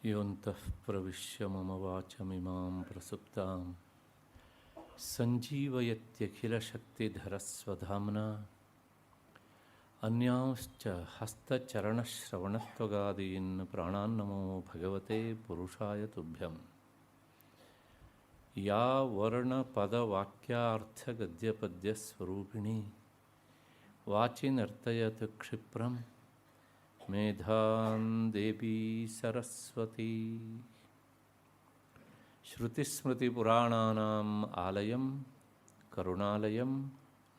ಯೋಂತಃ ಪ್ರವಿಶ್ಯ ಮಮ ವಾಚಮಿಮಾಂ ಪ್ರಸುಪ್ತಾಂ ಸಂಜೀವಯತ್ಯಖಿಲಶಕ್ತಿಧರಸ್ವಧಾಮ್ನಾ ಅನ್ಯಾಂಶ್ಚ ಹಸ್ತಚರಣಶ್ರವಣತ್ವಗಾದೀನ್ ಪ್ರಾಣಾನ್ನಮೋ ಭಗವತೆ ಪುರುಷಾಯ ತುಭ್ಯಂ. ಯಾ ವರ್ಣಪದವಾಕ್ಯಾರ್ಥಗದ್ಯಪದ್ಯಸ್ವರೂಪಿಣಿ ವಾಚಿ ನರ್ತಯತ್ ಕ್ಷಿಪ್ರಂ ಮೇಧಾಂ ದೇವಿ ಸರಸ್ವತಿ. ಶ್ರುತಿಸ್ಮೃತಿಪುರಾಣಾನಾಂ ಆಲಯಂ ಕರುಣಾಲಯಂ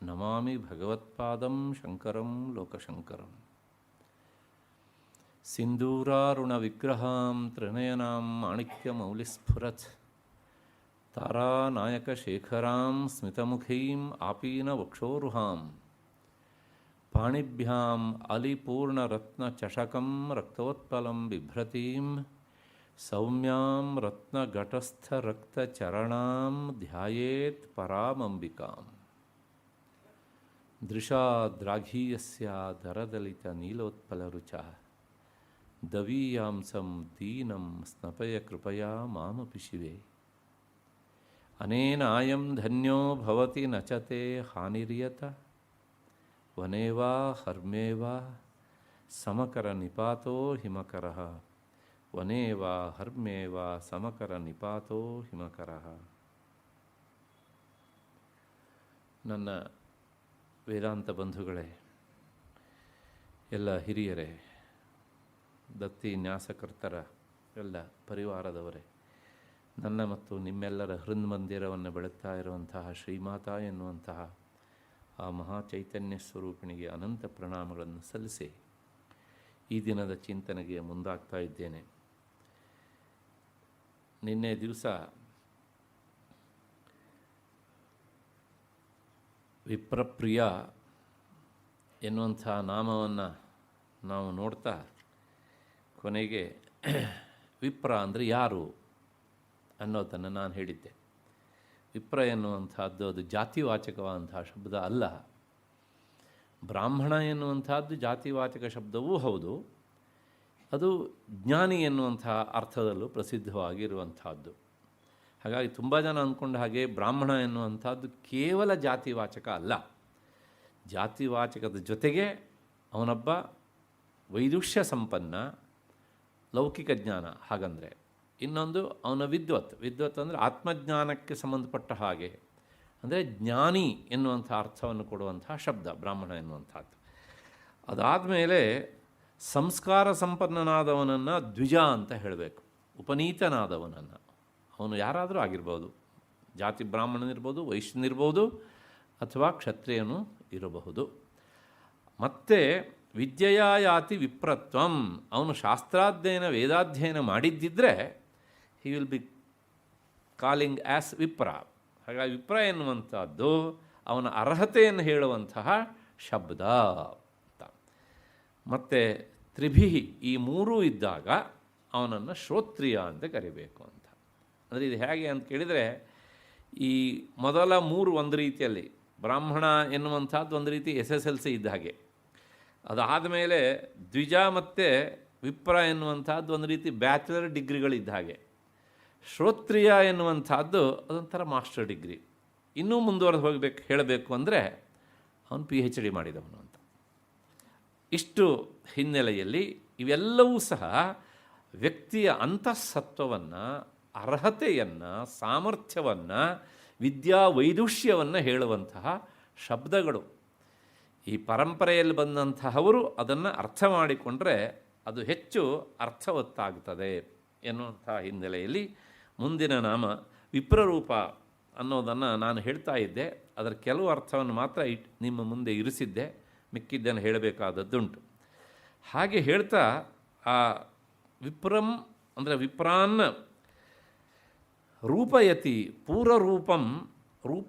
ನಮಾಮಿ ಭಗವತ್ಪಾದಂ ಶಂಕರಂ ಲೋಕಶಂಕರಂ. ಸಿಂಧೂರಾರುಣವಿಗ್ರಹಾಂ ತ್ರಿನಯನಾಂ ಮಾಣಿಕ್ಯಮೌಲಿಸ್ಫುರತ್ ತಾರಾನಾಯಕಶೇಖರಾಂ ಸ್ಮಿತಮುಖೀಂ ಆಪೀನವಕ್ಷೋರುಹಾಂ ಪಾಣಿಭ್ಯಾಂ ಅಲಿಪೂರ್ಣರತ್ನಚಷಕಂ ರಕ್ತೋತ್ಪಲಂ ಬಿಭ್ರತೀಂ ಸೌಮ್ಯಾಂ ರತ್ನಘಟಸ್ಥರಕ್ತಚರಣಾಂ ಧ್ಯಾಯೇತ್ ಪರಾಮಂಬಿಕಾಂ. ದೃಶಾದ್ರಾಘೀಯಸ್ಯ ದರದಲಿತನೀಲೋತ್ಪಲರುಚಃ ದವೀಯಾಂಸಂ ದೀನಂ ಸ್ನಪಯ ಕೃಪಯಾ ಮಾಮಪಿ ಶಿವೆ. ಅನೇನ ಆಯಂ ಧನ್ಯೋ ಭವತಿ ನಚತೆ ಹಾನಿರ್ಯತ ವನೇ ವಾ ಹರ್ಮೇ ವಾ ಸಮಕರ ನಿಪಾತೋ ಹಿಮಕರಃ ವನೇ ವಾ ಹರ್ಮೇ ವಾ ಸಮಕರ ನಿಪಾತೋ ಹಿಮಕರಃ. ನನ್ನ ವೇದಾಂತ ಬಂಧುಗಳೇ, ಎಲ್ಲ ಹಿರಿಯರೇ, ದತ್ತಿ ನ್ಯಾಸಕರ್ತರ ಎಲ್ಲ ಪರಿವಾರದವರೇ, ನನ್ನ ಮತ್ತು ನಿಮ್ಮೆಲ್ಲರ ಹೃನ್ಮಂದಿರವನ್ನು ಬೆಳಗ್ತಾ ಇರುವಂತಹ ಶ್ರೀಮಾತಾ ಎನ್ನುವಂತಹ ಆ ಮಹಾಚೈತನ್ಯ ಸ್ವರೂಪಿಣಿಗೆ ಅನಂತ ಪ್ರಣಾಮಗಳನ್ನು ಸಲ್ಲಿಸಿ ಈ ದಿನದ ಚಿಂತನೆಗೆ ಮುಂದಾಗ್ತಾ ಇದ್ದೇನೆ. ನಿನ್ನೆ ದಿವಸ ವಿಪ್ರಪ್ರಿಯ ಎನ್ನುವಂಥ ನಾಮವನ್ನು ನಾವು ನೋಡ್ತಾ ಕೊನೆಗೆ ವಿಪ್ರ ಅಂದರೆ ಯಾರು ಅನ್ನೋದನ್ನು ನಾನು ಹೇಳಿದ್ದೆ. ವಿಪ್ರ ಎನ್ನುವಂಥದ್ದು ಅದು ಜಾತಿವಾಚಕವಾದಂತಹ ಶಬ್ದ ಅಲ್ಲ. ಬ್ರಾಹ್ಮಣ ಎನ್ನುವಂಥದ್ದು ಜಾತಿವಾಚಕ ಶಬ್ದವೂ ಹೌದು, ಅದು ಜ್ಞಾನಿ ಎನ್ನುವಂತಹ ಅರ್ಥದಲ್ಲೂ ಪ್ರಸಿದ್ಧವಾಗಿರುವಂಥದ್ದು. ಹಾಗಾಗಿ ತುಂಬ ಜನ ಅಂದ್ಕೊಂಡ ಹಾಗೆ ಬ್ರಾಹ್ಮಣ ಎನ್ನುವಂಥದ್ದು ಕೇವಲ ಜಾತಿವಾಚಕ ಅಲ್ಲ. ಜಾತಿವಾಚಕದ ಜೊತೆಗೆ ಅವನೊಬ್ಬ ವೈದುಷ್ಯ ಸಂಪನ್ನ, ಲೌಕಿಕ ಜ್ಞಾನ ಹಾಗಂದರೆ. ಇನ್ನೊಂದು ಅವನ ವಿದ್ವತ್ ಅಂದರೆ ಆತ್ಮಜ್ಞಾನಕ್ಕೆ ಸಂಬಂಧಪಟ್ಟ ಹಾಗೆ, ಅಂದರೆ ಜ್ಞಾನಿ ಎನ್ನುವಂಥ ಅರ್ಥವನ್ನು ಕೊಡುವಂತಹ ಶಬ್ದ ಬ್ರಾಹ್ಮಣ ಎನ್ನುವಂಥದ್ದು. ಅದಾದಮೇಲೆ ಸಂಸ್ಕಾರ ಸಂಪನ್ನನಾದವನನ್ನು ದ್ವಿಜ ಅಂತ ಹೇಳಬೇಕು. ಉಪನೀತನಾದವನನ್ನು, ಅವನು ಯಾರಾದರೂ ಆಗಿರ್ಬೋದು, ಜಾತಿ ಬ್ರಾಹ್ಮಣನಿರ್ಬೋದು, ವೈಶ್ಯನಿರ್ಬೋದು, ಅಥವಾ ಕ್ಷತ್ರಿಯನು ಇರಬಹುದು. ಮತ್ತು ವಿದ್ಯೆಯ ಯಾತಿ ವಿಪ್ರತ್ವಂ, ಅವನು ಶಾಸ್ತ್ರಾಧ್ಯಯನ ವೇದಾಧ್ಯಯನ ಮಾಡಿದ್ದಿದ್ರೆ he will be calling as ವಿಪ್ರ. ಹಾಗಾಗಿ ವಿಪ್ರ ಎನ್ನುವಂಥದ್ದು ಅವನ ಅರ್ಹತೆಯನ್ನು ಹೇಳುವಂತಹ ಶಬ್ದ ಅಂತ. ಮತ್ತು ತ್ರಿಭಿಹಿ, ಈ ಮೂರೂ ಇದ್ದಾಗ ಅವನನ್ನು ಶ್ರೋತ್ರಿಯ ಅಂತ ಕರಿಬೇಕು ಅಂತ. ಅಂದರೆ ಇದು ಹೇಗೆ ಅಂತ ಕೇಳಿದರೆ, ಈ ಮೊದಲ ಮೂರು ಒಂದು ರೀತಿಯಲ್ಲಿ, ಬ್ರಾಹ್ಮಣ ಎನ್ನುವಂಥದ್ದು ಒಂದು ರೀತಿ SSLC ಇದ್ದ ಹಾಗೆ. ಅದಾದ ಮೇಲೆ ದ್ವಿಜ ಮತ್ತು ವಿಪ್ರ ಎನ್ನುವಂಥದ್ದು ಒಂದು ರೀತಿ ಬ್ಯಾಚುಲರ್ ಡಿಗ್ರಿಗಳಿದ್ದ ಹಾಗೆ. ಶ್ರೋತ್ರಿಯ ಎನ್ನುವಂಥದ್ದು ಅದೊಂಥರ ಮಾಸ್ಟರ್ ಡಿಗ್ರಿ. ಇನ್ನೂ ಮುಂದುವರೆದು ಹೇಳಬೇಕು ಅಂದರೆ ಅವನು PhD ಮಾಡಿದವನು ಅಂತ. ಇಷ್ಟು ಹಿನ್ನೆಲೆಯಲ್ಲಿ ಇವೆಲ್ಲವೂ ಸಹ ವ್ಯಕ್ತಿಯ ಅಂತಃಸತ್ವವನ್ನು, ಅರ್ಹತೆಯನ್ನು, ಸಾಮರ್ಥ್ಯವನ್ನು, ವಿದ್ಯಾ ವೈದುಷ್ಯವನ್ನು ಹೇಳುವಂತಹ ಶಬ್ದಗಳು. ಈ ಪರಂಪರೆಯಲ್ಲಿ ಬಂದಂತಹವರು ಅದನ್ನು ಅರ್ಥ ಮಾಡಿಕೊಂಡ್ರೆ ಅದು ಹೆಚ್ಚು ಅರ್ಥವತ್ತಾಗುತ್ತದೆ ಎನ್ನುವಂಥ ಹಿನ್ನೆಲೆಯಲ್ಲಿ ಮುಂದಿನ ನಾಮ ವಿಪ್ರರೂಪ ಅನ್ನೋದನ್ನು ನಾನು ಹೇಳ್ತಾ ಇದ್ದೆ. ಅದರ ಕೆಲವು ಅರ್ಥವನ್ನು ಮಾತ್ರ ನಿಮ್ಮ ಮುಂದೆ ಇರಿಸಿದ್ದೆ, ಮಿಕ್ಕಿದ್ದನ್ನು ಹೇಳಬೇಕಾದದ್ದುಂಟು. ಹಾಗೆ ಹೇಳ್ತಾ ಆ ವಿಪ್ರಂ ಅಂದರೆ ವಿಪ್ರಾನ್ನ ರೂಪಯತಿ ಪೂರ್ವರೂಪಂ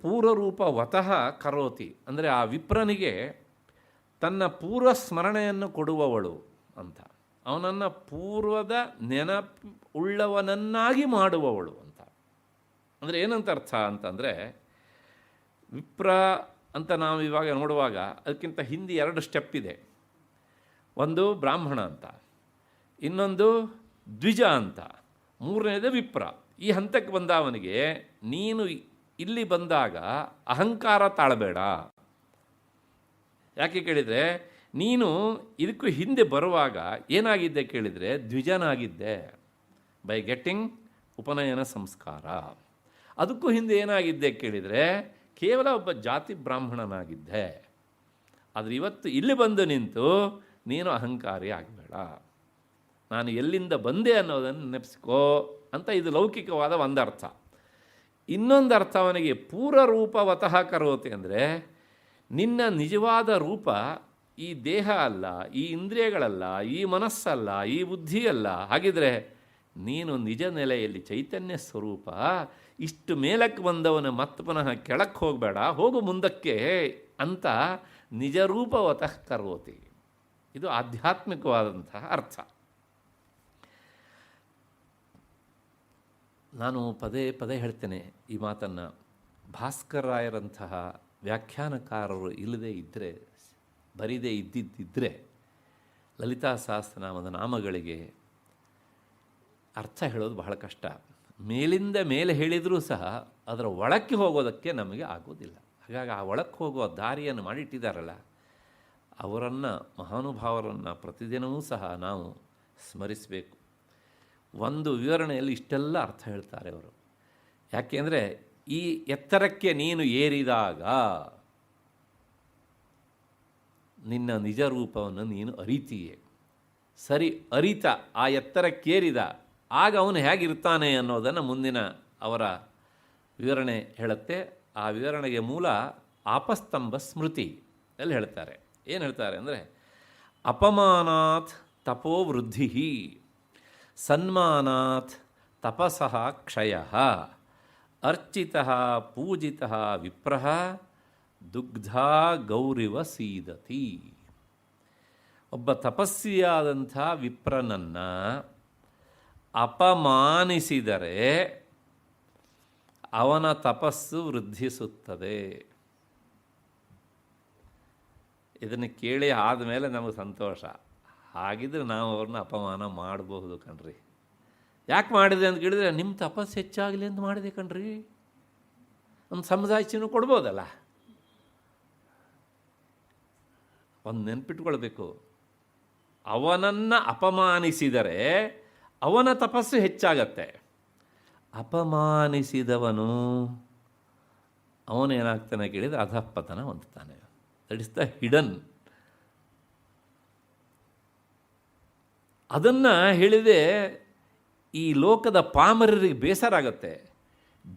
ಪೂರ್ವರೂಪವತಃ ಕರೋತಿ, ಅಂದರೆ ಆ ವಿಪ್ರನಿಗೆ ತನ್ನ ಪೂರ್ವ ಸ್ಮರಣೆಯನ್ನು ಕೊಡುವವಳು ಅಂತ, ಅವನನ್ನು ಪೂರ್ವದ ನೆನಪುಳ್ಳವನನ್ನಾಗಿ ಮಾಡುವವಳು ಅಂತ. ಅಂದರೆ ಏನಂತ ಅರ್ಥ ಅಂತಂದರೆ, ವಿಪ್ರ ಅಂತ ನಾವು ಇವಾಗ ನೋಡುವಾಗ ಅದಕ್ಕಿಂತ ಹಿಂದೆ 2 ಸ್ಟೆಪ್ ಇದೆ. ಒಂದು ಬ್ರಾಹ್ಮಣ ಅಂತ, ಇನ್ನೊಂದು ದ್ವಿಜ ಅಂತ, ಮೂರನೇದು ವಿಪ್ರ. ಈ ಹಂತಕ್ಕೆ ಬಂದ ಅವನಿಗೆ ನೀನು ಇಲ್ಲಿ ಬಂದಾಗ ಅಹಂಕಾರ ತಾಳಬೇಡ. ಯಾಕೆ ಕೇಳಿದರೆ, ನೀನು ಇದಕ್ಕೂ ಹಿಂದೆ ಬರುವಾಗ ಏನಾಗಿದ್ದೆ ಕೇಳಿದರೆ ದ್ವಿಜನಾಗಿದ್ದೆ ಬೈ ಗೆಟ್ಟಿಂಗ್ ಉಪನಯನ ಸಂಸ್ಕಾರ. ಅದಕ್ಕೂ ಹಿಂದೆ ಏನಾಗಿದ್ದೆ ಕೇಳಿದರೆ ಕೇವಲ ಒಬ್ಬ ಜಾತಿ ಬ್ರಾಹ್ಮಣನಾಗಿದ್ದೆ. ಆದರೆ ಇವತ್ತು ಇಲ್ಲಿ ಬಂದು ನಿಂತು ನೀನು ಅಹಂಕಾರಿ ಆಗಬೇಡ, ನಾನು ಎಲ್ಲಿಂದ ಬಂದೆ ಅನ್ನೋದನ್ನು ನೆನೆಸ್ಕೋ ಅಂತ ಇದು ಲೌಕಿಕವಾದ ಒಂದು ಅರ್ಥ. ಇನ್ನೊಂದು ಅರ್ಥ ಅವನಿಗೆ ಪೂರ್ವರೂಪವತಃ ಕರೋತಿ ಅಂದರೆ ನಿನ್ನ ನಿಜವಾದ ರೂಪ ಈ ದೇಹ ಅಲ್ಲ, ಈ ಇಂದ್ರಿಯಗಳಲ್ಲ, ಈ ಮನಸ್ಸಲ್ಲ, ಈ ಬುದ್ಧಿಯಲ್ಲ. ಹಾಗಿದ್ರೆ ನೀನು ನಿಜ ನೆಲೆಯಲ್ಲಿ ಚೈತನ್ಯ ಸ್ವರೂಪ. ಇಷ್ಟು ಮೇಲಕ್ಕೆ ಬಂದವನ ಮತ್ತೆ ಪುನಃ ಕೆಳಕ್ಕೆ ಹೋಗಬೇಡ, ಹೋಗು ಮುಂದಕ್ಕೆ ಅಂತ ನಿಜರೂಪವತಃ ಕರೋತಿ. ಇದು ಆಧ್ಯಾತ್ಮಿಕವಾದಂತಹ ಅರ್ಥ. ನಾನು ಪದೇ ಪದೇ ಹೇಳ್ತೇನೆ ಈ ಮಾತನ್ನು. ಭಾಸ್ಕರರಾಯರಂತಹ ವ್ಯಾಖ್ಯಾನಕಾರರು ಇಲ್ಲದೇ ಇದ್ದರೆ, ಬರೀದೇ ಇದ್ದಿದ್ದರೆ ಲಲಿತಾ ಸಹಸ್ರನಾಮದ ನಾಮಗಳಿಗೆ ಅರ್ಥ ಹೇಳೋದು ಬಹಳ ಕಷ್ಟ. ಮೇಲಿಂದ ಮೇಲೆ ಹೇಳಿದರೂ ಸಹ ಅದರ ಒಳಕ್ಕೆ ಹೋಗೋದಕ್ಕೆ ನಮಗೆ ಆಗೋದಿಲ್ಲ. ಹಾಗಾಗಿ ಆ ಒಳಕ್ಕೆ ಹೋಗುವ ದಾರಿಯನ್ನು ಮಾಡಿಟ್ಟಿದ್ದಾರಲ್ಲ, ಅವರನ್ನು, ಮಹಾನುಭಾವರನ್ನು ಪ್ರತಿದಿನವೂ ಸಹ ನಾವು ಸ್ಮರಿಸಬೇಕು. ಒಂದು ವಿವರಣೆಯಲ್ಲಿ ಇಷ್ಟೆಲ್ಲ ಅರ್ಥ ಹೇಳ್ತಾರೆ ಅವರು. ಯಾಕೆಂದರೆ ಈ ಎತ್ತರಕ್ಕೆ ನೀನು ಏರಿದಾಗ ನಿನ್ನ ನಿಜ ರೂಪವನ್ನು ನೀನು ಅರಿತೀಯೇ. ಸರಿ, ಅರಿತ ಆ ಎತ್ತರಕ್ಕೇರಿದ ಆಗ ಅವನು ಹೇಗಿರ್ತಾನೆ ಅನ್ನೋದನ್ನು ಮುಂದಿನ ಅವರ ವಿವರಣೆ ಹೇಳುತ್ತೆ. ಆ ವಿವರಣೆಗೆ ಮೂಲ ಆಪಸ್ತಂಭ ಸ್ಮೃತಿ ಅಲ್ಲಿ ಹೇಳ್ತಾರೆ. ಏನು ಹೇಳ್ತಾರೆ ಅಂದರೆ, ಅಪಮಾನಾತ್ ತಪೋವೃದ್ಧಿ, ಸನ್ಮಾನಾತ್ ತಪಸಃ ಕ್ಷಯಃ, ಅರ್ಚಿತಃ ಪೂಜಿತಃ ವಿಪ್ರಃ ದುಗ್ಧಾ ಗೌರಿವ ಸೀದತಿ. ಒಬ್ಬ ತಪಸ್ವಿಯಾದಂಥ ವಿಪ್ರನನ್ನು ಅಪಮಾನಿಸಿದರೆ ಅವನ ತಪಸ್ಸು ವೃದ್ಧಿಸುತ್ತದೆ. ಇದನ್ನು ಕೇಳಿ ಆದಮೇಲೆ ನಮಗೆ ಸಂತೋಷ. ಹಾಗಿದ್ರೆ ನಾವು ಅವ್ರನ್ನ ಅಪಮಾನ ಮಾಡಬಹುದು ಕಣ್ರಿ. ಯಾಕೆ ಮಾಡಿದೆ ಅಂತ ಕೇಳಿದರೆ, ನಿಮ್ಮ ತಪಸ್ಸು ಹೆಚ್ಚಾಗಲಿ ಅಂತ ಮಾಡಿದೆ ಕಣ್ರಿ, ಒಂದು ಸಮಜಾಯಿಷಿನೂ ಕೊಡ್ಬೋದಲ್ಲ. ಒಂದು ನೆನ್ಪಿಟ್ಕೊಳ್ಬೇಕು, ಅವನನ್ನು ಅಪಮಾನಿಸಿದರೆ ಅವನ ತಪಸ್ಸು ಹೆಚ್ಚಾಗತ್ತೆ. ಅಪಮಾನಿಸಿದವನು ಅವನೇನಾಗ್ತಾನೆ ಕೇಳಿದರೆ ಅಧಃಪತನ ಹೊಂದುತ್ತಾನೆ. That is the hidden. ಅದನ್ನು ಹೇಳಿದೆ ಈ ಲೋಕದ ಪಾಮರರಿಗೆ ಬೇಸರ ಆಗುತ್ತೆ.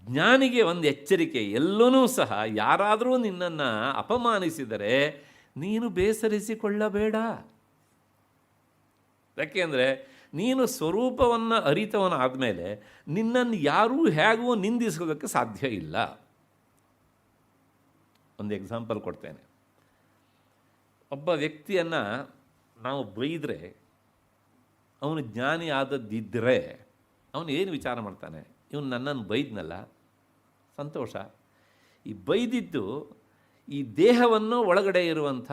ಜ್ಞಾನಿಗೆ ಒಂದು ಎಚ್ಚರಿಕೆ, ಎಲ್ಲೂ ಸಹ ಯಾರಾದರೂ ನಿನ್ನನ್ನು ಅಪಮಾನಿಸಿದರೆ ನೀನು ಬೇಸರಿಸಿಕೊಳ್ಳಬೇಡ. ಯಾಕೆಂದರೆ ನೀನು ಸ್ವರೂಪವನ್ನು ಅರಿತವನಾದಮೇಲೆ ನಿನ್ನನ್ನು ಯಾರೂ ಹೇಗೂ ನಿಂದಿಸೋದಕ್ಕೆ ಸಾಧ್ಯ ಇಲ್ಲ. ಒಂದು ಎಕ್ಸಾಂಪಲ್ ಕೊಡ್ತೇನೆ. ಒಬ್ಬ ವ್ಯಕ್ತಿಯನ್ನು ನಾವು ಬೈದರೆ, ಅವನು ಜ್ಞಾನಿ ಆದದ್ದಿದ್ದರೆ ಅವನು ಏನು ವಿಚಾರ ಮಾಡ್ತಾನೆ, ಇವನು ನನ್ನನ್ನು ಬೈದ್ನಲ್ಲ, ಸಂತೋಷ. ಈ ಬೈದಿದ್ದು ಈ ದೇಹವನ್ನು ಒಳಗಡೆ ಇರುವಂಥ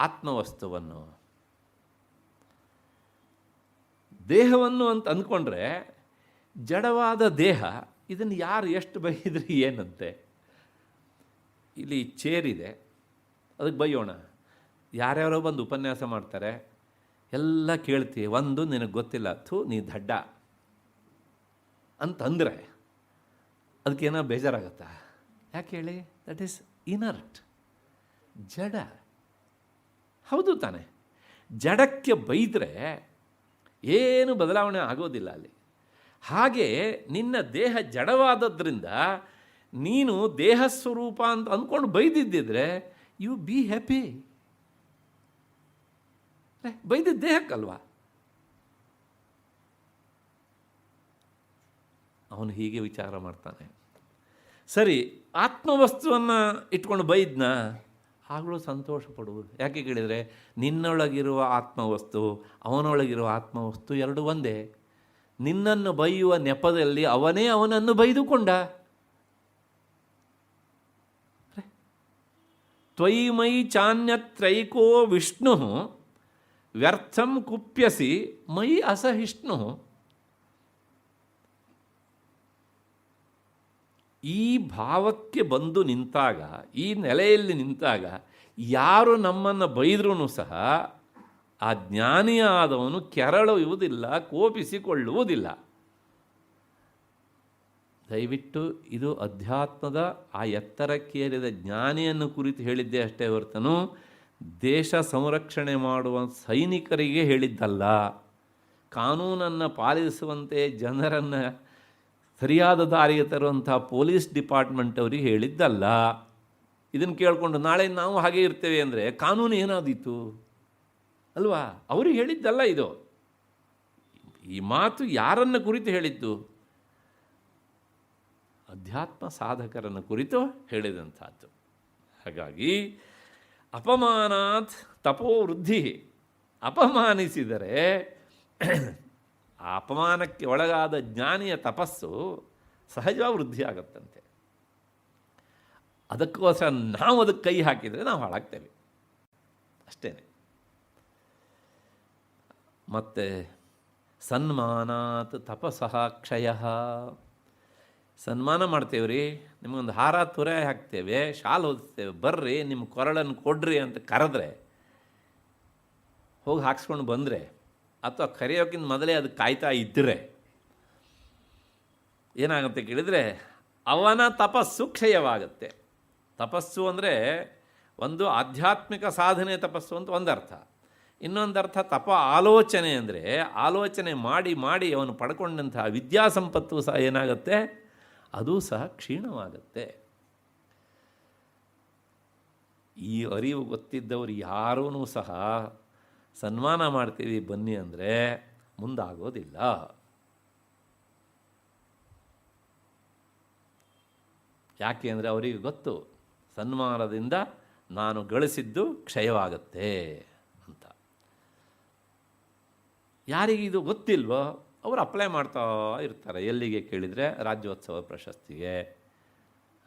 ಆತ್ಮವಸ್ತುವನ್ನು, ದೇಹವನ್ನು ಅಂತ ಅಂದ್ಕೊಂಡ್ರೆ ಜಡವಾದ ದೇಹ, ಇದನ್ನು ಯಾರು ಎಷ್ಟು ಬೈದ್ರೆ ಏನಂತೆ. ಇಲ್ಲಿ ಚೇರಿದೆ, ಅದಕ್ಕೆ ಬೈಯೋಣ. ಯಾರ್ಯಾರೋ ಬಂದು ಉಪನ್ಯಾಸ ಮಾಡ್ತಾರೆ, ಎಲ್ಲ ಕೇಳ್ತೀವಿ. ಒಂದು ನಿನಗೆ ಗೊತ್ತಿಲ್ಲ, ಥೂ ನೀ ದಡ್ಡ ಅಂತಂದರೆ ಅದಕ್ಕೇನೋ ಬೇಜಾರಾಗತ್ತಾ? ಯಾಕೆ ಹೇಳಿ? ದಟ್ ಈಸ್ ಇನರ್ಟ್, ಜಡ. ಹೌದು ತಾನೆ? ಜಡಕ್ಕೆ ಬೈದರೆ ಏನು ಬದಲಾವಣೆ ಆಗೋದಿಲ್ಲ ಅಲ್ಲಿ. ಹಾಗೆ ನಿನ್ನ ದೇಹ ಜಡವಾದದ್ರಿಂದ ನೀನು ದೇಹ ಸ್ವರೂಪ ಅಂತ ಅಂದ್ಕೊಂಡು ಬೈದಿದ್ದಿದ್ರೆ ಯು ಬಿ ಹ್ಯಾಪಿ. ಬೈದಿದ್ದ ದೇಹಕ್ಕಲ್ವಾ? ಅವನು ಹೀಗೆ ವಿಚಾರ ಮಾಡ್ತಾನೆ. ಸರಿ, ಆತ್ಮವಸ್ತುವನ್ನು ಇಟ್ಕೊಂಡು ಬೈದ್ನ, ಆಗಲೂ ಸಂತೋಷ ಪಡುವುದು. ಯಾಕೆ ಕೇಳಿದರೆ ನಿನ್ನೊಳಗಿರುವ ಆತ್ಮವಸ್ತು, ಅವನೊಳಗಿರುವ ಆತ್ಮವಸ್ತು ಎರಡು ಒಂದೇ. ನಿನ್ನನ್ನು ಬೈಯುವ ನೆಪದಲ್ಲಿ ಅವನೇ ಅವನನ್ನು ಬೈದುಕೊಂಡ. ತ್ವಯಿ ಮೈ ಚಾನ್ಯತ್ರೈಕೋ ವಿಷ್ಣು ವ್ಯರ್ಥಂ ಕುಪ್ಯಸಿ ಮೈ ಅಸಹಿಷ್ಣು. ಈ ಭಾವಕ್ಕೆ ಬಂದು ನಿಂತಾಗ, ಈ ನೆಲೆಯಲ್ಲಿ ನಿಂತಾಗ ಯಾರು ನಮ್ಮನ್ನು ಬೈದ್ರೂ ಸಹ ಆ ಜ್ಞಾನಿಯಾದವನು ಕೆರಳುವುದಿಲ್ಲ, ಕೋಪಿಸಿಕೊಳ್ಳುವುದಿಲ್ಲ. ದಯವಿಟ್ಟು ಇದು ಅಧ್ಯಾತ್ಮದ ಆ ಎತ್ತರಕ್ಕೇರಿದ ಜ್ಞಾನಿಯನ್ನು ಕುರಿತು ಹೇಳಿದ್ದೆ ಅಷ್ಟೇ ಹೊರತನು ದೇಶ ಸಂರಕ್ಷಣೆ ಮಾಡುವ ಸೈನಿಕರಿಗೆ ಹೇಳಿದ್ದಲ್ಲ. ಕಾನೂನನ್ನು ಪಾಲಿಸುವಂತೆ ಜನರನ್ನು ಸರಿಯಾದ ದಾರಿಗೆ ತರುವಂಥ ಪೊಲೀಸ್ ಡಿಪಾರ್ಟ್ಮೆಂಟ್ ಅವರಿಗೆ ಹೇಳಿದ್ದಲ್ಲ. ಇದನ್ನು ಕೇಳಿಕೊಂಡು ನಾಳೆ ನಾವು ಹಾಗೆ ಇರ್ತೇವೆ ಅಂದರೆ ಕಾನೂನು ಏನಾದೀತು ಅಲ್ವಾ? ಅವ್ರಿಗೆ ಹೇಳಿದ್ದಲ್ಲ ಇದು. ಈ ಮಾತು ಯಾರನ್ನು ಕುರಿತು ಹೇಳಿದ್ದು? ಅಧ್ಯಾತ್ಮ ಸಾಧಕರನ್ನು ಕುರಿತು ಹೇಳಿದಂಥದ್ದು. ಹಾಗಾಗಿ ಅಪಮಾನಾತ್ ತಪೋವೃದ್ಧಿ, ಅಪಮಾನಿಸಿದರೆ ಆ ಅಪಮಾನಕ್ಕೆ ಒಳಗಾದ ಜ್ಞಾನಿಯ ತಪಸ್ಸು ಸಹಜವಾಗಿ ವೃದ್ಧಿ ಆಗುತ್ತಂತೆ. ಅದಕ್ಕೋಸ್ಕರ ನಾವು ಅದಕ್ಕೆ ಕೈ ಹಾಕಿದರೆ ನಾವು ಹಾಳಾಗ್ತೇವೆ ಅಷ್ಟೇ. ಮತ್ತು ಸನ್ಮಾನಾತ್ ತಪಸಃ ಕ್ಷಯ, ಸನ್ಮಾನ ಮಾಡ್ತೇವೆ ರೀ, ನಿಮಗೊಂದು ಹಾರ ತುರೆ ಹಾಕ್ತೇವೆ, ಶಾಲು ಹೊದಿಸ್ತೇವೆ, ಬರ್ರಿ ನಿಮ್ಮ ಕೊರಳನ್ನು ಕೊಡ್ರಿ ಅಂತ ಕರೆದ್ರೆ ಹೋಗಿ ಹಾಕ್ಸ್ಕೊಂಡು ಬಂದರೆ, ಅಥವಾ ಕರೆಯೋಕ್ಕಿಂತ ಮೊದಲೇ ಅದು ಕಾಯ್ತಾ ಇದ್ದರೆ ಏನಾಗುತ್ತೆ ಕೇಳಿದರೆ ಅವನ ತಪಸ್ಸು ಕ್ಷಯವಾಗುತ್ತೆ. ತಪಸ್ಸು ಅಂದರೆ ಒಂದು ಆಧ್ಯಾತ್ಮಿಕ ಸಾಧನೆ ತಪಸ್ಸು ಅಂತ ಒಂದರ್ಥ. ಇನ್ನೊಂದರ್ಥ ತಪ ಆಲೋಚನೆ ಅಂದರೆ ಆಲೋಚನೆ ಮಾಡಿ ಮಾಡಿ ಅವನು ಪಡ್ಕೊಂಡಂತಹ ವಿದ್ಯಾಸಂಪತ್ತು ಸಹ ಏನಾಗುತ್ತೆ, ಅದು ಸಹ ಕ್ಷೀಣವಾಗುತ್ತೆ. ಈ ಅರಿವು ಗೊತ್ತಿದ್ದವರು ಯಾರೂ ಸಹ ಸನ್ಮಾನ ಮಾಡ್ತೀವಿ ಬನ್ನಿ ಅಂದರೆ ಮುಂದಾಗೋದಿಲ್ಲ. ಯಾಕೆ ಅಂದರೆ ಅವರಿಗೆ ಗೊತ್ತು ಸನ್ಮಾನದಿಂದ ನಾನು ಗಳಿಸಿದ್ದು ಕ್ಷಯವಾಗುತ್ತೆ ಅಂತ. ಯಾರಿಗಿದು ಗೊತ್ತಿಲ್ವೋ ಅವರು ಅಪ್ಲೈ ಮಾಡ್ತಾ ಇರ್ತಾರೆ. ಎಲ್ಲಿಗೆ ಕೇಳಿದರೆ ರಾಜ್ಯೋತ್ಸವ ಪ್ರಶಸ್ತಿಗೆ,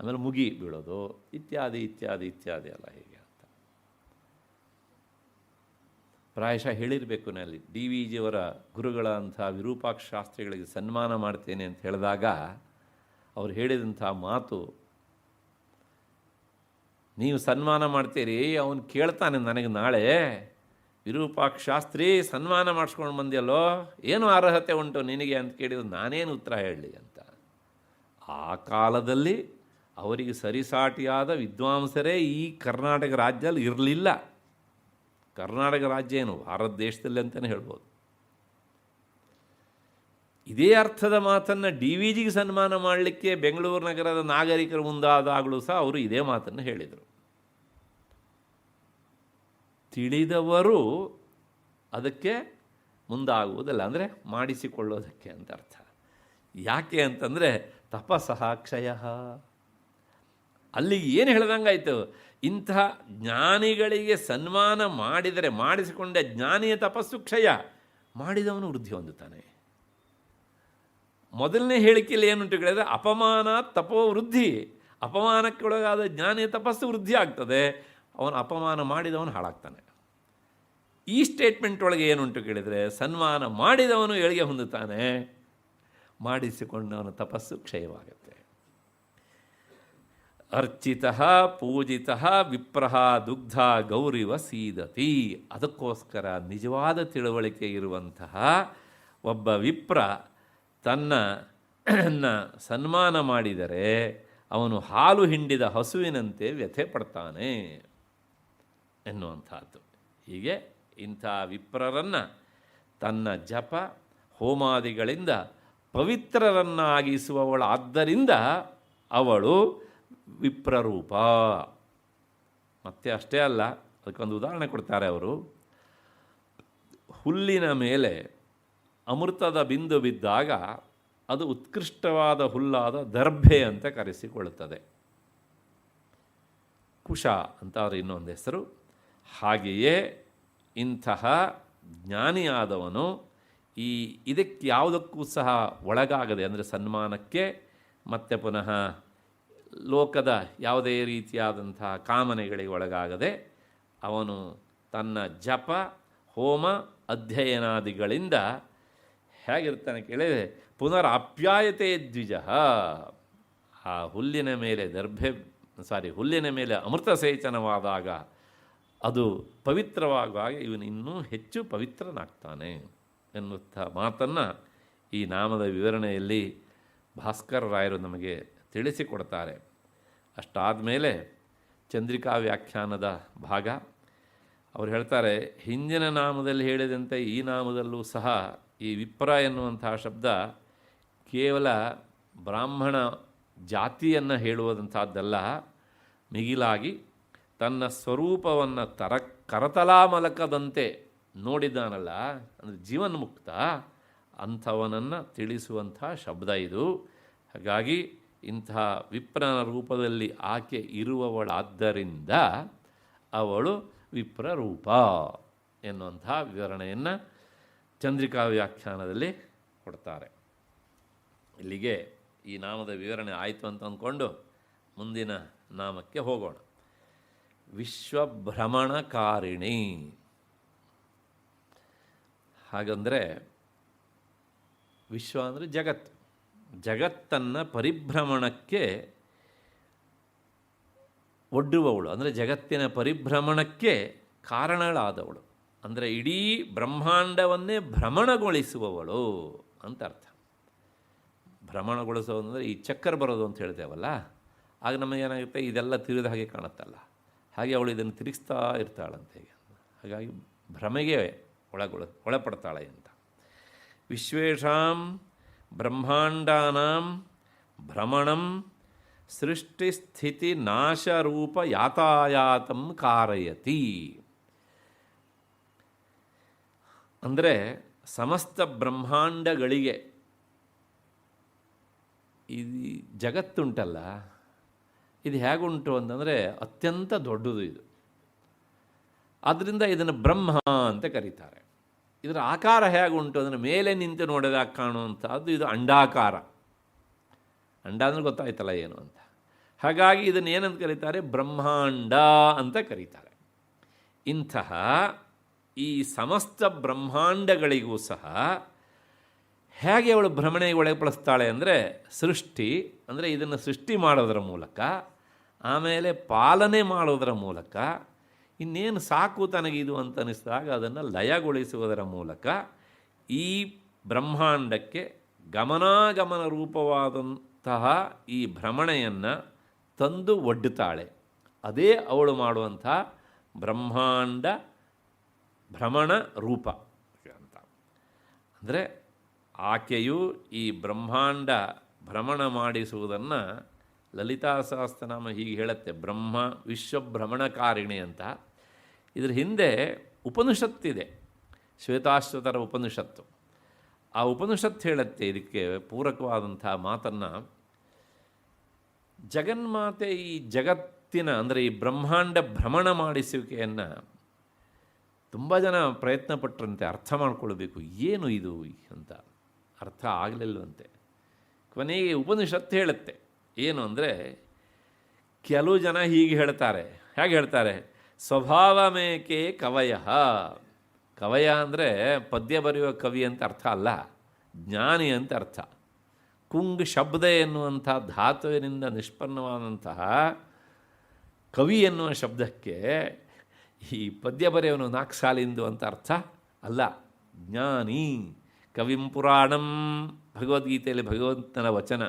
ಆಮೇಲೆ ಮುಗಿ ಬೀಳೋದು, ಇತ್ಯಾದಿ ಇತ್ಯಾದಿ ಇತ್ಯಾದಿ ಅಲ್ಲ ಹೀಗೆ ಅಂತ. ಪ್ರಾಯಶಃ ಹೇಳಿರಬೇಕು ನಲ್ಲಿ ಡಿ ವಿ ಜಿಯವರ ಗುರುಗಳಂಥ ವಿರೂಪಾಕ್ಷ ಶಾಸ್ತ್ರಿಗಳಿಗೆ ಸನ್ಮಾನ ಮಾಡ್ತೇನೆ ಅಂತ ಹೇಳಿದಾಗ ಅವ್ರು ಹೇಳಿದಂಥ ಮಾತು, ನೀವು ಸನ್ಮಾನ ಮಾಡ್ತೀರಿ, ಅವನು ಕೇಳ್ತಾನೆ ನನಗೆ ನಾಳೆ, ವಿರೂಪಾಕ್ಷ ಶಾಸ್ತ್ರಿ ಸನ್ಮಾನ ಮಾಡಿಸ್ಕೊಂಡು ಬಂದಿಯಲ್ಲೋ, ಏನು ಅರ್ಹತೆ ಉಂಟು ನಿನಗೆ ಅಂತ ಕೇಳಿದ್ರು ನಾನೇನು ಉತ್ತರ ಹೇಳಲಿ ಅಂತ. ಆ ಕಾಲದಲ್ಲಿ ಅವರಿಗೆ ಸರಿಸಾಟಿಯಾದ ವಿದ್ವಾಂಸರೇ ಈ ಕರ್ನಾಟಕ ರಾಜ್ಯದಲ್ಲಿ ಇರಲಿಲ್ಲ. ಕರ್ನಾಟಕ ರಾಜ್ಯ ಏನು ಭಾರತ ದೇಶದಲ್ಲಿ ಅಂತಲೇ ಹೇಳ್ಬೋದು. ಇದೇ ಅರ್ಥದ ಮಾತನ್ನು ಡಿ ವಿ ಜಿಗೆ ಸನ್ಮಾನ ಮಾಡಲಿಕ್ಕೆ ಬೆಂಗಳೂರು ನಗರದ ನಾಗರಿಕರು ಮುಂದಾದಾಗಲೂ ಸಹ ಅವರು ಇದೇ ಮಾತನ್ನು ಹೇಳಿದರು. ತಿಳಿದವರು ಅದಕ್ಕೆ ಮುಂದಾಗುವುದಲ್ಲ, ಅಂದರೆ ಮಾಡಿಸಿಕೊಳ್ಳೋದಕ್ಕೆ ಅಂತ ಅರ್ಥ. ಯಾಕೆ ಅಂತಂದರೆ ತಪಸಃ ಕ್ಷಯ. ಅಲ್ಲಿಗೆ ಏನು ಹೇಳ್ದಂಗಾಯ್ತು, ಇಂತಹ ಜ್ಞಾನಿಗಳಿಗೆ ಸನ್ಮಾನ ಮಾಡಿದರೆ, ಮಾಡಿಸಿಕೊಂಡ ಜ್ಞಾನಿಯ ತಪಸ್ಸು ಕ್ಷಯ, ಮಾಡಿದವನು ವೃದ್ಧಿ ಹೊಂದುತ್ತಾನೆ. ಮೊದಲನೇ ಹೇಳಿಕೆಯಲ್ಲಿ ಏನುಂಟು ಕೇಳಿದರೆ ಅಪಮಾನ ತಪೋ ವೃದ್ಧಿ, ಅಪಮಾನಕ್ಕೆ ಒಳಗಾದ ಜ್ಞಾನಿಯ ತಪಸ್ಸು ವೃದ್ಧಿ ಆಗ್ತದೆ, ಅವನು ಅಪಮಾನ ಮಾಡಿದವನು ಹಾಳಾಗ್ತಾನೆ. ಈ ಸ್ಟೇಟ್ಮೆಂಟ್ ಒಳಗೆ ಏನುಂಟು ಕೇಳಿದರೆ ಸನ್ಮಾನ ಮಾಡಿದವನು ಏಳಿಗೆ ಹೊಂದುತ್ತಾನೆ, ಮಾಡಿಸಿಕೊಂಡವನ ತಪಸ್ಸು ಕ್ಷಯವಾಗುತ್ತೆ. ಅರ್ಚಿತಃ ಪೂಜಿತಃ ವಿಪ್ರಹ ದುಗ್ಧ ಗೌರಿವ ಸೀದತಿ. ಅದಕ್ಕೋಸ್ಕರ ನಿಜವಾದ ತಿಳುವಳಿಕೆ ಇರುವಂತಹ ಒಬ್ಬ ವಿಪ್ರ ತನ್ನ ಸನ್ಮಾನ ಮಾಡಿದರೆ ಅವನು ಹಾಲು ಹಿಂಡಿದ ಹಸುವಿನಂತೆ ವ್ಯಥೆ ಪಡ್ತಾನೆ ಎನ್ನುವಂಥದ್ದು. ಹೀಗೆ ಇಂಥ ವಿಪ್ರರನ್ನು ತನ್ನ ಜಪ ಹೋಮಾದಿಗಳಿಂದ ಪವಿತ್ರರನ್ನಾಗಿಸುವವಳಾದ್ದರಿಂದ ಅವಳು ವಿಪ್ರರೂಪ. ಮತ್ತೆ ಅಷ್ಟೇ ಅಲ್ಲ, ಅದಕ್ಕೊಂದು ಉದಾಹರಣೆ ಕೊಡ್ತಾರೆ ಅವರು. ಹುಲ್ಲಿನ ಮೇಲೆ ಅಮೃತದ ಬಿಂದು ಬಿದ್ದಾಗ ಅದು ಉತ್ಕೃಷ್ಟವಾದ ಹುಲ್ಲಾದ ದರ್ಭೆ ಅಂತ ಕರೆಸಿಕೊಳ್ಳುತ್ತದೆ. ಕುಶ ಅಂತ ಅವರ ಇನ್ನೊಂದು ಹೆಸರು. ಹಾಗೆಯೇ ಇಂತಹ ಜ್ಞಾನಿಯಾದವನು ಇದಕ್ಕೆ ಯಾವುದಕ್ಕೂ ಸಹ ಒಳಗಾಗದೆ, ಅಂದರೆ ಸನ್ಮಾನಕ್ಕೆ ಮತ್ತು ಪುನಃ ಲೋಕದ ಯಾವುದೇ ರೀತಿಯಾದಂತಹ ಕಾಮನೆಗಳಿಗೆ ಒಳಗಾಗದೆ ಅವನು ತನ್ನ ಜಪ ಹೋಮ ಅಧ್ಯಯನಾದಿಗಳಿಂದ ಹೇಗಿರ್ತಾನೆ ಕೇಳಿದರೆ ಪುನರಾಪ್ಯಾಯತೆ ದ್ವಿಜ, ಆ ಹುಲ್ಲಿನ ಮೇಲೆ ಹುಲ್ಲಿನ ಮೇಲೆ ಅಮೃತ ಸೇಚನವಾದಾಗ ಅದು ಪವಿತ್ರವಾಗುವಾಗ ಇವನು ಇನ್ನೂ ಹೆಚ್ಚು ಪವಿತ್ರನಾಗ್ತಾನೆ ಎನ್ನುವಂಥ ಮಾತನ್ನು ಈ ನಾಮದ ವಿವರಣೆಯಲ್ಲಿ ಭಾಸ್ಕರ ರಾಯರು ನಮಗೆ ತಿಳಿಸಿಕೊಡ್ತಾರೆ. ಅಷ್ಟಾದ ಮೇಲೆ ಚಂದ್ರಿಕಾ ವ್ಯಾಖ್ಯಾನದ ಭಾಗ ಅವರು ಹೇಳ್ತಾರೆ, ಹಿಂದಿನ ನಾಮದಲ್ಲಿ ಹೇಳಿದಂತೆ ಈ ನಾಮದಲ್ಲೂ ಸಹ ಈ ವಿಪ್ರ ಎನ್ನುವಂತಹ ಶಬ್ದ ಕೇವಲ ಬ್ರಾಹ್ಮಣ ಜಾತಿಯನ್ನು ಹೇಳುವಂಥದ್ದಲ್ಲ, ಮಿಗಿಲಾಗಿ ತನ್ನ ಸ್ವರೂಪವನ್ನು ಕರತಲಾಮಲಕದಂತೆ ನೋಡಿದ್ದಾನಲ್ಲ, ಅಂದರೆ ಜೀವನ್ಮುಕ್ತ, ಅಂಥವನನ್ನು ತಿಳಿಸುವಂಥ ಶಬ್ದ ಇದು. ಹಾಗಾಗಿ ಇಂತಹ ವಿಪ್ರನ ರೂಪದಲ್ಲಿ ಆಕೆ ಇರುವವಳಾದ್ದರಿಂದ ಅವಳು ವಿಪ್ರರೂಪ ಎನ್ನುವಂಥ ವಿವರಣೆಯನ್ನು ಚಂದ್ರಿಕಾ ವ್ಯಾಖ್ಯಾನದಲ್ಲಿ ಕೊಡ್ತಾರೆ. ಇಲ್ಲಿಗೆ ಈ ನಾಮದ ವಿವರಣೆ ಆಯಿತು ಅಂತ ಅಂದ್ಕೊಂಡು ಮುಂದಿನ ನಾಮಕ್ಕೆ ಹೋಗೋಣ. ವಿಶ್ವಭ್ರಮಣಕಾರಿಣಿ. ಹಾಗಂದರೆ ವಿಶ್ವ ಅಂದರೆ ಜಗತ್ತು, ಜಗತ್ತನ್ನು ಪರಿಭ್ರಮಣಕ್ಕೆ ಒಡ್ಡುವವಳು, ಅಂದರೆ ಜಗತ್ತಿನ ಪರಿಭ್ರಮಣಕ್ಕೆ ಕಾರಣಗಳಾದವಳು, ಅಂದರೆ ಇಡೀ ಬ್ರಹ್ಮಾಂಡವನ್ನೇ ಭ್ರಮಣಗೊಳಿಸುವವಳು ಅಂತ ಅರ್ಥ. ಭ್ರಮಣಗೊಳಿಸೋದು ಅಂದರೆ ಈ ಚಕ್ಕರ್ ಬರೋದು ಅಂತ ಹೇಳ್ತೇವಲ್ಲ, ಆಗ ನಮಗೇನಾಗುತ್ತೆ, ಇದೆಲ್ಲ ತಿರುಗಿದ ಹಾಗೆ ಕಾಣುತ್ತಲ್ಲ, ಹಾಗೆ ಅವಳು ಇದನ್ನು ತಿರುಗಿಸ್ತಾ ಇರ್ತಾಳಂತೆ. ಹಾಗಾಗಿ ಭ್ರಮೆಗೆ ಒಳಪಡ್ತಾಳೆ ಅಂತ. ವಿಶ್ವೇಷಾಂ ಬ್ರಹ್ಮಾಂಡಾನಾಂ ಭ್ರಮಣಂ ಸೃಷ್ಟಿಸ್ಥಿತಿ ನಾಶರೂಪ ಯಾತಾಯಾತಂ ಕಾರಯತಿ. ಅಂದರೆ ಸಮಸ್ತ ಬ್ರಹ್ಮಾಂಡಗಳಿಗೆ ಈ ಜಗತ್ತುಂಟಲ್ಲ, ಇದು ಹೇಗುಂಟು ಅಂತಂದರೆ ಅತ್ಯಂತ ದೊಡ್ಡದು ಇದು. ಆದ್ದರಿಂದ ಇದನ್ನು ಬ್ರಹ್ಮ ಅಂತ ಕರೀತಾರೆ. ಇದರ ಆಕಾರ ಹೇಗುಂಟು ಅಂದರೆ ಮೇಲೆ ನಿಂತು ನೋಡಿದಾಗ ಕಾಣುವಂಥದ್ದು ಇದು ಅಂಡಾಕಾರ. ಅಂಡ ಅಂದರೆ ಗೊತ್ತಾಯ್ತಲ್ಲ ಏನು ಅಂತ. ಹಾಗಾಗಿ ಇದನ್ನು ಏನಂತ ಕರೀತಾರೆ, ಬ್ರಹ್ಮಾಂಡ ಅಂತ ಕರೀತಾರೆ. ಇಂತಹ ಈ ಸಮಸ್ತ ಬ್ರಹ್ಮಾಂಡಗಳಿಗೂ ಸಹ ಹೇಗೆ ಅವಳು ಭ್ರಮಣೆಗೆ ಒಳಪಡಿಸ್ತಾಳೆ ಅಂದರೆ ಸೃಷ್ಟಿ, ಅಂದರೆ ಇದನ್ನು ಸೃಷ್ಟಿ ಮಾಡೋದರ ಮೂಲಕ, ಆಮೇಲೆ ಪಾಲನೆ ಮಾಡೋದರ ಮೂಲಕ, ಇನ್ನೇನು ಸಾಕು ತನಗಿದು ಅಂತ ಅನ್ನಿಸಿದಾಗ ಅದನ್ನು ಲಯಗೊಳಿಸುವುದರ ಮೂಲಕ ಈ ಬ್ರಹ್ಮಾಂಡಕ್ಕೆ ಗಮನಾಗಮನ ರೂಪವಾದಂತಹ ಈ ಭ್ರಮಣೆಯನ್ನು ತಂದು ಒಡ್ಡುತ್ತಾಳೆ. ಅದೇ ಅವಳು ಮಾಡುವಂಥ ಬ್ರಹ್ಮಾಂಡ ಭ್ರಮಣ ರೂಪ ಅಂತ. ಅಂದರೆ ಆಕೆಯು ಈ ಬ್ರಹ್ಮಾಂಡ ಭ್ರಮಣ ಮಾಡಿಸುವುದನ್ನು ಲಲಿತಾ ಸಹಸ್ರನಾಮ ಹೀಗೆ ಹೇಳುತ್ತೆ, ಬ್ರಹ್ಮ ವಿಶ್ವಭ್ರಮಣಕಾರಿಣಿ ಅಂತ. ಇದರ ಹಿಂದೆ ಉಪನಿಷತ್ತಿದೆ, ಶ್ವೇತಾಶ್ವತರ ಉಪನಿಷತ್ತು. ಆ ಉಪನಿಷತ್ತು ಹೇಳುತ್ತೆ ಇದಕ್ಕೆ ಪೂರಕವಾದಂಥ ಮಾತನ್ನು. ಜಗನ್ಮಾತೆ ಈ ಜಗತ್ತಿನ, ಅಂದರೆ ಈ ಬ್ರಹ್ಮಾಂಡ ಭ್ರಮಣ ಮಾಡಿಸುವಿಕೆಯನ್ನು ತುಂಬ ಜನ ಪ್ರಯತ್ನ ಪಟ್ಟರಂತೆ ಅರ್ಥ ಮಾಡ್ಕೊಳ್ಬೇಕು, ಏನು ಇದು ಅಂತ. ಅರ್ಥ ಆಗಲಿಲ್ಲವಂತೆ. ಕೊನೆಗೆ ಉಪನಿಷತ್ತು ಹೇಳುತ್ತೆ ಏನು ಅಂದರೆ, ಕೆಲವು ಜನ ಹೀಗೆ ಹೇಳ್ತಾರೆ. ಹೇಗೆ ಹೇಳ್ತಾರೆ, ಸ್ವಭಾವಮೇಕೆ ಕವಯ. ಕವಯ ಅಂದರೆ ಪದ್ಯ ಬರೆಯುವ ಕವಿ ಅಂತ ಅರ್ಥ ಅಲ್ಲ, ಜ್ಞಾನಿ ಅಂತ ಅರ್ಥ. ಕುಂಗ್ ಶಬ್ದ ಎನ್ನುವಂಥ ಧಾತುವಿನಿಂದ ನಿಷ್ಪನ್ನವಾದಂತಹ ಕವಿ ಎನ್ನುವ ಶಬ್ದಕ್ಕೆ ಈ ಪದ್ಯ ಬರೆಯವನು 4 ಸಾಲಿಂದು ಅಂತ ಅರ್ಥ ಅಲ್ಲ. ಜ್ಞಾನಿ, ಕವಿಂ ಪುರಾಣಂ, ಭಗವದ್ಗೀತೆಯಲ್ಲಿ ಭಗವಂತನ ವಚನ.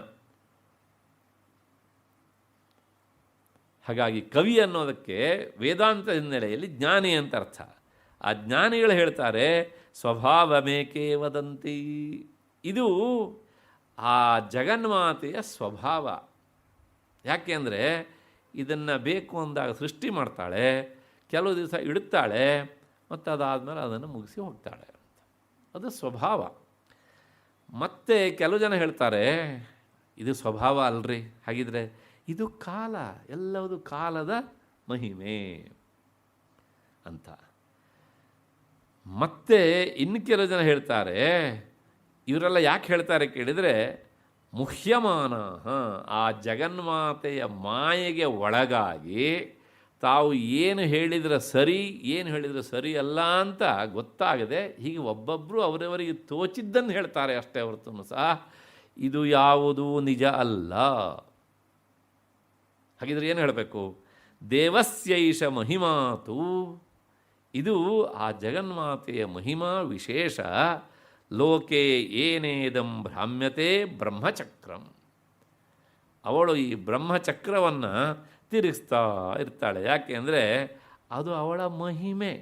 ಹಾಗಾಗಿ ಕವಿ ಅನ್ನೋದಕ್ಕೆ ವೇದಾಂತ ಹಿನ್ನೆಲೆಯಲ್ಲಿ ಜ್ಞಾನಿ ಅಂತ ಅರ್ಥ. ಆ ಜ್ಞಾನಿಗಳು ಹೇಳ್ತಾರೆ ಸ್ವಭಾವಮೇಕೆ ವದಂತಿ. ಇದು ಆ ಜಗನ್ಮಾತೆಯ ಸ್ವಭಾವ. ಯಾಕೆಂದರೆ ಇದನ್ನು ಬೇಕು ಅಂದಾಗ ಸೃಷ್ಟಿ ಮಾಡ್ತಾಳೆ, ಕೆಲವು ದಿವಸ ಇಡುತ್ತಾಳೆ, ಮತ್ತು ಅದಾದಮೇಲೆ ಅದನ್ನು ಮುಗಿಸಿ ಹೋಗ್ತಾಳೆ. ಅದು ಸ್ವಭಾವ. ಮತ್ತು ಕೆಲವು ಜನ ಹೇಳ್ತಾರೆ ಇದು ಸ್ವಭಾವ ಅಲ್ರಿ, ಹಾಗಿದ್ರೆ ಇದು ಕಾಲ, ಎಲ್ಲವೂ ಕಾಲದ ಮಹಿಮೆ ಅಂತ. ಮತ್ತೆ ಇನ್ನು ಕೆಲವು ಜನ ಹೇಳ್ತಾರೆ, ಇವರೆಲ್ಲ ಯಾಕೆ ಹೇಳ್ತಾರೆ ಕೇಳಿದರೆ, ಮುಹ್ಯಮಾನ, ಆ ಜಗನ್ಮಾತೆಯ ಮಾಯೆಗೆ ಒಳಗಾಗಿ ತಾವು ಏನು ಹೇಳಿದ್ರೆ ಸರಿ, ಏನು ಹೇಳಿದರೆ ಸರಿ ಅಲ್ಲ ಅಂತ ಗೊತ್ತಾಗದೆ ಹೀಗೆ ಒಬ್ಬೊಬ್ಬರು ಅವರವರಿಗೆ ತೋಚಿದ್ದನ್ನು ಹೇಳ್ತಾರೆ ಅಷ್ಟೇ ಹೊರತು ಸಹ ಇದು ಯಾವುದೂ ನಿಜ ಅಲ್ಲ ಹಾಗಿದ್ರೆ ಏನು ಹೇಳಬೇಕು? ದೇವಸ್ಯೈಷ ಮಹಿಮಾತು, ಇದು ಆ ಜಗನ್ಮಾತೆಯ ಮಹಿಮಾ ವಿಶೇಷ. ಲೋಕೆ ಏನೇದಂ ಭ್ರಾಮ್ಯತೆ ಬ್ರಹ್ಮಚಕ್ರಂ, ಅವಳು ಈ ಬ್ರಹ್ಮಚಕ್ರವನ್ನು ತಿರುಗಿಸ್ತಾ ಇರ್ತಾಳೆ. ಯಾಕೆ ಅಂದರೆ ಅದು ಅವಳ ಮಹಿಮೆ,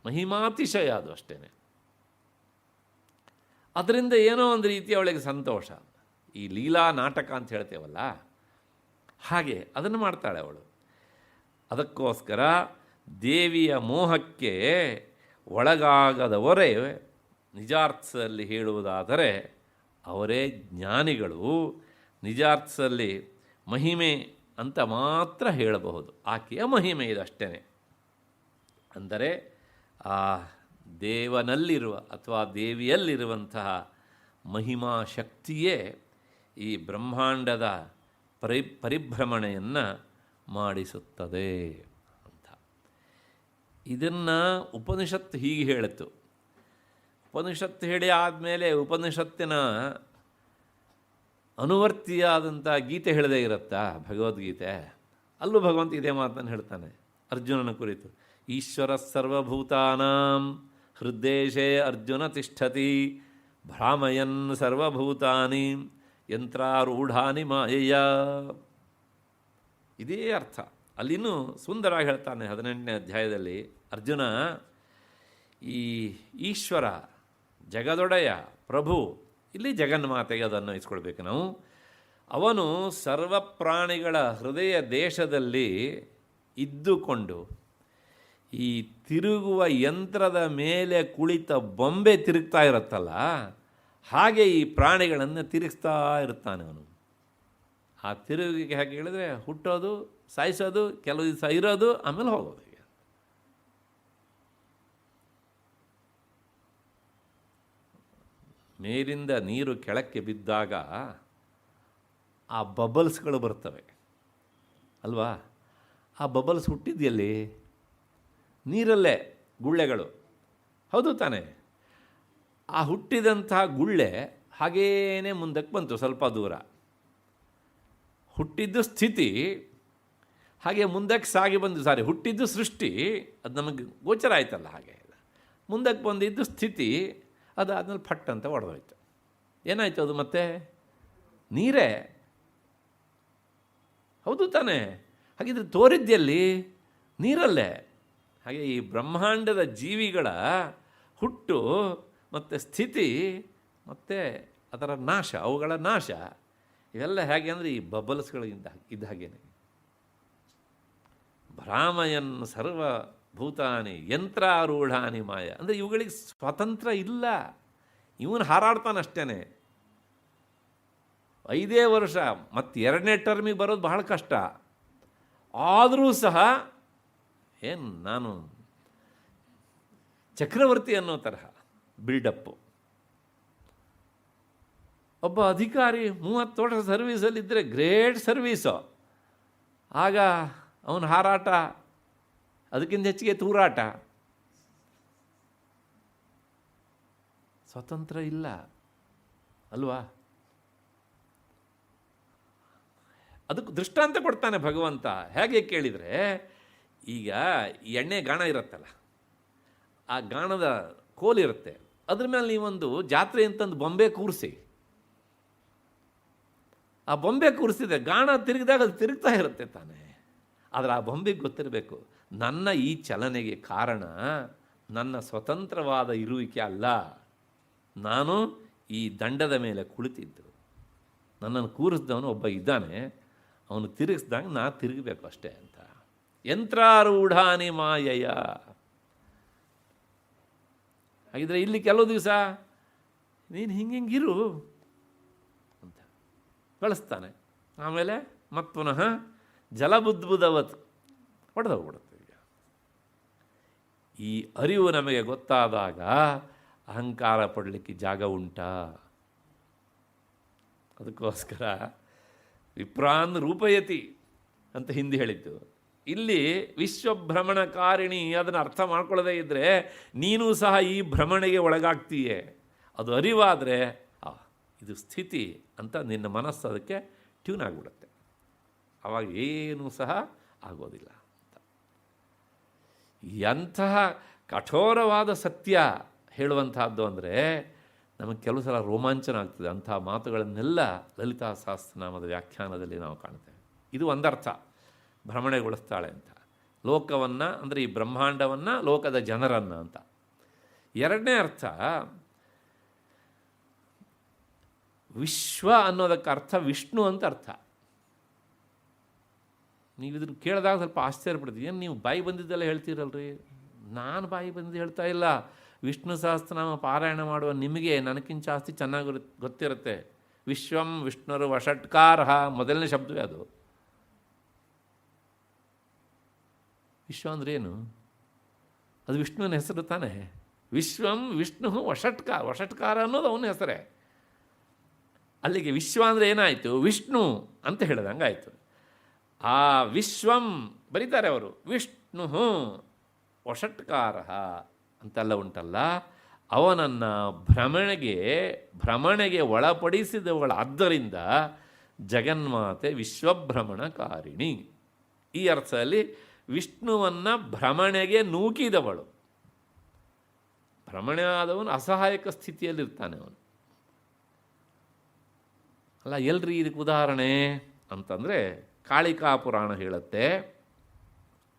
ಮಹಿಮಾತಿಶಯ ಅದು ಅಷ್ಟೇ. ಅದರಿಂದ ಏನೋ ಒಂದು ರೀತಿ ಅವಳಿಗೆ ಸಂತೋಷ. ಈ ಲೀಲಾ ನಾಟಕ ಅಂತ ಹೇಳ್ತೇವಲ್ಲ, ಹಾಗೆ ಅದನ್ನು ಮಾಡ್ತಾಳೆ ಅವಳು. ಅದಕ್ಕೋಸ್ಕರ ದೇವಿಯ ಮೋಹಕ್ಕೆ ಒಳಗಾಗದವರೇ, ನಿಜಾರ್ಥದಲ್ಲಿ ಹೇಳುವುದಾದರೆ ಅವರೇ ಜ್ಞಾನಿಗಳು. ನಿಜಾರ್ಥದಲ್ಲಿ ಮಹಿಮೆ ಅಂತ ಮಾತ್ರ ಹೇಳಬಹುದು. ಆಕೆಯ ಮಹಿಮೆ ಇದಷ್ಟೇ. ಅಂದರೆ ಆ ದೇವನಲ್ಲಿರುವ ಅಥವಾ ದೇವಿಯಲ್ಲಿರುವಂತಹ ಮಹಿಮಾ ಶಕ್ತಿಯೇ ಈ ಬ್ರಹ್ಮಾಂಡದ ಪರಿಭ್ರಮಣೆಯನ್ನು ಮಾಡಿಸುತ್ತದೆ ಅಂತ. ಇದನ್ನು ಉಪನಿಷತ್ತು ಹೀಗೆ ಹೇಳಿತು. ಉಪನಿಷತ್ತು ಹೇಳಿ ಆದಮೇಲೆ ಉಪನಿಷತ್ತಿನ ಅನುವರ್ತಿಯಾದಂಥ ಗೀತೆ ಹೇಳದೇ ಇರುತ್ತಾ? ಭಗವದ್ಗೀತೆ. ಅಲ್ಲೂ ಭಗವಂತ ಇದೇ ಮಾತನ್ನು ಹೇಳ್ತಾನೆ ಅರ್ಜುನನ ಕುರಿತು. ಈಶ್ವರ ಸರ್ವಭೂತಾನಾಂ ಹೃದ್ದೇಶೇ ಅರ್ಜುನ ತಿಷ್ಠತಿ ಭ್ರಾಮಯನ್ ಸರ್ವಭೂತಾನಿ ಯಂತ್ರಾರೂಢಾನಿ ಮಾಯೆಯ. ಇದೇ ಅರ್ಥ. ಅಲ್ಲಿನೂ ಸುಂದರವಾಗಿ ಹೇಳ್ತಾನೆ 18ನೇ ಅಧ್ಯಾಯದಲ್ಲಿ ಅರ್ಜುನ. ಈ ಈಶ್ವರ, ಜಗದೊಡೆಯ, ಪ್ರಭು, ಇಲ್ಲಿ ಜಗನ್ಮಾತೆಗೆ ಅದನ್ನು ಇಸ್ಕೊಳ್ಬೇಕು ನಾವು. ಅವನು ಸರ್ವ ಪ್ರಾಣಿಗಳ ಹೃದಯ ದೇಶದಲ್ಲಿ ಇದ್ದುಕೊಂಡು ಈ ತಿರುಗುವ ಯಂತ್ರದ ಮೇಲೆ ಕುಳಿತ ಬೊಂಬೆ ತಿರುಗ್ತಾ ಇರುತ್ತಲ್ಲ, ಹಾಗೆ ಈ ಪ್ರಾಣಿಗಳನ್ನು ತಿರುಗಿಸ್ತಾ ಇರ್ತಾನೆ ಅವನು. ಆ ತಿರುಗಿಗೆ ಹಾಗೆ ಹೇಳಿದ್ರೆ ಹುಟ್ಟೋದು, ಸಾಯಿಸೋದು, ಕೆಲವು ದಿವಸ ಇರೋದು, ಆಮೇಲೆ ಹೋಗೋದು. ಈಗ ಮೇಲಿಂದ ನೀರು ಕೆಳಕ್ಕೆ ಬಿದ್ದಾಗ ಆ ಬಬಲ್ಸ್ಗಳು ಬರ್ತವೆ ಅಲ್ವಾ? ಆ ಬಬಲ್ಸ್ ಹುಟ್ಟಿದೆಯಲ್ಲಿ ನೀರಲ್ಲೇ, ಗುಳ್ಳೆಗಳು. ಹೌದು ತಾನೇ? ಆ ಹುಟ್ಟಿದಂತಹ ಗುಳ್ಳೆ ಹಾಗೇನೇ ಮುಂದಕ್ಕೆ ಬಂತು ಸ್ವಲ್ಪ ದೂರ. ಹುಟ್ಟಿದ್ದು ಸ್ಥಿತಿ, ಹಾಗೆ ಮುಂದಕ್ಕೆ ಸಾಗಿ ಬಂದು, ಹುಟ್ಟಿದ್ದು ಸೃಷ್ಟಿ, ಅದು ನಮಗೆ ಗೋಚರ ಆಯ್ತಲ್ಲ. ಹಾಗೆ ಮುಂದಕ್ಕೆ ಬಂದಿದ್ದು ಸ್ಥಿತಿ, ಅದು ಆದ್ಮೇಲೆ ಫಟ್ ಅಂತ ಹೊಡೆದೋಯ್ತು. ಏನಾಯಿತು ಅದು? ಮತ್ತೆ ನೀರೇ. ಹೌದು ತಾನೇ? ಹಾಗಿದ್ರೆ ತೋರಿದ್ಯಲ್ಲಿ ನೀರಲ್ಲೇ. ಹಾಗೆ ಈ ಬ್ರಹ್ಮಾಂಡದ ಜೀವಿಗಳ ಹುಟ್ಟು ಮತ್ತು ಸ್ಥಿತಿ ಮತ್ತು ಅದರ ನಾಶ, ಅವುಗಳ ನಾಶ, ಇವೆಲ್ಲ ಹೇಗೆ ಅಂದರೆ ಈ ಬಬಲ್ಸ್ಗಳಿಂದ ಇದ್ದ ಹಾಗೇನೆ. ಭ್ರಾಮಯನ್ ಸರ್ವಭೂತಾನಿ ಯಂತ್ರಾರೂಢಾನಿ ಮಾಯ. ಅಂದರೆ ಇವುಗಳಿಗೆ ಸ್ವತಂತ್ರ ಇಲ್ಲ, ಇವನು ಹಾರಾಡ್ತಾನಷ್ಟೇ. 5 ವರ್ಷ ಮತ್ತು 2ನೇ ಟರ್ಮಿಗೆ ಬರೋದು ಬಹಳ ಕಷ್ಟ. ಆದರೂ ಸಹ ಏನು ನಾನು ಚಕ್ರವರ್ತಿ ಅನ್ನೋ ತರಹ ಬಿಲ್ಡಪ್ಪು. ಒಬ್ಬ ಅಧಿಕಾರಿ 30 ವರ್ಷ ಸರ್ವೀಸಲ್ಲಿದ್ದರೆ ಗ್ರೇಟ್ ಸರ್ವೀಸು. ಆಗ ಅವನ ಹಾರಾಟ, ಅದಕ್ಕಿಂತ ಹೆಚ್ಚಿಗೆ ತೂರಾಟ. ಸ್ವತಂತ್ರ ಇಲ್ಲ ಅಲ್ವಾ? ಅದಕ್ಕೆ ದೃಷ್ಟಾಂತ ಕೊಡ್ತಾನೆ ಭಗವಂತ. ಹೇಗೆ ಕೇಳಿದರೆ, ಈಗ ಎಣ್ಣೆ ಗಾಣ ಇರುತ್ತಲ್ಲ, ಆ ಗಾಣದ ಕೋಲಿರುತ್ತೆ, ಅದ್ರ ಮೇಲೆ ನೀವೊಂದು ಜಾತ್ರೆ ಅಂತಂದು ಬೊಂಬೆ ಕೂರಿಸಿ, ಆ ಬೊಂಬೆ ಕೂರಿಸಿದ್ರೆ ಗಾಣ ತಿರುಗಿದಾಗ ಅದು ತಿರುಗ್ತಾ ಇರುತ್ತೆ ತಾನೆ. ಆದರೆ ಆ ಬೊಂಬೆಗೆ ಗೊತ್ತಿರಬೇಕು, ನನ್ನ ಈ ಚಲನೆಗೆ ಕಾರಣ ನನ್ನ ಸ್ವತಂತ್ರವಾದ ಇರುವಿಕೆ ಅಲ್ಲ, ನಾನು ಈ ದಂಡದ ಮೇಲೆ ಕುಳಿತಿದ್ದು, ನನ್ನನ್ನು ಕೂರಿಸಿದವನು ಒಬ್ಬ ಇದ್ದಾನೆ, ಅವನು ತಿರುಗಿಸಿದಾಗ ನಾ ತಿರುಗಬೇಕು ಅಷ್ಟೇ ಅಂತ. ಯಂತ್ರಾರೂಢಾನಿ ಮಾಯಯ. ಹಾಗಿದ್ರೆ ಇಲ್ಲಿ ಕೆಲವು ದಿವಸ ನೀನು ಹಿಂಗಿರು ಅಂತ ಕಳಿಸ್ತಾನೆ. ಆಮೇಲೆ ಮತ್ತೆ ಪುನಃ ಜಲಬುದ್ಬುದವತ್ ಹೊಡೆದೋಗ್ಬಿಡುತ್ತೆ. ಈಗ ಈ ಅರಿವು ನಮಗೆ ಗೊತ್ತಾದಾಗ ಅಹಂಕಾರ ಪಡಲಿಕ್ಕೆ ಜಾಗ ಉಂಟಾ? ಅದಕ್ಕೋಸ್ಕರ ವಿಪ್ರಾನ್ ರೂಪಯತಿ ಅಂತ ಹಿಂದೆ ಹೇಳಿದ್ದು. ಇಲ್ಲಿ ವಿಶ್ವಭ್ರಮಣಕಾರಿಣಿ, ಅದನ್ನು ಅರ್ಥ ಮಾಡ್ಕೊಳ್ಳದೇ ಇದ್ದರೆ ನೀನು ಸಹ ಈ ಭ್ರಮಣೆಗೆ ಒಳಗಾಗ್ತೀಯೇ. ಅದು ಅರಿವಾದರೆ ಇದು ಸ್ಥಿತಿ ಅಂತ ನಿನ್ನ ಮನಸ್ಸು ಅದಕ್ಕೆ ಟ್ಯೂನ್ ಆಗಿಬಿಡುತ್ತೆ. ಆವಾಗ ಏನೂ ಸಹ ಆಗೋದಿಲ್ಲ ಅಂತ. ಎಂತಹ ಕಠೋರವಾದ ಸತ್ಯ ಹೇಳುವಂತಹದ್ದು ಅಂದರೆ ನಮಗೆ ಕೆಲವು ಸಲ ರೋಮಾಂಚನ ಆಗ್ತದೆ. ಅಂಥ ಮಾತುಗಳನ್ನೆಲ್ಲ ಲಲಿತಾ ಸಹಸ್ರನಾಮದ ವ್ಯಾಖ್ಯಾನದಲ್ಲಿ ನಾವು ಕಾಣ್ತೇವೆ. ಇದು ಒಂದರ್ಥ, ಭ್ರಮಣೆಗೊಳಿಸ್ತಾಳೆ ಅಂತ, ಲೋಕವನ್ನು ಅಂದರೆ ಈ ಬ್ರಹ್ಮಾಂಡವನ್ನು, ಲೋಕದ ಜನರನ್ನು ಅಂತ. ಎರಡನೇ ಅರ್ಥ, ವಿಶ್ವ ಅನ್ನೋದಕ್ಕೆ ಅರ್ಥ ವಿಷ್ಣು ಅಂತ ಅರ್ಥ. ನೀವು ಇದನ್ನು ಕೇಳಿದಾಗ ಸ್ವಲ್ಪ ಆಶ್ಚರ್ಯ ಪಡ್ತೀವಿ. ಏನು ನೀವು ಬಾಯಿ ಬಂದಿದ್ದೆಲ್ಲ ಹೇಳ್ತೀರಲ್ರಿ? ನಾನು ಬಾಯಿ ಬಂದಿದ್ದು ಹೇಳ್ತಾ ಇಲ್ಲ. ವಿಷ್ಣು ಸಹಸ್ರನಾಮ ಪಾರಾಯಣ ಮಾಡುವ ನಿಮಗೆ ನನಗಿಂತ ಜಾಸ್ತಿ ಚೆನ್ನಾಗಿ ಗೊತ್ತಿರುತ್ತೆ. ವಿಶ್ವಂ ವಿಷ್ಣುರು ವಷಟ್ಕಾರ ಮೊದಲನೇ ಶಬ್ದವೇ ಅದು. ವಿಶ್ವ ಅಂದ್ರೆ ಏನು? ಅದು ವಿಷ್ಣುವಿನ ಹೆಸರು ತಾನೇ. ವಿಶ್ವಂ ವಿಷ್ಣು ವಷಟ್ಕಾರ, ವಷಟ್ಕಾರ ಅನ್ನೋದು ಅವನ ಹೆಸರೇ. ಅಲ್ಲಿಗೆ ವಿಶ್ವ ಅಂದರೆ ಏನಾಯಿತು? ವಿಷ್ಣು ಅಂತ ಹೇಳಿದಂಗೆ ಆಯಿತು. ಆ ವಿಶ್ವಂ ಬರೀತಾರೆ ಅವರು, ವಿಷ್ಣು ವಷಟ್ಕಾರ ಅಂತೆಲ್ಲ ಉಂಟಲ್ಲ, ಅವನನ್ನು ಭ್ರಮಣೆಗೆ ಒಳಪಡಿಸಿದವಳಾದ್ದರಿಂದ ಜಗನ್ಮಾತೆ ವಿಶ್ವಭ್ರಮಣಕಾರಿಣಿ. ಈ ಅರ್ಥದಲ್ಲಿ ವಿಷ್ಣುವನ್ನು ಭ್ರಮಣೆಗೆ ನೂಕಿದವಳು. ಭ್ರಮಣೆ ಆದವನು ಅಸಹಾಯಕ ಸ್ಥಿತಿಯಲ್ಲಿರ್ತಾನೆ ಅವನು. ಅಲ್ಲ, ಎಲ್ರಿ ಇದಕ್ಕೆ ಉದಾಹರಣೆ ಅಂತಂದರೆ ಕಾಳಿಕಾ ಪುರಾಣ ಹೇಳುತ್ತೆ.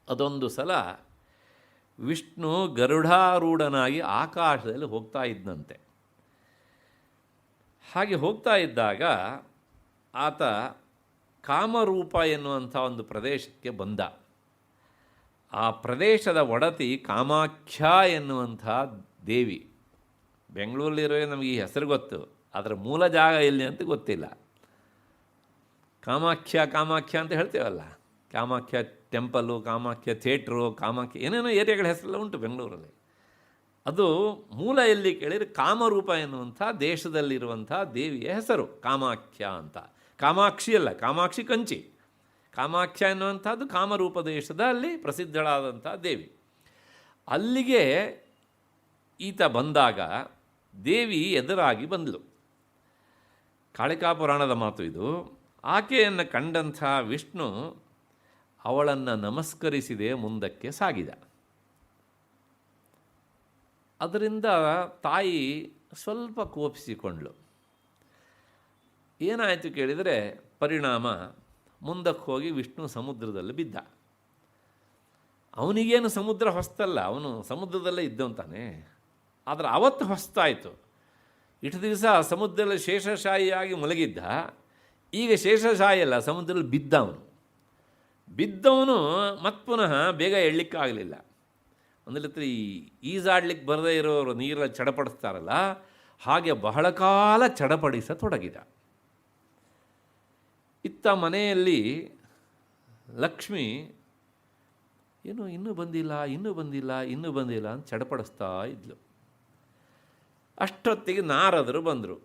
ಅದೊಂದು ಸಲ ವಿಷ್ಣು ಗರುಡಾರೂಢನಾಗಿ ಆಕಾಶದಲ್ಲಿ ಹೋಗ್ತಾ ಇದ್ದಂತೆ. ಹಾಗೆ ಹೋಗ್ತಾ ಇದ್ದಾಗ ಆತ ಕಾಮರೂಪ ಎನ್ನುವಂಥ ಒಂದು ಪ್ರದೇಶಕ್ಕೆ ಬಂದ. ಆ ಪ್ರದೇಶದ ಒಡತಿ ಕಾಮಾಖ್ಯ ಎನ್ನುವಂಥ ದೇವಿ. ಬೆಂಗಳೂರಲ್ಲಿರೋ ನಮಗೆ ಈ ಹೆಸರು ಗೊತ್ತು, ಅದರ ಮೂಲ ಜಾಗ ಎಲ್ಲಿ ಅಂತ ಗೊತ್ತಿಲ್ಲ. ಕಾಮಾಖ್ಯ ಅಂತ ಹೇಳ್ತೇವಲ್ಲ, ಕಾಮಾಖ್ಯ ಟೆಂಪಲ್ಲು, ಕಾಮಾಖ್ಯ ಥಿಯೇಟ್ರು, ಕಾಮಾಖ್ಯ ಏನೇನೋ ಏರಿಯಾಗಳ ಹೆಸರೆಲ್ಲ ಉಂಟು ಬೆಂಗಳೂರಲ್ಲಿ. ಅದು ಮೂಲ ಎಲ್ಲಿ ಕೇಳಿದರೆ ಕಾಮರೂಪ ಎನ್ನುವಂಥ ದೇಶದಲ್ಲಿರುವಂಥ ದೇವಿಯ ಹೆಸರು ಕಾಮಾಖ್ಯ ಅಂತ. ಕಾಮಾಕ್ಷಿ ಅಲ್ಲ, ಕಾಮಾಕ್ಷಿ ಕಂಚಿ. ಕಾಮಾಖ್ಯ ಎನ್ನುವಂಥದ್ದು ಕಾಮರೂಪ ದೇಶದಲ್ಲಿ ಪ್ರಸಿದ್ಧಳಾದಂಥ ದೇವಿ. ಅಲ್ಲಿಗೆ ಈತ ಬಂದಾಗ ದೇವಿ ಎದುರಾಗಿ ಬಂದಳು. ಕಾಳಿಕಾ ಪುರಾಣದ ಮಾತು ಇದು. ಆಕೆಯನ್ನು ಕಂಡಂಥ ವಿಷ್ಣು ಅವಳನ್ನು ನಮಸ್ಕರಿಸಿದೆ, ಮುಂದಕ್ಕೆ ಸಾಗಿದ. ಅದರಿಂದ ತಾಯಿ ಸ್ವಲ್ಪ ಕೋಪಿಸಿಕೊಂಡ್ಳು. ಏನಾಯಿತು ಕೇಳಿದರೆ, ಪರಿಣಾಮ ಮುಂದಕ್ಕೆ ಹೋಗಿ ವಿಷ್ಣು ಸಮುದ್ರದಲ್ಲಿ ಬಿದ್ದ. ಅವನಿಗೇನು ಸಮುದ್ರ ಹೊಸ್ತಲ್ಲ, ಅವನು ಸಮುದ್ರದಲ್ಲೇ ಇದ್ದವಂತಾನೆ. ಆದರೆ ಅವತ್ತು ಹೊಸ್ತಾಯಿತು. ಇಷ್ಟು ದಿವಸ ಸಮುದ್ರದಲ್ಲಿ ಶೇಷಶಾಹಿಯಾಗಿ ಮಲಗಿದ್ದ, ಈಗ ಶೇಷಶಾಹಿ ಅಲ್ಲ, ಸಮುದ್ರದಲ್ಲಿ ಬಿದ್ದವನು ಮತ್ತೆ ಪುನಃ ಬೇಗ ಎಳ್ಲಿಕ್ಕಾಗಲಿಲ್ಲ. ಅಂದರೆ ಈಜಾಡ್ಲಿಕ್ಕೆ ಬರದೇ ಇರೋರು ನೀರಲ್ಲಿ ಚಡಪಡಿಸ್ತಾರಲ್ಲ, ಹಾಗೆ ಬಹಳ ಕಾಲ ಚಡಪಡಿಸತೊಡಗಿದ. ಇತ್ತ ಮನೆಯಲ್ಲಿ ಲಕ್ಷ್ಮಿ ಏನು ಇನ್ನೂ ಬಂದಿಲ್ಲ ಅಂತ ಚಡಪಡಿಸ್ತಾ ಇದ್ಲು. ಅಷ್ಟೊತ್ತಿಗೆ ನಾರದರು ಬಂದರು.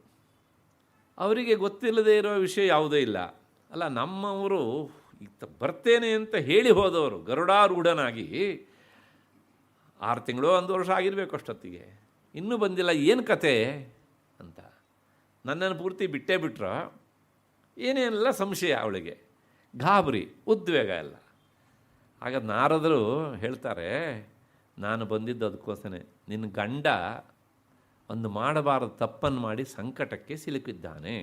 ಅವರಿಗೆ ಗೊತ್ತಿಲ್ಲದೆ ಇರೋ ವಿಷಯ ಯಾವುದೂ ಇಲ್ಲ. ಅಲ್ಲ, ನಮ್ಮವರು ಬರ್ತೇನೆ ಅಂತ ಹೇಳಿ ಹೋದವರು ಗರುಡಾರೂಢನಾಗಿ 6 ತಿಂಗಳು 1 ವರ್ಷ ಆಗಿರಬೇಕು ಅಷ್ಟೊತ್ತಿಗೆ, ಇನ್ನೂ ಬಂದಿಲ್ಲ, ಏನು ಕತೆ ಅಂತ ನನ್ನನ್ನು ಪೂರ್ತಿ ಬಿಟ್ಟೇ ಬಿಟ್ರ. ಏನೇನೆಲ್ಲ ಸಂಶಯ ಅವಳಿಗೆ, ಗಾಬರಿ, ಉದ್ವೇಗ ಎಲ್ಲ. ಆಗ ನಾರದರು ಹೇಳ್ತಾರೆ, ನಾನು ಬಂದಿದ್ದು ಅದಕ್ಕೋಸ್ಕರ, ನಿನ್ನ ಗಂಡ ಒಂದು ಮಾಡಬಾರದ ತಪ್ಪನ್ನು ಮಾಡಿ ಸಂಕಟಕ್ಕೆ ಸಿಲುಕಿದ್ದಾನೆ.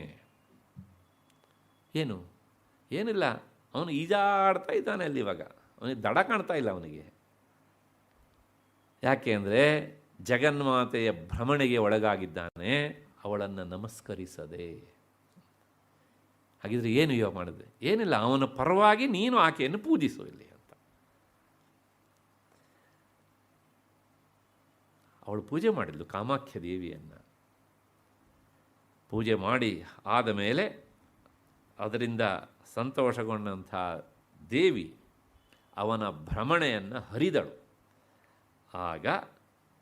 ಏನಿಲ್ಲ, ಅವನು ಈಜಾಡ್ತಾ ಇದ್ದಾನೆ ಅಲ್ಲಿ. ಇವಾಗ ಅವನಿಗೆ ದಡ ಕಾಣ್ತಾ ಇಲ್ಲ ಅವನಿಗೆ. ಯಾಕೆ ಅಂದರೆ ಜಗನ್ಮಾತೆಯ ಭ್ರಮಣೆಗೆ ಒಳಗಾಗಿದ್ದಾನೆ, ಅವಳನ್ನು ನಮಸ್ಕರಿಸದೆ. ಹಾಗಿದ್ರೆ ಏನು ಯೋಗ ಮಾಡಿದೆ? ಏನಿಲ್ಲ, ಅವನ ಪರವಾಗಿ ನೀನು ಆಕೆಯನ್ನು ಪೂಜಿಸು ಇಲ್ಲಿ ಅಂತ. ಅವಳು ಪೂಜೆ ಮಾಡಿದ್ಲು ಕಾಮಾಖ್ಯ ದೇವಿಯನ್ನು. ಪೂಜೆ ಮಾಡಿ ಆದ ಮೇಲೆ ಅದರಿಂದ ಸಂತೋಷಗೊಂಡಂಥ ದೇವಿ ಅವನ ಭ್ರಮಣೆಯನ್ನು ಹರಿದಳು. ಆಗ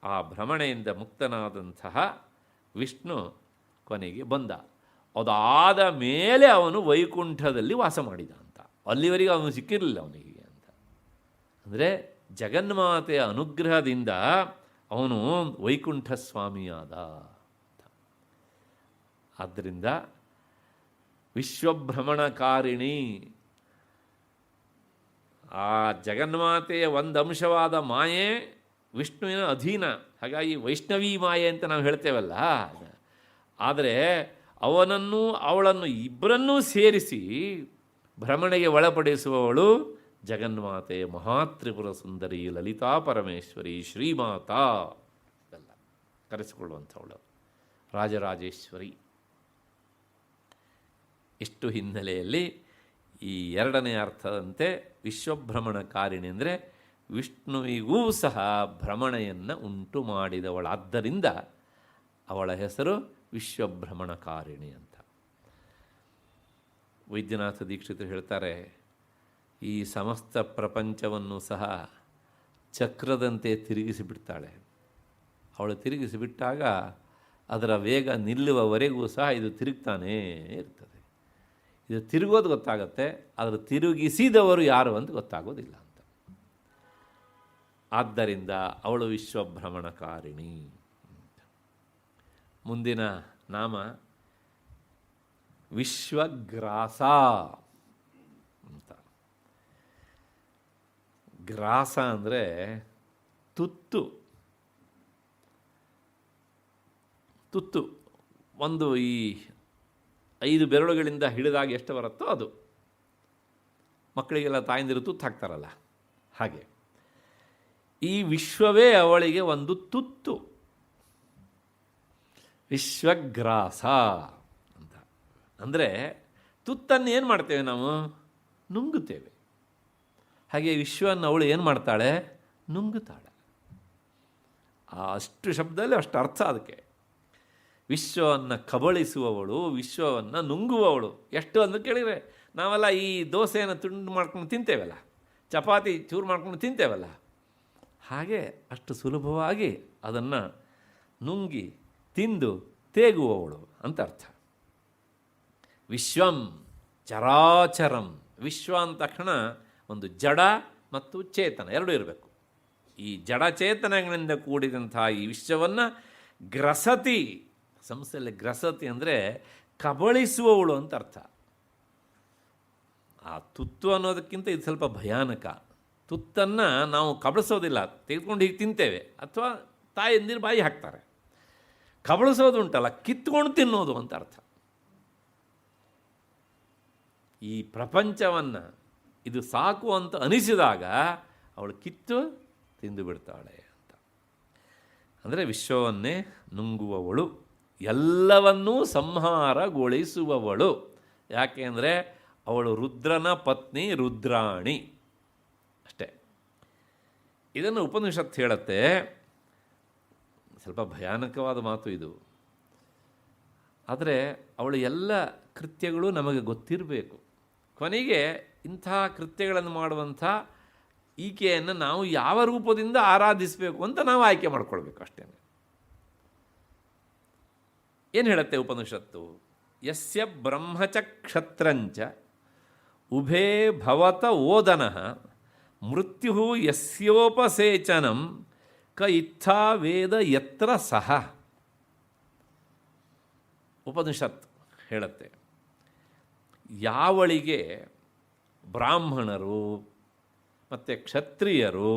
ಆ ಭ್ರಮಣೆಯಿಂದ ಮುಕ್ತನಾದಂತಹ ವಿಷ್ಣು ಕೊನೆಗೆ ಬಂದ. ಅದಾದ ಮೇಲೆ ಅವನು ವೈಕುಂಠದಲ್ಲಿ ವಾಸ ಮಾಡಿದ ಅಂತ. ಅಲ್ಲಿವರೆಗೆ ಅವನು ಸಿಕ್ಕಿರಲಿಲ್ಲ ಅವನಿಗೆ ಅಂತ. ಅಂದರೆ ಜಗನ್ಮಾತೆಯ ಅನುಗ್ರಹದಿಂದ ಅವನು ವೈಕುಂಠ ಸ್ವಾಮಿಯಾದ. ಆದ್ದರಿಂದ ವಿಶ್ವಭ್ರಮಣಕಾರಿಣಿ ಆ ಜಗನ್ಮಾತೆಯ ಒಂದು ಅಂಶವಾದ ಮಾಯೆ ವಿಷ್ಣುವಿನ ಅಧೀನ. ಹಾಗಾಗಿ ವೈಷ್ಣವಿ ಮಾಯೆ ಅಂತ ನಾವು ಹೇಳ್ತೇವಲ್ಲ. ಆದರೆ ಅವನನ್ನು ಅವಳನ್ನು ಇಬ್ಬರನ್ನೂ ಸೇರಿಸಿ ಭ್ರಮಣೆಗೆ ಒಳಪಡಿಸುವವಳು ಜಗನ್ಮಾತೆ, ಮಹಾತ್ರಿಪುರ ಸುಂದರಿ, ಲಲಿತಾ ಪರಮೇಶ್ವರಿ, ಶ್ರೀಮಾತಾ ಎಲ್ಲ ಕರೆಸಿಕೊಳ್ಳುವಂಥವಳು, ರಾಜರಾಜೇಶ್ವರಿ. ಇಷ್ಟು ಹಿನ್ನೆಲೆಯಲ್ಲಿ ಈ ಎರಡನೇ ಅರ್ಥದಂತೆ ವಿಶ್ವಭ್ರಮಣಕಾರಿಣಿ ಅಂದರೆ ವಿಷ್ಣುವಿಗೂ ಸಹ ಭ್ರಮಣೆಯನ್ನು ಉಂಟು ಮಾಡಿದವಳಾದ್ದರಿಂದ ಅವಳ ಹೆಸರು ವಿಶ್ವಭ್ರಮಣಕಾರಿಣಿ ಅಂತ. ವೈದ್ಯನಾಥ ದೀಕ್ಷಿತರು ಹೇಳ್ತಾರೆ, ಈ ಸಮಸ್ತ ಪ್ರಪಂಚವನ್ನು ಸಹ ಚಕ್ರದಂತೆ ತಿರುಗಿಸಿಬಿಡ್ತಾಳೆ. ಅವಳು ತಿರುಗಿಸಿಬಿಟ್ಟಾಗ ಅದರ ವೇಗ ನಿಲ್ಲುವವರೆಗೂ ಸಹ ಇದು ತಿರುಗ್ತಾನೇ ಇರ್ತದೆ. ಇದು ತಿರುಗೋದು ಗೊತ್ತಾಗತ್ತೆ, ಆದರೆ ತಿರುಗಿಸಿದವರು ಯಾರು ಅಂತ ಗೊತ್ತಾಗೋದಿಲ್ಲ ಅಂತ. ಆದ್ದರಿಂದ ಅವಳು ವಿಶ್ವಭ್ರಮಣಕಾರಿಣಿ. ಮುಂದಿನ ನಾಮ ವಿಶ್ವಗ್ರಾಸ ಅಂತ. ಗ್ರಾಸ ಅಂದರೆ ತುತ್ತು. ತುತ್ತು ಒಂದು ಈ 5 ಬೆರಳುಗಳಿಂದ ಹಿಡಿದಾಗ ಎಷ್ಟು ಬರುತ್ತೋ ಅದು. ಮಕ್ಕಳಿಗೆಲ್ಲ ತಾಯಂದಿರು ತುತ್ತು ಹಾಕ್ತಾರಲ್ಲ ಹಾಗೆ. ಈ ವಿಶ್ವವೇ ಅವಳಿಗೆ ಒಂದು ತುತ್ತು, ವಿಶ್ವಗ್ರಾಸ ಅಂತ. ಅಂದರೆ ತುತ್ತನ್ನು ಏನು ಮಾಡ್ತೇವೆ ನಾವು? ನುಂಗುತ್ತೇವೆ. ಹಾಗೆ ವಿಶ್ವವನ್ನು ಅವಳು ಏನು ಮಾಡ್ತಾಳೆ? ನುಂಗುತ್ತಾಳೆ. ಅಷ್ಟು ಶಬ್ದದಲ್ಲಿ ಅಷ್ಟು ಅರ್ಥ ಅದಕ್ಕೆ. ವಿಶ್ವವನ್ನು ಕಬಳಿಸುವವಳು, ವಿಶ್ವವನ್ನು ನುಂಗುವವಳು. ಎಷ್ಟು ಅಂತ ಕೇಳಿದರೆ ನಾವೆಲ್ಲ ಈ ದೋಸೆಯನ್ನು ತುಂಡು ಮಾಡ್ಕೊಂಡು ತಿಂತೇವಲ್ಲ, ಚಪಾತಿ ಚೂರು ಮಾಡ್ಕೊಂಡು ತಿಂತೇವಲ್ಲ, ಹಾಗೆ ಅಷ್ಟು ಸುಲಭವಾಗಿ ಅದನ್ನು ನುಂಗಿ ತಿಂದು ತೇಗುವವಳು ಅಂತ ಅರ್ಥ. ವಿಶ್ವಂ ಚರಾಚರಂ. ವಿಶ್ವ ಅಂದ ತಕ್ಷಣ ಒಂದು ಜಡ ಮತ್ತು ಚೇತನ ಎರಡೂ ಇರಬೇಕು. ಈ ಜಡಚೇತನಗಳಿಂದ ಕೂಡಿದಂತಹ ಈ ವಿಶ್ವವನ್ನು ಗ್ರಸತಿ, ಸಂಸ್ಥೆಯಲ್ಲಿ ಗ್ರಸತಿ ಅಂದರೆ ಕಬಳಿಸುವವಳು ಅಂತ ಅರ್ಥ. ಆ ತುತ್ತು ಅನ್ನೋದಕ್ಕಿಂತ ಇದು ಸ್ವಲ್ಪ ಭಯಾನಕ. ತುತ್ತನ್ನು ನಾವು ಕಬಳಿಸೋದಿಲ್ಲ, ತೆಗೆದುಕೊಂಡು ಹೀಗೆ ತಿಂತೇವೆ, ಅಥವಾ ತಾಯಂದಿರು ಬಾಯಿ ಹಾಕ್ತಾರೆ. ಕಬಳಿಸೋದು ಉಂಟಲ್ಲ, ಕಿತ್ಕೊಂಡು ತಿನ್ನೋದು ಅಂತ ಅರ್ಥ. ಈ ಪ್ರಪಂಚವನ್ನು ಇದು ಸಾಕು ಅಂತ ಅನಿಸಿದಾಗ ಅವಳು ಕಿತ್ತು ತಿಂದು ಬಿಡ್ತಾಳೆ ಅಂತ. ಅಂದರೆ ವಿಶ್ವವನ್ನೇ ನುಂಗುವವಳು, ಎಲ್ಲವನ್ನೂ ಸಂಹಾರಗೊಳಿಸುವವಳು. ಯಾಕೆ ಅಂದರೆ ಅವಳು ರುದ್ರನ ಪತ್ನಿ, ರುದ್ರಾಣಿ ಅಷ್ಟೇ. ಇದನ್ನು ಉಪನಿಷತ್ತು ಹೇಳುತ್ತೆ. ಸ್ವಲ್ಪ ಭಯಾನಕವಾದ ಮಾತು ಇದು. ಆದರೆ ಅವಳ ಎಲ್ಲ ಕೃತ್ಯಗಳು ನಮಗೆ ಗೊತ್ತಿರಬೇಕು. ಕೊನೆಗೆ ಇಂಥ ಕೃತ್ಯಗಳನ್ನು ಮಾಡುವಂಥ ಈಕೆಯನ್ನು ನಾವು ಯಾವ ರೂಪದಿಂದ ಆರಾಧಿಸಬೇಕು ಅಂತ ನಾವು ಆಯ್ಕೆ ಮಾಡ್ಕೊಳ್ಬೇಕು ಅಷ್ಟೇ. ಏನು ಹೇಳುತ್ತೆ ಉಪನಿಷತ್ತು? ಯಸ್ಯ ಬ್ರಹ್ಮಚ ಕ್ಷತ್ರಂಚ ಉಭೇ ಭವತ ಓದನಃ ಮೃತ್ಯು ಯಸ್ಯೋಪಸೇಚನಂ ಕ ಇತ್ಥಾ ವೇದ ಯತ್ರ ಸಹ. ಉಪನಿಷತ್ ಹೇಳುತ್ತೆ, ಯಾವಳಿಗೆ ಬ್ರಾಹ್ಮಣರು ಮತ್ತು ಕ್ಷತ್ರಿಯರು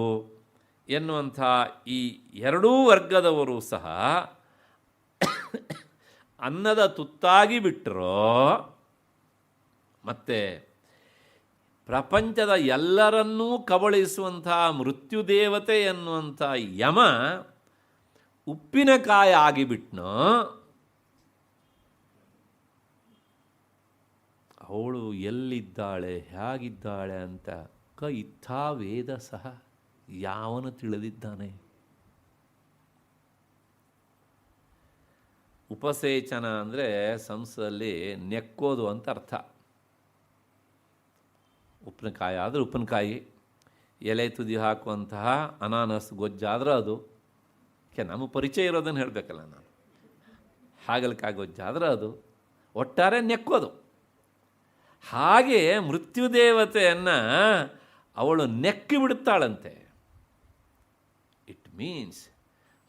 ಎನ್ನುವಂಥ ಈ ಎರಡೂ ವರ್ಗದವರು ಸಹ ಅನ್ನದ ತುತ್ತಾಗಿ ಬಿಟ್ಟರೋ, ಮತ್ತು ಪ್ರಪಂಚದ ಎಲ್ಲರನ್ನೂ ಕಬಳಿಸುವಂಥ ಮೃತ್ಯುದೇವತೆ ಎನ್ನುವಂಥ ಯಮ ಉಪ್ಪಿನಕಾಯಿ ಆಗಿಬಿಟ್ನೋ, ಅವಳು ಎಲ್ಲಿದ್ದಾಳೆ, ಹೇಗಿದ್ದಾಳೆ ಅಂತ ಕ ಇತ್ಥಾ ವೇದ ಸಹ, ಯಾವನು ತಿಳಿದಿದ್ದಾನೆ? ಉಪಸೇಚನ ಅಂದರೆ ಸಂಸ್ಕೃತದಲ್ಲಿ ನೆಕ್ಕೋದು ಅಂತ ಅರ್ಥ. ಉಪ್ಪಿನಕಾಯಿ ಆದರೆ ಉಪ್ಪಿನಕಾಯಿ, ಎಲೆ ತುದಿ ಹಾಕುವಂತಹ ಅನಾನಸ್ ಗೊಜ್ಜಾದ್ರೆ ಅದು. ನಮ್ಮ ಪರಿಚಯ ಇರೋದನ್ನು ಹೇಳಬೇಕಲ್ಲ ನಾನು. ಹಾಗಲಕಾಯಿ ಗೊಜ್ಜಾದ್ರೆ ಅದು. ಒಟ್ಟಾರೆ ನೆಕ್ಕೋದು. ಹಾಗೆ ಮೃತ್ಯುದೇವತೆಯನ್ನು ಅವಳು ನೆಕ್ಕಿ ಬಿಡುತ್ತಾಳಂತೆ. ಇಟ್ ಮೀನ್ಸ್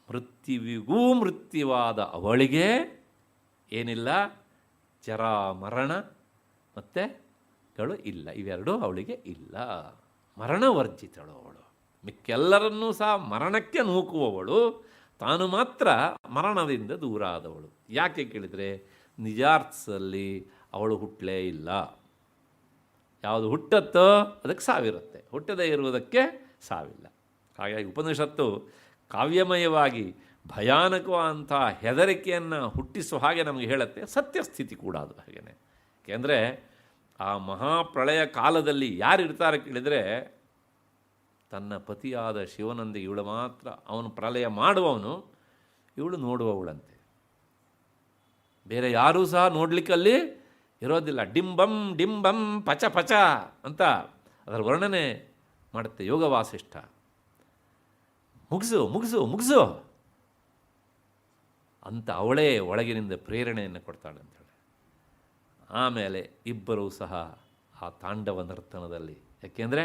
ಮೃತ್ಯುವಿಗೂ ಮೃತ್ಯುವಾದ ಅವಳಿಗೆ ಏನಿಲ್ಲ, ಜರಾ ಮರಣ ಮತ್ತು ಗಳು ಇಲ್ಲ, ಇವೆರಡೂ ಅವಳಿಗೆ ಇಲ್ಲ ಮರಣವರ್ಜಿತಳು ಅವಳು. ಮಿಕ್ಕೆಲ್ಲರನ್ನೂ ಸಹ ಮರಣಕ್ಕೆ ನೂಕುವವಳು, ತಾನು ಮಾತ್ರ ಮರಣದಿಂದ ದೂರ ಆದವಳು. ಯಾಕೆ ಕೇಳಿದರೆ ನಿಜಾರ್ಥದಲ್ಲಿ ಅವಳು ಹುಟ್ಟಲೇ ಇಲ್ಲ. ಯಾವುದು ಹುಟ್ಟತ್ತೋ ಅದಕ್ಕೆ ಸಾವಿರುತ್ತೆ, ಹುಟ್ಟದೇ ಇರುವುದಕ್ಕೆ ಸಾವಿಲ್ಲ. ಹಾಗಾಗಿ ಉಪನಿಷತ್ತು ಕಾವ್ಯಮಯವಾಗಿ ಭಯಾನಕವಾದಂಥ ಹೆದರಿಕೆಯನ್ನು ಹುಟ್ಟಿಸುವ ಹಾಗೆ ನಮಗೆ ಹೇಳುತ್ತೆ. ಸತ್ಯಸ್ಥಿತಿ ಕೂಡ ಅದು ಹಾಗೆಯೇ. ಏಕೆಂದರೆ ಆ ಮಹಾಪ್ರಳಯ ಕಾಲದಲ್ಲಿ ಯಾರಿರ್ತಾರೆ ಕೇಳಿದರೆ ತನ್ನ ಪತಿಯಾದ ಶಿವನೊಂದಿಗೆ ಇವಳು ಮಾತ್ರ, ಅವನು ಪ್ರಳಯ ಮಾಡುವವನು, ಇವಳು ನೋಡುವವಳಂತೆ. ಬೇರೆ ಯಾರೂ ಸಹ ನೋಡಲಿಕ್ಕಲ್ಲಿ ಇರೋದಿಲ್ಲ. ಡಿಂಬಂ ಡಿಂಬಂ ಪಚ ಪಚ ಅಂತ ಅದರ ವರ್ಣನೆ ಮಾಡುತ್ತೆ ಯೋಗ ವಾಸಿಷ್ಠ. ಮುಗಿಸು ಮುಗಿಸು ಮುಗಿಸು ಅಂತ ಅವಳೇ ಒಳಗಿನಿಂದ ಪ್ರೇರಣೆಯನ್ನು ಕೊಡ್ತಾಳೆ ಅಂತೇಳಿ. ಆಮೇಲೆ ಇಬ್ಬರೂ ಸಹ ಆ ತಾಂಡವ ನರ್ತನದಲ್ಲಿ, ಯಾಕೆಂದರೆ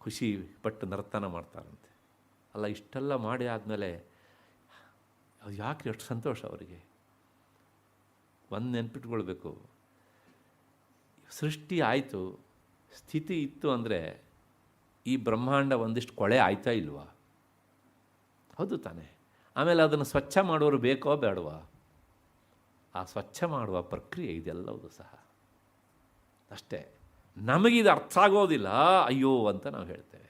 ಖುಷಿ ಪಟ್ಟು ನರ್ತನ ಮಾಡ್ತಾರಂತೆ. ಅಲ್ಲ, ಇಷ್ಟೆಲ್ಲ ಮಾಡಿ ಆದಮೇಲೆ ಅದು ಯಾಕೆ ಎಷ್ಟು ಸಂತೋಷ ಅವರಿಗೆ. ಒಂದು ನೆನ್ಪಿಟ್ಕೊಳ್ಬೇಕು, ಸೃಷ್ಟಿ ಆಯಿತು, ಸ್ಥಿತಿ ಇತ್ತು ಅಂದರೆ ಈ ಬ್ರಹ್ಮಾಂಡ ಒಂದಿಷ್ಟು ಕೊಳೆ ಆಯ್ತಾ ಇಲ್ವಾ? ಹೌದು ತಾನೆ. ಆಮೇಲೆ ಅದನ್ನು ಸ್ವಚ್ಛ ಮಾಡೋರು ಬೇಕೋ ಬೇಡವಾ? ಆ ಸ್ವಚ್ಛ ಮಾಡುವ ಪ್ರಕ್ರಿಯೆ ಇದೆಲ್ಲವೂ ಸಹ ಅಷ್ಟೇ. ನಮಗಿದು ಅರ್ಥ ಆಗೋದಿಲ್ಲ, ಅಯ್ಯೋ ಅಂತ ನಾವು ಹೇಳ್ತೇವೆ.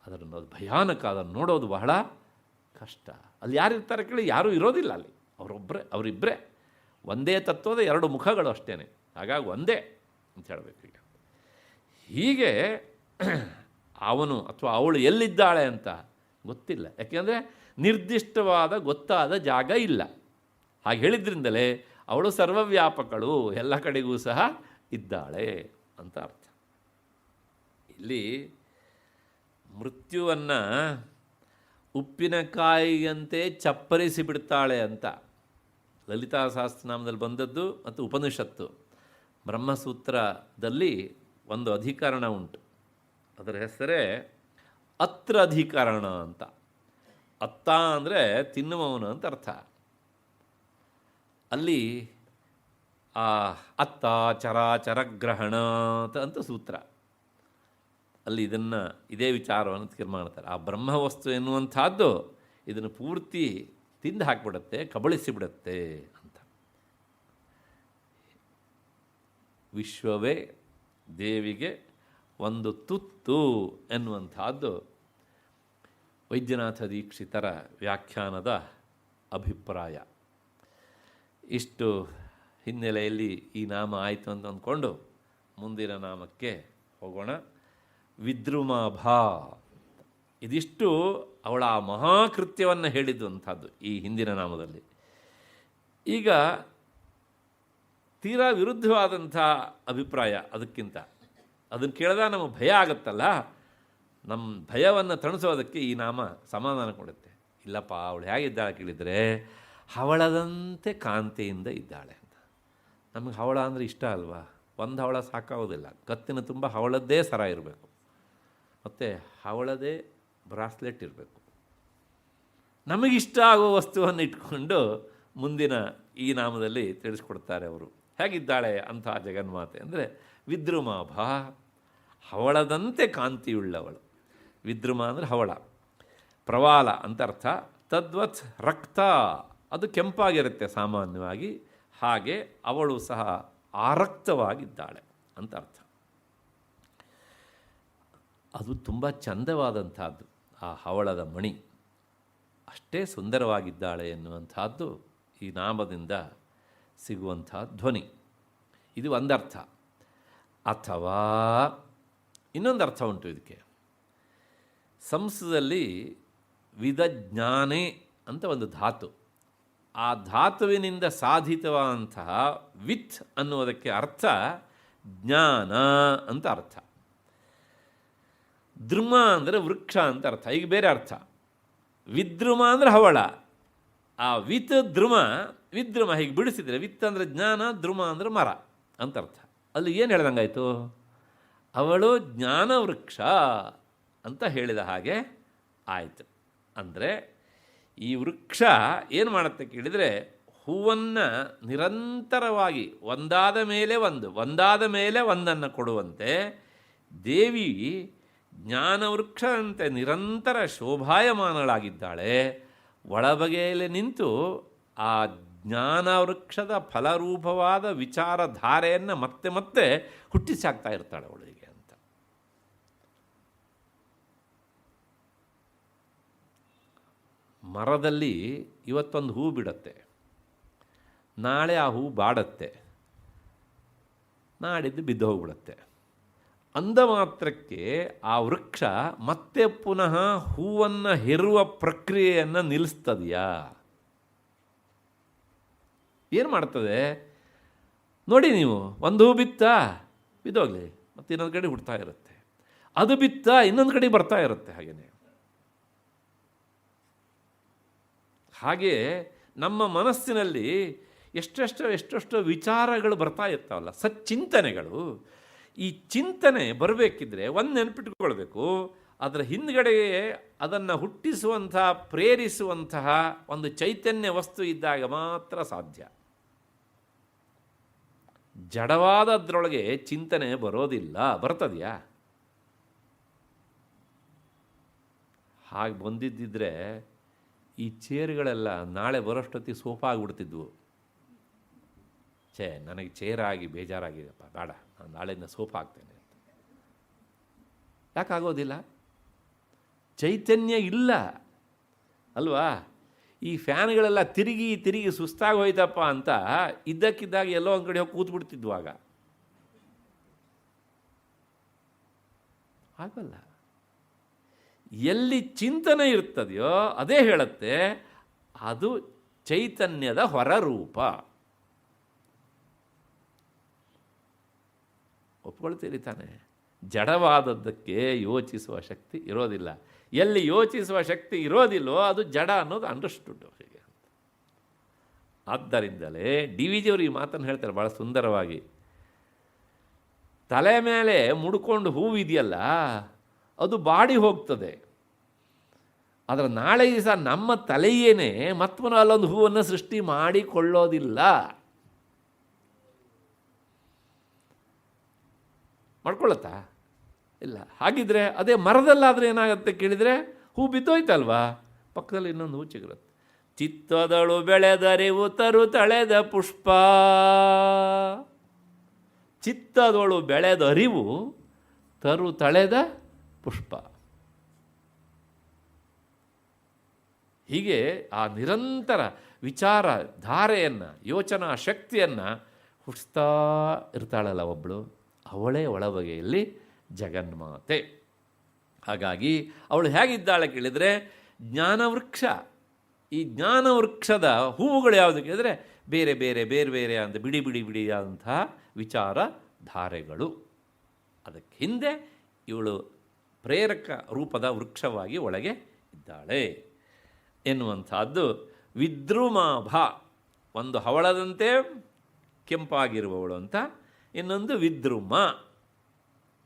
ಅದನ್ನು ಭಯಾನಕ, ಅದನ್ನು ನೋಡೋದು ಬಹಳ ಕಷ್ಟ. ಅಲ್ಲಿ ಯಾರಿರ್ತಾರೆ ಕೇಳಿ, ಯಾರೂ ಇರೋದಿಲ್ಲ ಅಲ್ಲಿ. ಅವರಿಬ್ಬರೇ ಒಂದೇ ತತ್ವದ ಎರಡು ಮುಖಗಳು ಅಷ್ಟೇ. ಹಾಗಾಗಿ ಒಂದೇ ಅಂತ ಹೇಳಬೇಕು. ಈಗ ಹೀಗೆ ಅವನು ಅಥವಾ ಅವಳು ಎಲ್ಲಿದ್ದಾಳೆ ಅಂತ ಗೊತ್ತಿಲ್ಲ. ಯಾಕೆಂದರೆ ನಿರ್ದಿಷ್ಟವಾದ ಗೊತ್ತಾದ ಜಾಗ ಇಲ್ಲ. ಹಾಗೆ ಹೇಳಿದ್ರಿಂದಲೇ ಅವಳು ಸರ್ವವ್ಯಾಪಕಳು, ಎಲ್ಲ ಕಡೆಗೂ ಸಹ ಇದ್ದಾಳೆ ಅಂತ ಅರ್ಥ. ಇಲ್ಲಿ ಮೃತ್ಯುವನ್ನು ಉಪ್ಪಿನಕಾಯಿಯಂತೆ ಚಪ್ಪರಿಸಿ ಬಿಡ್ತಾಳೆ ಅಂತ ಲಲಿತಾ ಸಹಸ್ರನಾಮದಲ್ಲಿ ಬಂದದ್ದು ಮತ್ತು ಉಪನಿಷತ್ತು. ಬ್ರಹ್ಮಸೂತ್ರದಲ್ಲಿ ಒಂದು ಅಧಿಕರಣ ಉಂಟು, ಅದರ ಹೆಸರೇ ಅತ್ರ ಅಧಿಕರಣ ಅಂತ. ಅತ್ತ ಅಂದರೆ ತಿನ್ನುವವನು ಅಂತ ಅರ್ಥ. ಅಲ್ಲಿ ಅತ್ತ ಚರಾಚರಗ್ರಹಣ ಅಂತ ಸೂತ್ರ. ಅಲ್ಲಿ ಇದೇ ವಿಚಾರವನ್ನು ತೀರ್ಮಾನಿಸ್ತಾರೆ. ಆ ಬ್ರಹ್ಮವಸ್ತು ಎನ್ನುವಂಥದ್ದು ಇದನ್ನು ಪೂರ್ತಿ ತಿಂದು ಹಾಕಿಬಿಡುತ್ತೆ, ಕಬಳಿಸಿಬಿಡುತ್ತೆ ಅಂತ. ವಿಶ್ವವೇ ದೇವಿಗೆ ಒಂದು ತುತ್ತು ಎನ್ನುವಂಥದ್ದು ವೈದ್ಯನಾಥ ದೀಕ್ಷಿತರ ವ್ಯಾಖ್ಯಾನದ ಅಭಿಪ್ರಾಯ. ಇಷ್ಟು ಹಿನ್ನೆಲೆಯಲ್ಲಿ ಈ ನಾಮ ಆಯಿತು ಅಂತ ಅಂದ್ಕೊಂಡು ಮುಂದಿನ ನಾಮಕ್ಕೆ ಹೋಗೋಣ. ವಿದ್ರುಮಾಭಾ. ಇದಿಷ್ಟು ಅವಳ ಆ ಮಹಾಕೃತ್ಯವನ್ನು ಹೇಳಿದ್ದಂಥದ್ದು ಈ ಹಿಂದಿನ ನಾಮದಲ್ಲಿ. ಈಗ ತೀರಾ ವಿರುದ್ಧವಾದಂಥ ಅಭಿಪ್ರಾಯ ಅದಕ್ಕಿಂತ. ಅದನ್ನು ಕೇಳಿದಾಗ ನಮಗೆ ಭಯ ಆಗುತ್ತಲ್ಲ, ನಮ್ಮ ಭಯವನ್ನು ತಣಿಸೋದಕ್ಕೆ ಈ ನಾಮ ಸಮಾಧಾನ ಕೊಡುತ್ತೆ. ಇಲ್ಲಪ್ಪ, ಅವಳು ಹೇಗಿದ್ದಾಳೆ ಕೇಳಿದರೆ ಹವಳದಂತೆ ಕಾಂತಿಯಿಂದ ಇದ್ದಾಳೆ ಅಂತ. ನಮಗೆ ಹವಳ ಅಂದರೆ ಇಷ್ಟ ಅಲ್ವಾ? ಒಂದು ಹವಳ ಸಾಕಾಗೋದಿಲ್ಲ, ಕತ್ತಿನ ತುಂಬ ಹವಳದ್ದೇ ಸರ ಇರಬೇಕು, ಮತ್ತು ಹವಳದೇ ಬ್ರಾಸ್ಲೆಟ್ ಇರಬೇಕು. ನಮಗಿಷ್ಟ ಆಗೋ ವಸ್ತುವನ್ನು ಇಟ್ಕೊಂಡು ಮುಂದಿನ ಈ ನಾಮದಲ್ಲಿ ತಿಳಿಸ್ಕೊಡ್ತಾರೆ ಅವರು. ಹೇಗಿದ್ದಾಳೆ ಅಂಥ ಜಗನ್ಮಾತೆ ಅಂದರೆ ವಿದ್ರುಮಾಭ, ಹವಳದಂತೆ ಕಾಂತಿಯುಳ್ಳವಳು. ವಿದ್ರುಮ ಅಂದರೆ ಹವಳ, ಪ್ರವಾಲ ಅಂತ ಅರ್ಥ. ತದ್ವತ್ ರಕ್ತ, ಅದು ಕೆಂಪಾಗಿರುತ್ತೆ ಸಾಮಾನ್ಯವಾಗಿ, ಹಾಗೆ ಅವಳು ಸಹ ಆರಕ್ತವಾಗಿದ್ದಾಳೆ ಅಂತ ಅರ್ಥ. ಅದು ತುಂಬ ಚಂದವಾದಂಥದ್ದು. ಆ ಹವಳದ ಮಣಿ ಅಷ್ಟೇ ಸುಂದರವಾಗಿದ್ದಾಳೆ ಎನ್ನುವಂಥದ್ದು ಈ ನಾಮದಿಂದ ಸಿಗುವಂಥ ಧ್ವನಿ. ಇದು ಒಂದರ್ಥ. ಅಥವಾ ಇನ್ನೊಂದು ಅರ್ಥ ಉಂಟು ಇದಕ್ಕೆ. ಸಂಸ್ಕೃತದಲ್ಲಿ ವಿದಜ್ಞಾನೆ ಅಂತ ಒಂದು ಧಾತು. ಆ ಧಾತುವಿನಿಂದ ಸಾಧಿತವಾದಂತಹ ವಿತ್ ಅನ್ನುವುದಕ್ಕೆ ಅರ್ಥ ಜ್ಞಾನ ಅಂತ ಅರ್ಥ. ದ್ರುಮ ಅಂದರೆ ವೃಕ್ಷ ಅಂತ ಅರ್ಥ. ಈಗ ಬೇರೆ ಅರ್ಥ. ವಿದ್ರುಮ ಅಂದರೆ ಹವಳ. ಆ ವಿತ್ ದ್ರುಮ, ವಿದ್ರುಮ ಹೀಗೆ ಬಿಡಿಸಿದರೆ ವಿತ್ ಅಂದರೆ ಜ್ಞಾನ, ದ್ರುಮ ಅಂದರೆ ಮರ ಅಂತ ಅರ್ಥ. ಅಲ್ಲಿ ಏನು ಹೇಳ್ದಂಗಾಯಿತು? ಅವಳು ಜ್ಞಾನ ವೃಕ್ಷ ಅಂತ ಹೇಳಿದ ಹಾಗೆ ಆಯಿತು. ಅಂದರೆ ಈ ವೃಕ್ಷ ಏನು ಮಾಡುತ್ತೆ ಕೇಳಿದರೆ, ಹೂವನ್ನು ನಿರಂತರವಾಗಿ ಒಂದಾದ ಮೇಲೆ ಒಂದನ್ನು ಕೊಡುವಂತೆ ದೇವಿ ಜ್ಞಾನವೃಕ್ಷದಂತೆ ನಿರಂತರ ಶೋಭಾಯಮಾನಳಾಗಿದ್ದಾಳೆ. ಒಳಬಗೆಯಲ್ಲಿ ನಿಂತು ಆ ಜ್ಞಾನವೃಕ್ಷದ ಫಲರೂಪವಾದ ವಿಚಾರಧಾರೆಯನ್ನು ಮತ್ತೆ ಮತ್ತೆ ಹುಟ್ಟಿಸಾಕ್ತಾ ಇರ್ತಾಳೆ ಅವಳಿಗೆ ಅಂತ. ಮರದಲ್ಲಿ ಇವತ್ತೊಂದು ಹೂ ಬಿಡುತ್ತೆ, ನಾಳೆ ಆ ಹೂ ಬಾಡತ್ತೆ, ನಾಡಿದ್ದು ಬಿದ್ದು ಹೋಗ್ಬಿಡುತ್ತೆ. ಅಂದ ಮಾತ್ರಕ್ಕೆ ಆ ವೃಕ್ಷ ಮತ್ತೆ ಪುನಃ ಹೂವನ್ನು ಹೆರುವ ಪ್ರಕ್ರಿಯೆಯನ್ನು ನಿಲ್ಲಿಸ್ತದೆಯಾ? ಏನು ಮಾಡ್ತದೆ ನೋಡಿ ನೀವು. ಒಂದು ಹೂ ಬಿತ್ತಾ ಬಿದ್ದೋಗಲಿ, ಮತ್ತು ಇನ್ನೊಂದು ಕಡೆ ಹುಡ್ತಾ ಇರುತ್ತೆ, ಅದು ಬಿತ್ತಾ ಇನ್ನೊಂದು ಕಡೆ ಬರ್ತಾ ಇರುತ್ತೆ. ಹಾಗೆ ನಮ್ಮ ಮನಸ್ಸಿನಲ್ಲಿ ಎಷ್ಟೆಷ್ಟು ವಿಚಾರಗಳು ಬರ್ತಾ ಇರ್ತಾವಲ್ಲ, ಸಚ್ಚಿಂತನೆಗಳು. ಈ ಚಿಂತನೆ ಬರಬೇಕಿದ್ರೆ ಒಂದು ನೆನಪಿಟ್ಕೊಳ್ಬೇಕು, ಅದರ ಹಿಂದ್ಗಡೆಗೆ ಅದನ್ನು ಹುಟ್ಟಿಸುವಂತಹ ಪ್ರೇರಿಸುವಂತಹ ಒಂದು ಚೈತನ್ಯ ವಸ್ತು ಇದ್ದಾಗ ಮಾತ್ರ ಸಾಧ್ಯ. ಜಡವಾದದ್ರೊಳಗೆ ಚಿಂತನೆ ಬರೋದಿಲ್ಲ. ಬರ್ತದೆಯಾ? ಹಾಗೆ ಬಂದಿದ್ದಿದ್ರೆ ಈ ಚೇರ್ಗಳೆಲ್ಲ ನಾಳೆ ಬರೋಷ್ಟೊತ್ತಿಗೆ ಸೋಫಾ ಆಗಿಬಿಡ್ತಿದ್ವು. ನನಗೆ ಚೇರಾಗಿ ಬೇಜಾರಾಗಿದೆಪ್ಪ, ಬೇಡ, ನಾನು ನಾಳೆಯಿಂದ ಸೋಫಾ ಆಗ್ತೇನೆ ಅಂತ. ಯಾಕಾಗೋದಿಲ್ಲ? ಚೈತನ್ಯ ಇಲ್ಲ ಅಲ್ವಾ? ಈ ಫ್ಯಾನ್ಗಳೆಲ್ಲ ತಿರುಗಿ ತಿರುಗಿ ಸುಸ್ತಾಗಿ ಹೋಯ್ತಪ್ಪ ಅಂತ ಇದ್ದಕ್ಕಿದ್ದಾಗ ಎಲ್ಲೋ ಒಂದು ಕಡೆ ಹೋಗಿ ಕೂತ್ಬಿಡ್ತಿದ್ವು. ಆಗಲ್ಲ. ಎಲ್ಲಿ ಚಿಂತನೆ ಇರ್ತದೆಯೋ ಅದೇ ಹೇಳುತ್ತೆ ಅದು ಚೈತನ್ಯದ ಹೊರರೂಪ. ಒಪ್ಕೊಳ್ತೀರಿ ತಾನೆ? ಜಡವಾದದ್ದಕ್ಕೆ ಯೋಚಿಸುವ ಶಕ್ತಿ ಇರೋದಿಲ್ಲ. ಎಲ್ಲಿ ಯೋಚಿಸುವ ಶಕ್ತಿ ಇರೋದಿಲ್ಲವೋ ಅದು ಜಡ ಅನ್ನೋದು ಅಂಡರ್ಸ್ಟುಡ್ ಹೀಗೆ. ಆದ್ದರಿಂದಲೇ ಡಿ ವಿ ಜಿಯವರು ಈ ಮಾತನ್ನು ಹೇಳ್ತಾರೆ ಭಾಳ ಸುಂದರವಾಗಿ. ತಲೆ ಮೇಲೆ ಮುಡ್ಕೊಂಡು ಹೂವಿದೆಯಲ್ಲ ಅದು ಬಾಡಿ ಹೋಗ್ತದೆ, ಆದರೆ ನಾಳೆ ದಿವಸ ನಮ್ಮ ತಲೆಯೇನೆ ಮತ್ತೊಂದು ಅಲ್ಲೊಂದು ಹೂವನ್ನು ಸೃಷ್ಟಿ ಮಾಡಿಕೊಳ್ಳೋದಿಲ್ಲ. ಮಾಡ್ಕೊಳ್ಳುತ್ತಾ? ಇಲ್ಲ. ಹಾಗಿದ್ರೆ ಅದೇ ಮರದಲ್ಲಾದರೆ ಏನಾಗುತ್ತೆ ಕೇಳಿದರೆ, ಹೂ ಬಿದ್ದೋಯ್ತಲ್ವಾ, ಪಕ್ಕದಲ್ಲಿ ಇನ್ನೊಂದು ಹೂ ಚಿಗುರುತ್ತೆ. ಚಿತ್ತದಳು ಬೆಳೆದರಿವು ತರು ತಳೆದ ಪುಷ್ಪ. ಚಿತ್ತದೊಳು ಬೆಳೆದರಿವು ತರು ತಳೆದ ಪುಷ್ಪ. ಹೀಗೆ ಆ ನಿರಂತರ ವಿಚಾರ ಧಾರೆಯನ್ನು, ಯೋಚನಾ ಶಕ್ತಿಯನ್ನು ಹುಟ್ಟಿಸ್ತಾ ಇರ್ತಾಳಲ್ಲ ಒಬ್ಬಳು, ಅವಳೇ ಒಳಬಗೆಯಲ್ಲಿ ಜಗನ್ಮಾತೆ. ಹಾಗಾಗಿ ಅವಳು ಹೇಗಿದ್ದಾಳೆ ಕೇಳಿದರೆ ಜ್ಞಾನವೃಕ್ಷ. ಈ ಜ್ಞಾನವೃಕ್ಷದ ಹೂವುಗಳು ಯಾವುದು ಕೇಳಿದರೆ ಬೇರೆ ಬೇರೆ ಬೇರೆ ಬೇರೆ ಅಂತ ಬಿಡಿ ಬಿಡಿ ಬಿಡಿಯಾದಂತಹ ವಿಚಾರ ಧಾರೆಗಳು. ಅದಕ್ಕೆ ಹಿಂದೆ ಇವಳು ಪ್ರೇರಕ ರೂಪದ ವೃಕ್ಷವಾಗಿ ಒಳಗೆ ಇದ್ದಾಳೆ ಎನ್ನುವಂಥದ್ದು ವಿದ್ರುಮಾಭ. ಒಂದು ಹವಳದಂತೆ ಕೆಂಪಾಗಿರುವವಳು ಅಂತ, ಇನ್ನೊಂದು ವಿದ್ರುಮ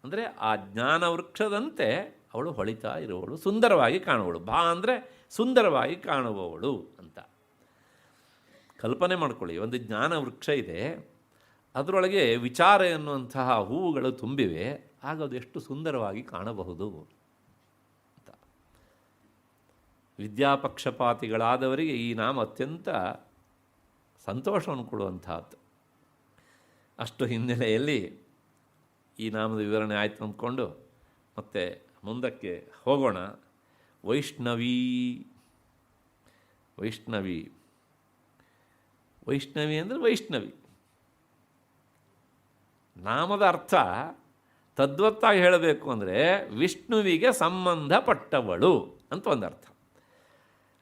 ಅಂದರೆ ಆ ಜ್ಞಾನ ವೃಕ್ಷದಂತೆ ಅವಳು ಹೊಳಿತಾ ಇರುವವಳು, ಸುಂದರವಾಗಿ ಕಾಣುವವಳು. ಭಾ ಅಂದರೆ ಸುಂದರವಾಗಿ ಕಾಣುವವಳು ಅಂತ ಕಲ್ಪನೆ ಮಾಡ್ಕೊಳ್ಳಿ. ಒಂದು ಜ್ಞಾನ ವೃಕ್ಷ ಇದೆ, ಅದರೊಳಗೆ ವಿಚಾರ ಎನ್ನುವಂತಹ ಹೂವುಗಳು ತುಂಬಿವೆ, ಆಗ ಅದು ಎಷ್ಟು ಸುಂದರವಾಗಿ ಕಾಣಬಹುದು ಅಂತ. ವಿದ್ಯಾಪಕ್ಷಪಾತಿಗಳಾದವರಿಗೆ ಈ ನಾಮ ಅತ್ಯಂತ ಸಂತೋಷವನ್ನು ಕೊಡುವಂಥದ್ದು. ಅಷ್ಟು ಹಿನ್ನೆಲೆಯಲ್ಲಿ ಈ ನಾಮದ ವಿವರಣೆ ಆಯಿತು ಅಂದ್ಕೊಂಡು ಮತ್ತೆ ಮುಂದಕ್ಕೆ ಹೋಗೋಣ. ವೈಷ್ಣವಿ. ವೈಷ್ಣವಿ ವೈಷ್ಣವಿ ಅಂದರೆ ವೈಷ್ಣವಿ. ನಾಮದ ಅರ್ಥ ತದ್ವತ್ತಾಗಿ ಹೇಳಬೇಕು ಅಂದರೆ ವಿಷ್ಣುವಿಗೆ ಸಂಬಂಧಪಟ್ಟವಳು ಅಂತ ಒಂದು ಅರ್ಥ.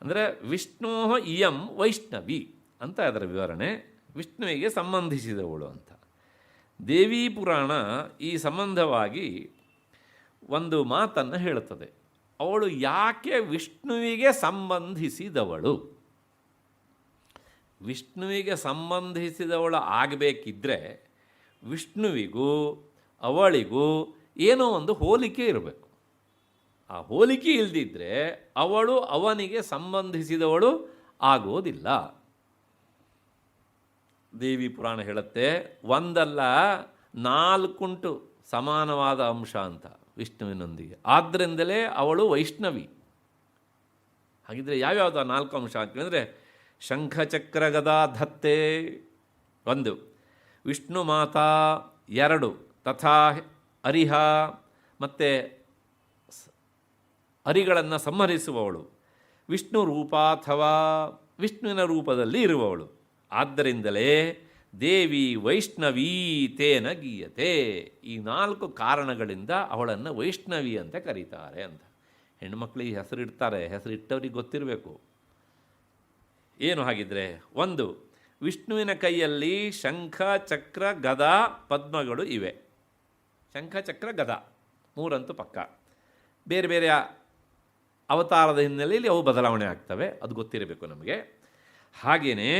ಅಂದರೆ ವಿಷ್ಣು ಇಯಂ ವೈಷ್ಣವಿ ಅಂತ ಅದರ ವಿವರಣೆ, ವಿಷ್ಣುವಿಗೆ ಸಂಬಂಧಿಸಿದವಳು ಅಂತ. ದೇವಿ ಪುರಾಣ ಈ ಸಂಬಂಧವಾಗಿ ಒಂದು ಮಾತನ್ನು ಹೇಳುತ್ತದೆ. ಅವಳು ಯಾಕೆ ವಿಷ್ಣುವಿಗೆ ಸಂಬಂಧಿಸಿದವಳು? ವಿಷ್ಣುವಿಗೆ ಸಂಬಂಧಿಸಿದವಳು ಆಗಬೇಕಿದ್ದರೆ ವಿಷ್ಣುವಿಗೂ ಅವಳಿಗೂ ಏನೋ ಒಂದು ಹೋಲಿಕೆ ಇರಬೇಕು. ಆ ಹೋಲಿಕೆ ಇಲ್ಲದಿದ್ದರೆ ಅವಳು ಅವನಿಗೆ ಸಂಬಂಧಿಸಿದವಳು ಆಗೋದಿಲ್ಲ. ದೇವಿ ಪುರಾಣ ಹೇಳುತ್ತೆ, ಒಂದಲ್ಲ 4 ಉಂಟು ಸಮಾನವಾದ ಅಂಶ ಅಂತ ವಿಷ್ಣುವಿನೊಂದಿಗೆ. ಆದ್ದರಿಂದಲೇ ಅವಳು ವೈಷ್ಣವಿ. ಹಾಗಿದ್ರೆ ಯಾವ್ಯಾವುದು ಆ 4 ಅಂಶ ಅಂತಂದರೆ ಶಂಖಚಕ್ರ ಗದಾ ಧತ್ತೆ 1, ವಿಷ್ಣು ಮಾತಾ 2, ತಥಾ ಅರಿಹ ಮತ್ತು ಅರಿಗಳನ್ನು ಸಂಹರಿಸುವವಳು, ವಿಷ್ಣು ರೂಪ ಅಥವಾ ವಿಷ್ಣುವಿನ ರೂಪದಲ್ಲಿ ಇರುವವಳು. ಆದ್ದರಿಂದಲೇ ದೇವಿ ವೈಷ್ಣವೀ ತೇನ ಗೀಯತೆ. ಈ 4 ಕಾರಣಗಳಿಂದ ಅವಳನ್ನು ವೈಷ್ಣವಿ ಅಂತ ಕರೀತಾರೆ ಅಂತ. ಹೆಣ್ಣುಮಕ್ಕಳಿಗೆ ಹೆಸರಿಡ್ತಾರೆ, ಹೆಸರಿಟ್ಟವ್ರಿಗೆ ಗೊತ್ತಿರಬೇಕು ಏನು. ಹಾಗಿದ್ರೆ 1, ವಿಷ್ಣುವಿನ ಕೈಯಲ್ಲಿ ಶಂಖ ಚಕ್ರ ಗದಾ ಪದ್ಮಗಳು ಇವೆ. ಶಂಖ ಚಕ್ರ ಗದಾ 3 ಪಕ್ಕ. ಬೇರೆ ಬೇರೆ ಅವತಾರದ ಹಿನ್ನೆಲೆಯಲ್ಲಿ ಅವು ಬದಲಾವಣೆ ಆಗ್ತವೆ, ಅದು ಗೊತ್ತಿರಬೇಕು ನಮಗೆ. ಹಾಗೆಯೇ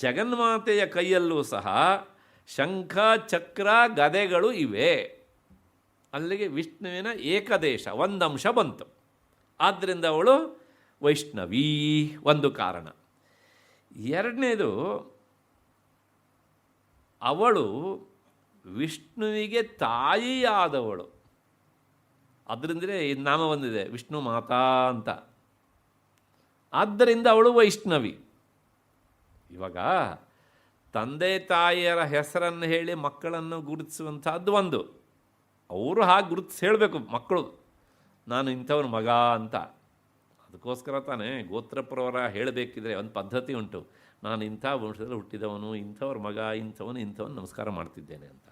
ಜಗನ್ಮಾತೆಯ ಕೈಯಲ್ಲೂ ಸಹ ಶಂಖ ಚಕ್ರ ಗದೆಗಳು ಇವೆ. ಅಲ್ಲಿಗೆ ವಿಷ್ಣುವಿನ ಏಕದೇಶ 1 ಅಂಶ ಬಂತು. ಆದ್ದರಿಂದ ಅವಳು ವೈಷ್ಣವೀ, 1 ಕಾರಣ. 2ನೇದು, ಅವಳು ವಿಷ್ಣುವಿಗೆ ತಾಯಿಯಾದವಳು. ಅದರಿಂದಲೇ ಈ ನಾಮ ಬಂದಿದೆ ವಿಷ್ಣು ಮಾತಾ ಅಂತ. ಆದ್ದರಿಂದ ಅವಳು ವೈಷ್ಣವಿ. ಇವಾಗ ತಂದೆ ತಾಯಿಯರ ಹೆಸರನ್ನು ಹೇಳಿ ಮಕ್ಕಳನ್ನು ಗುರುತಿಸುವಂಥದ್ದು ಒಂದು. ಅವರು ಹಾಗೆ ಗುರುತಿಸಿ ಹೇಳಬೇಕು ಮಕ್ಕಳು, ನಾನು ಇಂಥವ್ರ ಮಗ ಅಂತ. ಅದಕ್ಕೋಸ್ಕರ ತಾನೇ ಗೋತ್ರಪುರವರ ಹೇಳಬೇಕಿದ್ರೆ ಒಂದು ಪದ್ಧತಿ ಉಂಟು. ನಾನು ಇಂಥ ವಂಶದಲ್ಲಿ ಹುಟ್ಟಿದವನು, ಇಂಥವ್ರ ಮಗ, ಇಂಥವನು ನಮಸ್ಕಾರ ಮಾಡ್ತಿದ್ದೇನೆ ಅಂತ.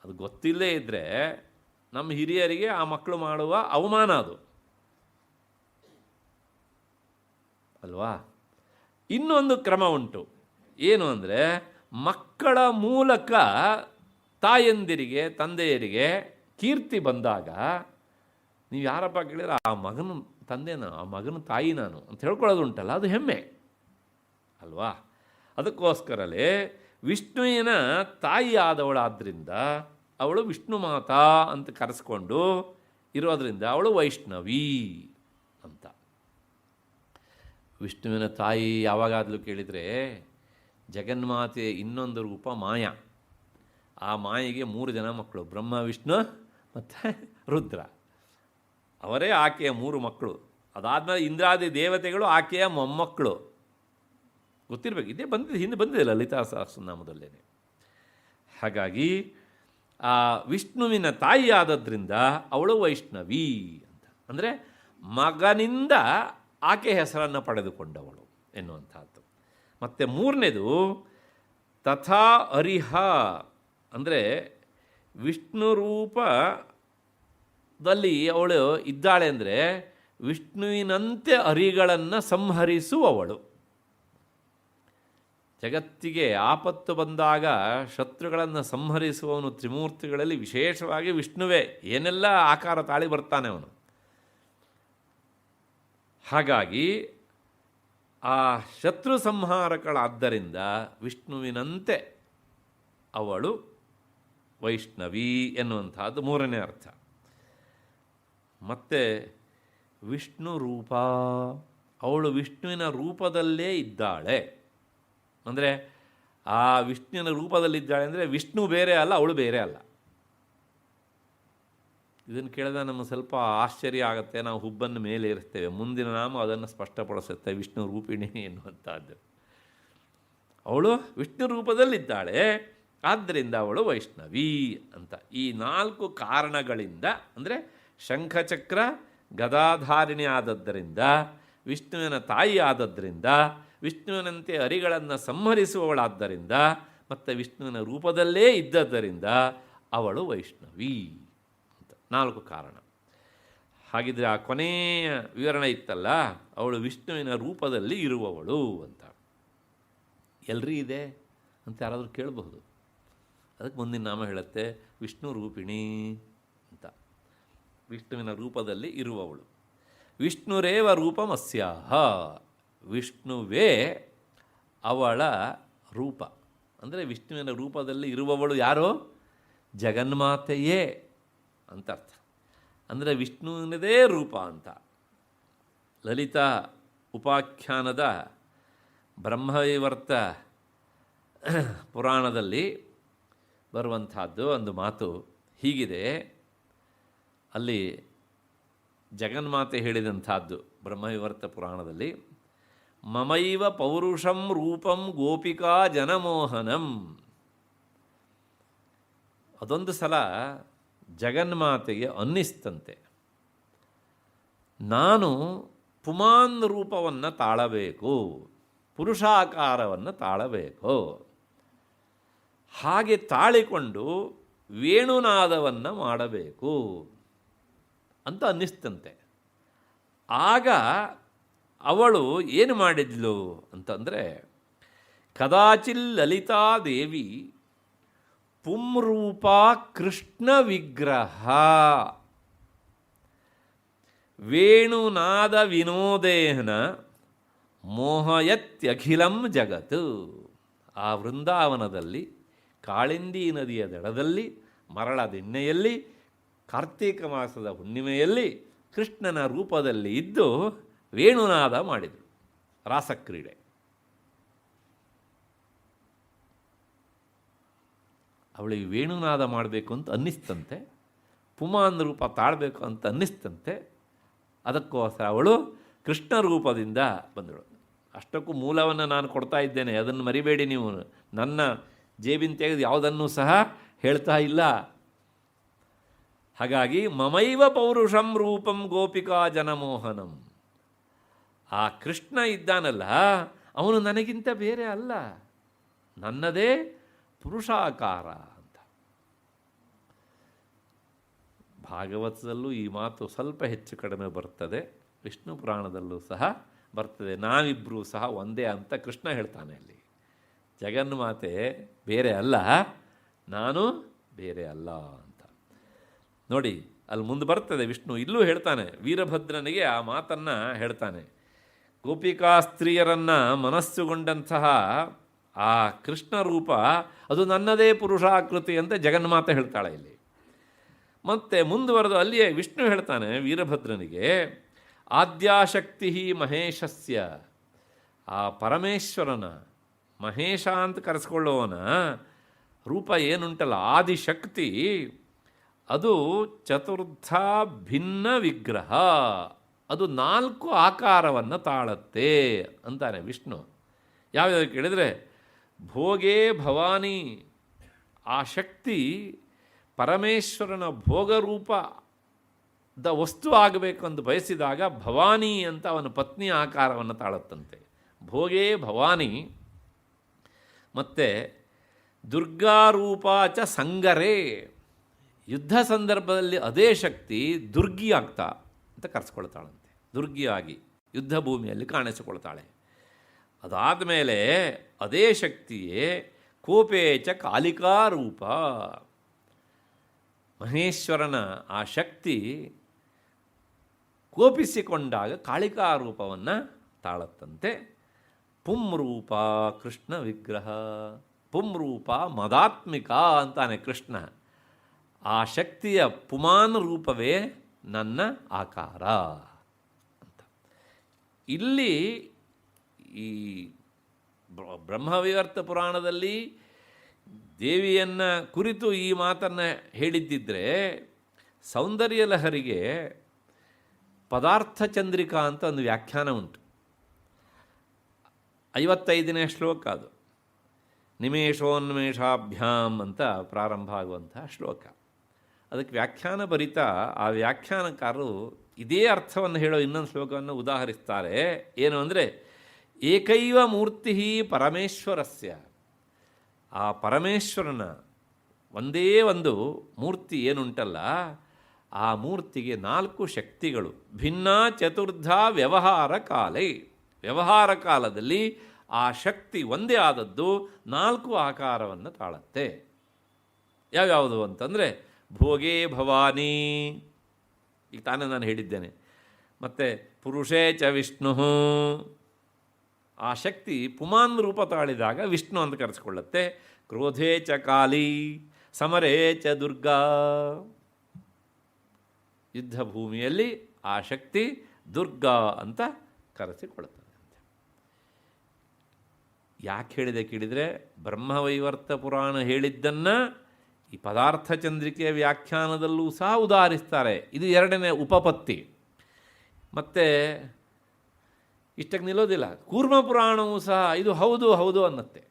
ಅದು ಗೊತ್ತಿಲ್ಲೇ ಇದ್ದರೆ ನಮ್ಮ ಹಿರಿಯರಿಗೆ ಆ ಮಕ್ಕಳು ಮಾಡುವ ಅವಮಾನ ಅದು ಅಲ್ವಾ. ಇನ್ನೊಂದು ಕ್ರಮ ಉಂಟು. ಏನು ಅಂದರೆ, ಮಕ್ಕಳ ಮೂಲಕ ತಾಯಂದಿರಿಗೆ ತಂದೆಯರಿಗೆ ಕೀರ್ತಿ ಬಂದಾಗ ನೀವು ಯಾರಪ್ಪ ಕೇಳಿದ್ರೆ ಆ ಮಗನ ತಂದೆ ನಾನು, ಆ ಮಗನ ತಾಯಿ ನಾನು ಅಂತ ಹೇಳ್ಕೊಳ್ಳೋದು ಉಂಟಲ್ಲ, ಅದು ಹೆಮ್ಮೆ ಅಲ್ವಾ. ಅದಕ್ಕೋಸ್ಕರಲೇ ವಿಷ್ಣುವಿನ ತಾಯಿ ಆದವಳಾದ್ದರಿಂದ ಅವಳು ವಿಷ್ಣು ಮಾತಾ ಅಂತ ಕರೆಸ್ಕೊಂಡು ಇರೋದರಿಂದ ಅವಳು ವೈಷ್ಣವಿ ಅಂತ. ವಿಷ್ಣುವಿನ ತಾಯಿ ಯಾವಾಗಾದರೂ ಕೇಳಿದರೆ, ಜಗನ್ಮಾತೆ ಇನ್ನೊಂದು ರೂಪ ಮಾಯಾ. ಆ ಮಾಯೆಗೆ 3 ಜನ ಮಕ್ಕಳು, ಬ್ರಹ್ಮ ವಿಷ್ಣು ಮತ್ತು ರುದ್ರ. ಅವರೇ ಆಕೆಯ 3 ಮಕ್ಕಳು. ಅದಾದಮೇಲೆ ಇಂದ್ರಾದಿ ದೇವತೆಗಳು ಆಕೆಯ ಮೊಮ್ಮಕ್ಕಳು. ಗೊತ್ತಿರಬೇಕು, ಇದೇ ಬಂದಿದೆ, ಹಿಂದೆ ಬಂದಿದೆ ಲಲಿತಾ ಸಹಸ್ರನಾಮದಲ್ಲೇ. ಹಾಗಾಗಿ ಆ ವಿಷ್ಣುವಿನ ತಾಯಿ ಆದದ್ರಿಂದ ಅವಳು ವೈಷ್ಣವಿ ಅಂತ. ಅಂದರೆ ಮಗನಿಂದ ಆಕೆ ಹೆಸರನ್ನು ಪಡೆದುಕೊಂಡವಳು ಎನ್ನುವಂಥದ್ದು. ಮತ್ತು 3ನೇದು ತಥಾ ಅರಿಹ, ಅಂದರೆ ವಿಷ್ಣು ರೂಪದಲ್ಲಿ ಅವಳು ಇದ್ದಾಳೆ. ಅಂದರೆ ವಿಷ್ಣುವಿನಂತೆ ಅರಿಗಳನ್ನು ಸಂಹರಿಸುವವಳು. ಜಗತ್ತಿಗೆ ಆಪತ್ತು ಬಂದಾಗ ಶತ್ರುಗಳನ್ನು ಸಂಹರಿಸುವವನು ತ್ರಿಮೂರ್ತಿಗಳಲ್ಲಿ ವಿಶೇಷವಾಗಿ ವಿಷ್ಣುವೇ. ಏನೆಲ್ಲ ಆಕಾರ ತಾಳಿ ಬರ್ತಾನೆ ಅವನು. ಹಾಗಾಗಿ ಆ ಶತ್ರು ಸಂಹಾರಕಳಾದ್ದರಿಂದ ವಿಷ್ಣುವಿನಂತೆ ಅವಳು ವೈಷ್ಣವಿ ಎನ್ನುವಂಥದ್ದು 3ನೇ ಅರ್ಥ. ಮತ್ತು ವಿಷ್ಣು ರೂಪ, ಅವಳು ವಿಷ್ಣುವಿನ ರೂಪದಲ್ಲೇ ಇದ್ದಾಳೆ. ಅಂದರೆ ಆ ವಿಷ್ಣುವಿನ ರೂಪದಲ್ಲಿದ್ದಾಳೆ ಅಂದರೆ ವಿಷ್ಣು ಬೇರೆ ಅಲ್ಲ, ಅವಳು ಬೇರೆ ಅಲ್ಲ. ಇದನ್ನು ಕೇಳಿದಾಗ ನಮಗೆ ಸ್ವಲ್ಪ ಆಶ್ಚರ್ಯ ಆಗುತ್ತೆ. ನಾವು ಹುಬ್ಬನ್ನು ಮೇಲೆ ಇರ್ತೇವೆ, ಮುಂದಿನ ನಾಮ ಅದನ್ನು ಸ್ಪಷ್ಟಪಡಿಸುತ್ತೆ, ವಿಷ್ಣು ರೂಪಿಣಿ ಎನ್ನುವಂಥದ್ದು. ಅವಳು ವಿಷ್ಣು ರೂಪದಲ್ಲಿದ್ದಾಳೆ, ಆದ್ದರಿಂದ ಅವಳು ವೈಷ್ಣವಿ ಅಂತ. ಈ 4 ಕಾರಣಗಳಿಂದ, ಅಂದರೆ ಶಂಖಚಕ್ರ ಗದಾಧಾರಿಣಿ ಆದದ್ದರಿಂದ, ವಿಷ್ಣುವಿನ ತಾಯಿ ಆದದ್ದರಿಂದ, ವಿಷ್ಣುವಿನಂತೆ ಅರಿಗಳನ್ನು ಸಂಹರಿಸುವವಳಾದ್ದರಿಂದ, ಮತ್ತು ವಿಷ್ಣುವಿನ ರೂಪದಲ್ಲೇ ಇದ್ದದ್ದರಿಂದ ಅವಳು ವೈಷ್ಣವಿ ಅಂತ 4 ಕಾರಣ. ಹಾಗಿದ್ರೆ ಆ ಕೊನೆಯ ವಿವರಣೆ ಇತ್ತಲ್ಲ, ಅವಳು ವಿಷ್ಣುವಿನ ರೂಪದಲ್ಲಿ ಇರುವವಳು ಅಂತ. ಎಲ್ರಿ ಇದೆ ಅಂತ ಯಾರಾದರೂ ಕೇಳಬಹುದು. ಅದಕ್ಕೆ ಮುಂದಿನ ನಾಮ ಹೇಳುತ್ತೆ ವಿಷ್ಣು ರೂಪಿಣಿ ಅಂತ. ವಿಷ್ಣುವಿನ ರೂಪದಲ್ಲಿ ಇರುವವಳು. ವಿಷ್ಣುರೇವ ರೂಪಮಸ್ಯಾಹ, ವಿಷ್ಣುವೇ ಅವಳ ರೂಪ. ಅಂದರೆ ವಿಷ್ಣುವಿನ ರೂಪದಲ್ಲಿ ಇರುವವಳು ಯಾರು? ಜಗನ್ಮಾತೆಯೇ ಅಂತ ಅರ್ಥ. ಅಂದರೆ ವಿಷ್ಣುವಿನದೇ ರೂಪ ಅಂತ. ಲಲಿತಾ ಉಪಾಖ್ಯಾನದ ಬ್ರಹ್ಮವೈವರ್ತ ಪುರಾಣದಲ್ಲಿ ಬರುವಂಥದ್ದು ಒಂದು ಮಾತು ಹೀಗಿದೆ. ಅಲ್ಲಿ ಜಗನ್ಮಾತೆ ಹೇಳಿದಂಥದ್ದು ಬ್ರಹ್ಮವಿವರ್ತ ಪುರಾಣದಲ್ಲಿ, ಮಮೈವ ಪೌರುಷಂ ರೂಪಂ ಗೋಪಿಕಾ ಜನಮೋಹನಂ. ಅದೊಂದು ಸಲ ಜಗನ್ಮಾತೆಗೆ ಅನ್ನಿಸ್ತಂತೆ, ನಾನು ಪುಮಾನ್ ರೂಪವನ್ನು ತಾಳಬೇಕು, ಪುರುಷಾಕಾರವನ್ನು ತಾಳಬೇಕು. ಹಾಗೆ ತಾಳಿಕೊಂಡು ವೇಣುನಾದವನ್ನು ಮಾಡಬೇಕು ಅಂತ ಅನ್ನಿಸ್ತಂತೆ. ಆಗ ಅವಳು ಏನು ಮಾಡಿದ್ಲು ಅಂತಂದರೆ, ಕದಾಚಿಲ್ ಲಲಿತಾದೇವಿ ಪುಂರೂಪ ಕೃಷ್ಣ ವಿಗ್ರಹ ವೇಣುನಾದ ವಿನೋದೇನ ಮೋಹಯತ್ಯಖಿಲಂ ಜಗತ್ತು. ಆ ವೃಂದಾವನದಲ್ಲಿ ಕಾಳಿಂದಿ ನದಿಯ ದಡದಲ್ಲಿ ಮರಳ ದಿಣ್ಣೆಯಲ್ಲಿ ಕಾರ್ತೀಕ ಮಾಸದ ಹುಣ್ಣಿಮೆಯಲ್ಲಿ ಕೃಷ್ಣನ ರೂಪದಲ್ಲಿ ಇದ್ದು ವೇಣುನಾದ ಮಾಡಿದರು. ರಾಸಕ್ರೀಡೆ. ಅವಳಿಗೆ ವೇಣುನಾದ ಮಾಡಬೇಕು ಅಂತ ಅನ್ನಿಸ್ತಂತೆ, ಪುಮಾನ್ ರೂಪ ತಾಳಬೇಕು ಅಂತ ಅನ್ನಿಸ್ತಂತೆ. ಅದಕ್ಕೋಸ್ಕರ ಅವಳು ಕೃಷ್ಣ ರೂಪದಿಂದ ಬಂದಳು. ಅಷ್ಟಕ್ಕೂ ಮೂಲವನ್ನು ನಾನು ಕೊಡ್ತಾ ಇದ್ದೇನೆ, ಅದನ್ನು ಮರಿಬೇಡಿ ನೀವು. ನನ್ನ ಜೇಬಿನ ತೆಗೆದು ಯಾವುದನ್ನು ಸಹ ಹೇಳ್ತಾ ಇಲ್ಲ. ಹಾಗಾಗಿ ಮಮೈವ ಪೌರುಷಂ ರೂಪಂ ಗೋಪಿಕಾ ಜನಮೋಹನಂ. ಆ ಕೃಷ್ಣ ಇದ್ದಾನಲ್ಲ, ಅವನು ನನಗಿಂತ ಬೇರೆ ಅಲ್ಲ, ನನ್ನದೇ ಪುರುಷಾಕಾರ ಅಂತ. ಭಾಗವತದಲ್ಲೂ ಈ ಮಾತು ಸ್ವಲ್ಪ ಹೆಚ್ಚು ಕಡಿಮೆ ಬರ್ತದೆ, ವಿಷ್ಣು ಪುರಾಣದಲ್ಲೂ ಸಹ ಬರ್ತದೆ. ನಾವಿಬ್ಬರೂ ಸಹ ಒಂದೇ ಅಂತ ಕೃಷ್ಣ ಹೇಳ್ತಾನೆ. ಅಲ್ಲಿ ಜಗನ್ಮಾತೆ ಬೇರೆ ಅಲ್ಲ, ನಾನು ಬೇರೆ ಅಲ್ಲ ಅಂತ ನೋಡಿ. ಅಲ್ಲಿ ಮುಂದೆ ಬರ್ತದೆ, ವಿಷ್ಣು ಇಲ್ಲೂ ಹೇಳ್ತಾನೆ, ವೀರಭದ್ರನಿಗೆ ಆ ಮಾತನ್ನು ಹೇಳ್ತಾನೆ. ಗೋಪಿಕಾ ಸ್ತ್ರೀಯರನ್ನು ಮನಸ್ಸುಗೊಂಡಂತಹ ಆ ಕೃಷ್ಣ ರೂಪ ಅದು ನನ್ನದೇ ಪುರುಷಾಕೃತಿ ಅಂತ ಜಗನ್ಮಾತೆ ಹೇಳ್ತಾಳೆ ಇಲ್ಲಿ. ಮತ್ತು ಮುಂದುವರೆದು ಅಲ್ಲಿಯೇ ವಿಷ್ಣು ಹೇಳ್ತಾನೆ ವೀರಭದ್ರನಿಗೆ, ಆದ್ಯಾಶಕ್ತಿ ಮಹೇಶಸ್ಯ. ಆ ಪರಮೇಶ್ವರನ, ಮಹೇಶ ಅಂತ ಕರೆಸ್ಕೊಳ್ಳೋವನ ರೂಪ ಏನುಂಟಲ್ಲ, ಆದಿಶಕ್ತಿ, ಅದು ಚತುರ್ಥ ಭಿನ್ನ ವಿಗ್ರಹ, ಅದು 4 ಆಕಾರವನ್ನು ತಾಳತ್ತೆ ಅಂತಾನೆ ವಿಷ್ಣು. ಯಾವ್ಯಾವ ಕೇಳಿದರೆ, ಭೋಗೇ ಭವಾನಿ, ಆ ಶಕ್ತಿ ಪರಮೇಶ್ವರನ ಭೋಗರೂಪದ ವಸ್ತು ಆಗಬೇಕು ಅಂತ ಬಯಸಿದಾಗ ಭವಾನಿ ಅಂತ ಅವನ ಪತ್ನಿ ಆಕಾರವನ್ನು ತಾಳುತ್ತಂತೆ. ಭೋಗೇ ಭವಾನಿ. ಮತ್ತು ದುರ್ಗಾರೂಪ ಚ ಸಂಗರೇ, ಯುದ್ಧ ಸಂದರ್ಭದಲ್ಲಿ ಅದೇ ಶಕ್ತಿ ದುರ್ಗಿ ಆಗ್ತಾ ಅಂತ ಕರೆಸ್ಕೊಳ್ತಾಳಂತೆ. ದುರ್ಗಿಯಾಗಿ ಯುದ್ಧ ಭೂಮಿಯಲ್ಲಿ ಕಾಣಿಸಿಕೊಳ್ತಾಳೆ. ಅದಾದ ಮೇಲೆ ಅದೇ ಶಕ್ತಿಯೇ ಕೋಪೇಚ ಕಾಲಿಕಾ ರೂಪ. ಮಹೇಶ್ವರನ ಆ ಶಕ್ತಿ ಕೋಪಿಸಿಕೊಂಡಾಗ ಕಾಳಿಕಾ ರೂಪವನ್ನು ತಾಳತ್ತಂತೆ. ಪುಂರೂಪ ಕೃಷ್ಣ ವಿಗ್ರಹ. ಪುಂರೂಪ ಮದಾತ್ಮಿಕ ಅಂತಾನೆ ಕೃಷ್ಣ. ಆ ಶಕ್ತಿಯ ಪುಮಾನ್ ರೂಪವೇ ನನ್ನ ಆಕಾರ ಅಂತ. ಇಲ್ಲಿ ಈ ಬ್ರಹ್ಮವಿವರ್ತ ಪುರಾಣದಲ್ಲಿ ದೇವಿಯನ್ನು ಕುರಿತು ಈ ಮಾತನ್ನು ಹೇಳಿದ್ದಿದ್ರೆ, ಸೌಂದರ್ಯ ಲಹರಿಗೆ ಪದಾರ್ಥ ಚಂದ್ರಿಕಾ ಅಂತ ಒಂದು ವ್ಯಾಖ್ಯಾನ ಉಂಟು. 55ನೇ ಶ್ಲೋಕ ಅದು. ನಿಮೇಷೋನ್ಮೇಷಾಭ್ಯಾಮ್ ಅಂತ ಪ್ರಾರಂಭ ಆಗುವಂಥ ಶ್ಲೋಕ. ಅದಕ್ಕೆ ವ್ಯಾಖ್ಯಾನ ಬರಿತಾ ಆ ವ್ಯಾಖ್ಯಾನಕಾರರು ಇದೇ ಅರ್ಥವನ್ನು ಹೇಳೋ ಇನ್ನೊಂದು ಶ್ಲೋಕವನ್ನು ಉದಾಹರಿಸ್ತಾರೆ. ಏನು ಅಂದರೆ, ಏಕೈವ ಮೂರ್ತಿ ಪರಮೇಶ್ವರಸ್ಯ. ಆ ಪರಮೇಶ್ವರನ ಒಂದೇ ಒಂದು ಮೂರ್ತಿ ಏನುಂಟಲ್ಲ, ಆ ಮೂರ್ತಿಗೆ 4 ಶಕ್ತಿಗಳು. ಭಿನ್ನ ಚತುರ್ಧ ವ್ಯವಹಾರ ಕಾಲೇ. ವ್ಯವಹಾರ ಕಾಲದಲ್ಲಿ ಆ ಶಕ್ತಿ ಒಂದೇ ಆದದ್ದು 4 ಆಕಾರವನ್ನು ತಾಳತ್ತೆ. ಯಾವ್ಯಾವುದು ಅಂತಂದರೆ, ಭೋಗೇ ಭವಾನಿ, ಈಗ ತಾನೇ ನಾನು ಹೇಳಿದ್ದೇನೆ. ಮತ್ತು ಪುರುಷೇ ಚ ವಿಷ್ಣು, ಆ ಶಕ್ತಿ ಪುಮಾನ್ ರೂಪ ತಾಳಿದಾಗ ವಿಷ್ಣು ಅಂತ ಕರೆಸಿಕೊಳ್ಳುತ್ತೆ. ಕ್ರೋಧೇ ಚ ಕಾಳಿ, ಸಮರೇ ಚ ದುರ್ಗಾ. ಯುದ್ಧ ಭೂಮಿಯಲ್ಲಿ ಆ ಶಕ್ತಿ ದುರ್ಗಾ ಅಂತ ಕರೆಸಿಕೊಳ್ಳುತ್ತದೆ. ಯಾಕೆ ಹೇಳಿದೆ ಕೇಳಿದರೆ, ಬ್ರಹ್ಮವೈವರ್ತ ಪುರಾಣ ಹೇಳಿದ್ದನ್ನು ಈ ಪದಾರ್ಥ ಚಂದ್ರಿಕೆಯ ವ್ಯಾಖ್ಯಾನದಲ್ಲೂ ಸಹ ಉದಾಹರಿಸ್ತಾರೆ. ಇದು ಎರಡನೇ ಉಪಪತ್ತಿ. ಮತ್ತು ಇಷ್ಟಕ್ಕೆ ನಿಲ್ಲೋದಿಲ್ಲ, ಕೂರ್ಮ ಪುರಾಣವೂ ಸಹ ಇದು ಹೌದು ಹೌದು ಅನ್ನತ್ತೆ.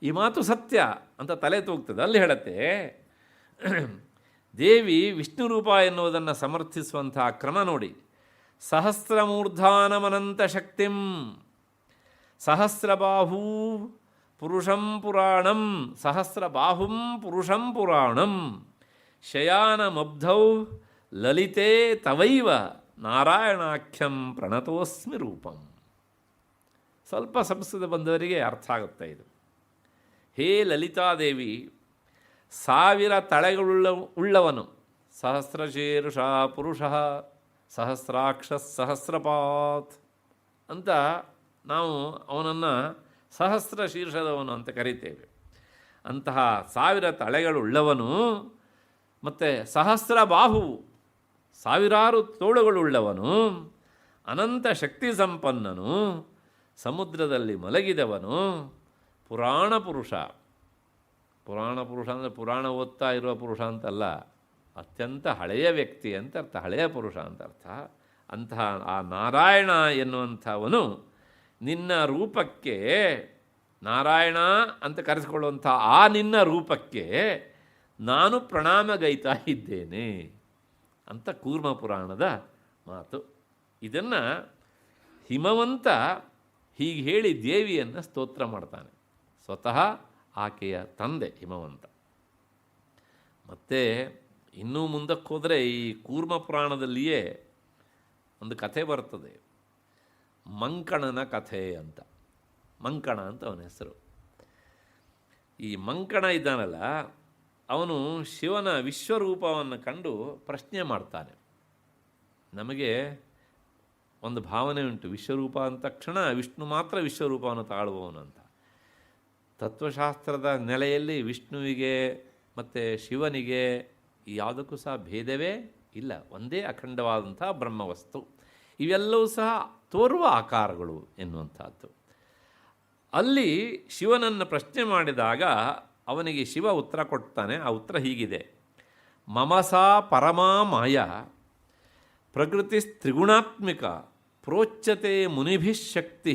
ಈ ಮಾತು ಸತ್ಯ ಅಂತ ತಲೆ ತೂಗ್ತದೆ. ಅಲ್ಲಿ ಹೇಳತ್ತೆ, ದೇವಿ ವಿಷ್ಣು ರೂಪ ಎನ್ನುವುದನ್ನು ಸಮರ್ಥಿಸುವಂಥ ಕ್ರಮ ನೋಡಿ. ಸಹಸ್ರಮೂರ್ಧಾನಮನಂತ ಶಕ್ತಿಂ ಸಹಸ್ರಬಾಹೂ ಪುರುಷಂ ಪುರಾಣಂ ಸಹಸ್ರಬಾಹುಂ ಪುರುಷಂ ಪುರಾಣಂ ಶಯಾನಮಬ್ಧೌ ಲಲಿತೆ ತವೈವ ನಾರಾಯಣಾಖ್ಯಂ ಪ್ರಣತೋಸ್ಮಿ ರೂಪಂ. ಸ್ವಲ್ಪ ಸಂಸ್ಕೃತ ಬಂದವರಿಗೆ ಅರ್ಥ ಆಗುತ್ತೆ ಇದು. ಹೇ ಲಲಿತಾದೇವಿ, 1000 ತಲೆಗಳುಳ್ಳವನು, ಸಹಸ್ರಶೀರ್ಷ ಪುರುಷ ಸಹಸ್ರಾಕ್ಷ ಸಹಸ್ರಪಾತ್ ಅಂತ ನಾವು ಅವನನ್ನು ಸಹಸ್ರ ಶೀರ್ಷದವನು ಅಂತ ಕರೀತೇವೆ. ಅಂತಹ 1000 ತಲೆಗಳುಳ್ಳವನು ಮತ್ತು ಸಹಸ್ರ ಬಾಹು, 1000 ತೋಳುಗಳುಳ್ಳವನು, ಅನಂತ ಶಕ್ತಿ ಸಂಪನ್ನನು, ಸಮುದ್ರದಲ್ಲಿ ಮಲಗಿದವನು, ಪುರಾಣ ಪುರುಷ. ಪುರಾಣ ಪುರುಷ ಅಂದರೆ ಪುರಾಣ ಓದ್ತಾ ಇರುವ ಪುರುಷ ಅಂತಲ್ಲ, ಅತ್ಯಂತ ಹಳೆಯ ವ್ಯಕ್ತಿ ಅಂತ ಅರ್ಥ, ಹಳೆಯ ಪುರುಷ ಅಂತ ಅರ್ಥ. ಅಂತಹ ಆ ನಾರಾಯಣ ಎನ್ನುವಂಥವನು ನಿನ್ನ ರೂಪಕ್ಕೆ, ನಾರಾಯಣ ಅಂತ ಕರೆಸಿಕೊಳ್ಳುವಂಥ ಆ ನಿನ್ನ ರೂಪಕ್ಕೆ ನಾನು ಪ್ರಣಾಮಗೈತಾ ಇದ್ದೇನೆ ಅಂತ ಕೂರ್ಮ ಪುರಾಣದ ಮಾತು. ಇದನ್ನು ಹಿಮವಂತ ಹೀಗೆ ಹೇಳಿ ದೇವಿಯನ್ನು ಸ್ತೋತ್ರ ಮಾಡ್ತಾನೆ. ಸ್ವತಃ ಆಕೆಯ ತಂದೆ ಹಿಮವಂತ. ಮತ್ತು ಇನ್ನೂ ಮುಂದಕ್ಕೆ ಹೋದರೆ ಈ ಕೂರ್ಮ ಪುರಾಣದಲ್ಲಿಯೇ ಒಂದು ಕಥೆ ಬರ್ತದೆ, ಮಂಕಣನ ಕಥೆ ಅಂತ. ಮಂಕಣ ಅಂತ ಅವನ ಹೆಸರು. ಈ ಮಂಕಣ ಇದ್ದಾನಲ್ಲ, ಅವನು ಶಿವನ ವಿಶ್ವರೂಪವನ್ನು ಕಂಡು ಪ್ರಶ್ನೆ ಮಾಡ್ತಾನೆ. ನಮಗೆ ಒಂದು ಭಾವನೆ ಉಂಟು, ವಿಶ್ವರೂಪ ಅಂದ ತಕ್ಷಣ ವಿಷ್ಣು ಮಾತ್ರ ವಿಶ್ವರೂಪವನ್ನು ತಾಳುವವನು ಅಂತ. ತತ್ವಶಾಸ್ತ್ರದ ನೆಲೆಯಲ್ಲಿ ವಿಷ್ಣುವಿಗೆ ಮತ್ತು ಶಿವನಿಗೆ ಯಾವುದಕ್ಕೂ ಸಹ ಭೇದವೇ ಇಲ್ಲ, ಒಂದೇ ಅಖಂಡವಾದಂಥ ಬ್ರಹ್ಮವಸ್ತು. ಇವೆಲ್ಲವೂ ಸಹ ತೋರುವ ಆಕಾರಗಳು ಎನ್ನುವಂಥದ್ದು. ಅಲ್ಲಿ ಶಿವನನ್ನು ಪ್ರಶ್ನೆ ಮಾಡಿದಾಗ ಅವನಿಗೆ ಶಿವ ಉತ್ತರ ಕೊಡ್ತಾನೆ. ಆ ಉತ್ತರ ಹೀಗಿದೆ: ಮಮಸಾ ಪರಮಾ ಮಾಯಾ ಪ್ರಕೃತಿ ತ್ರಿಗುಣಾತ್ಮಿಕ ಪ್ರೋಚ್ಯತೆ ಮುನಿಭಿಶಕ್ತಿ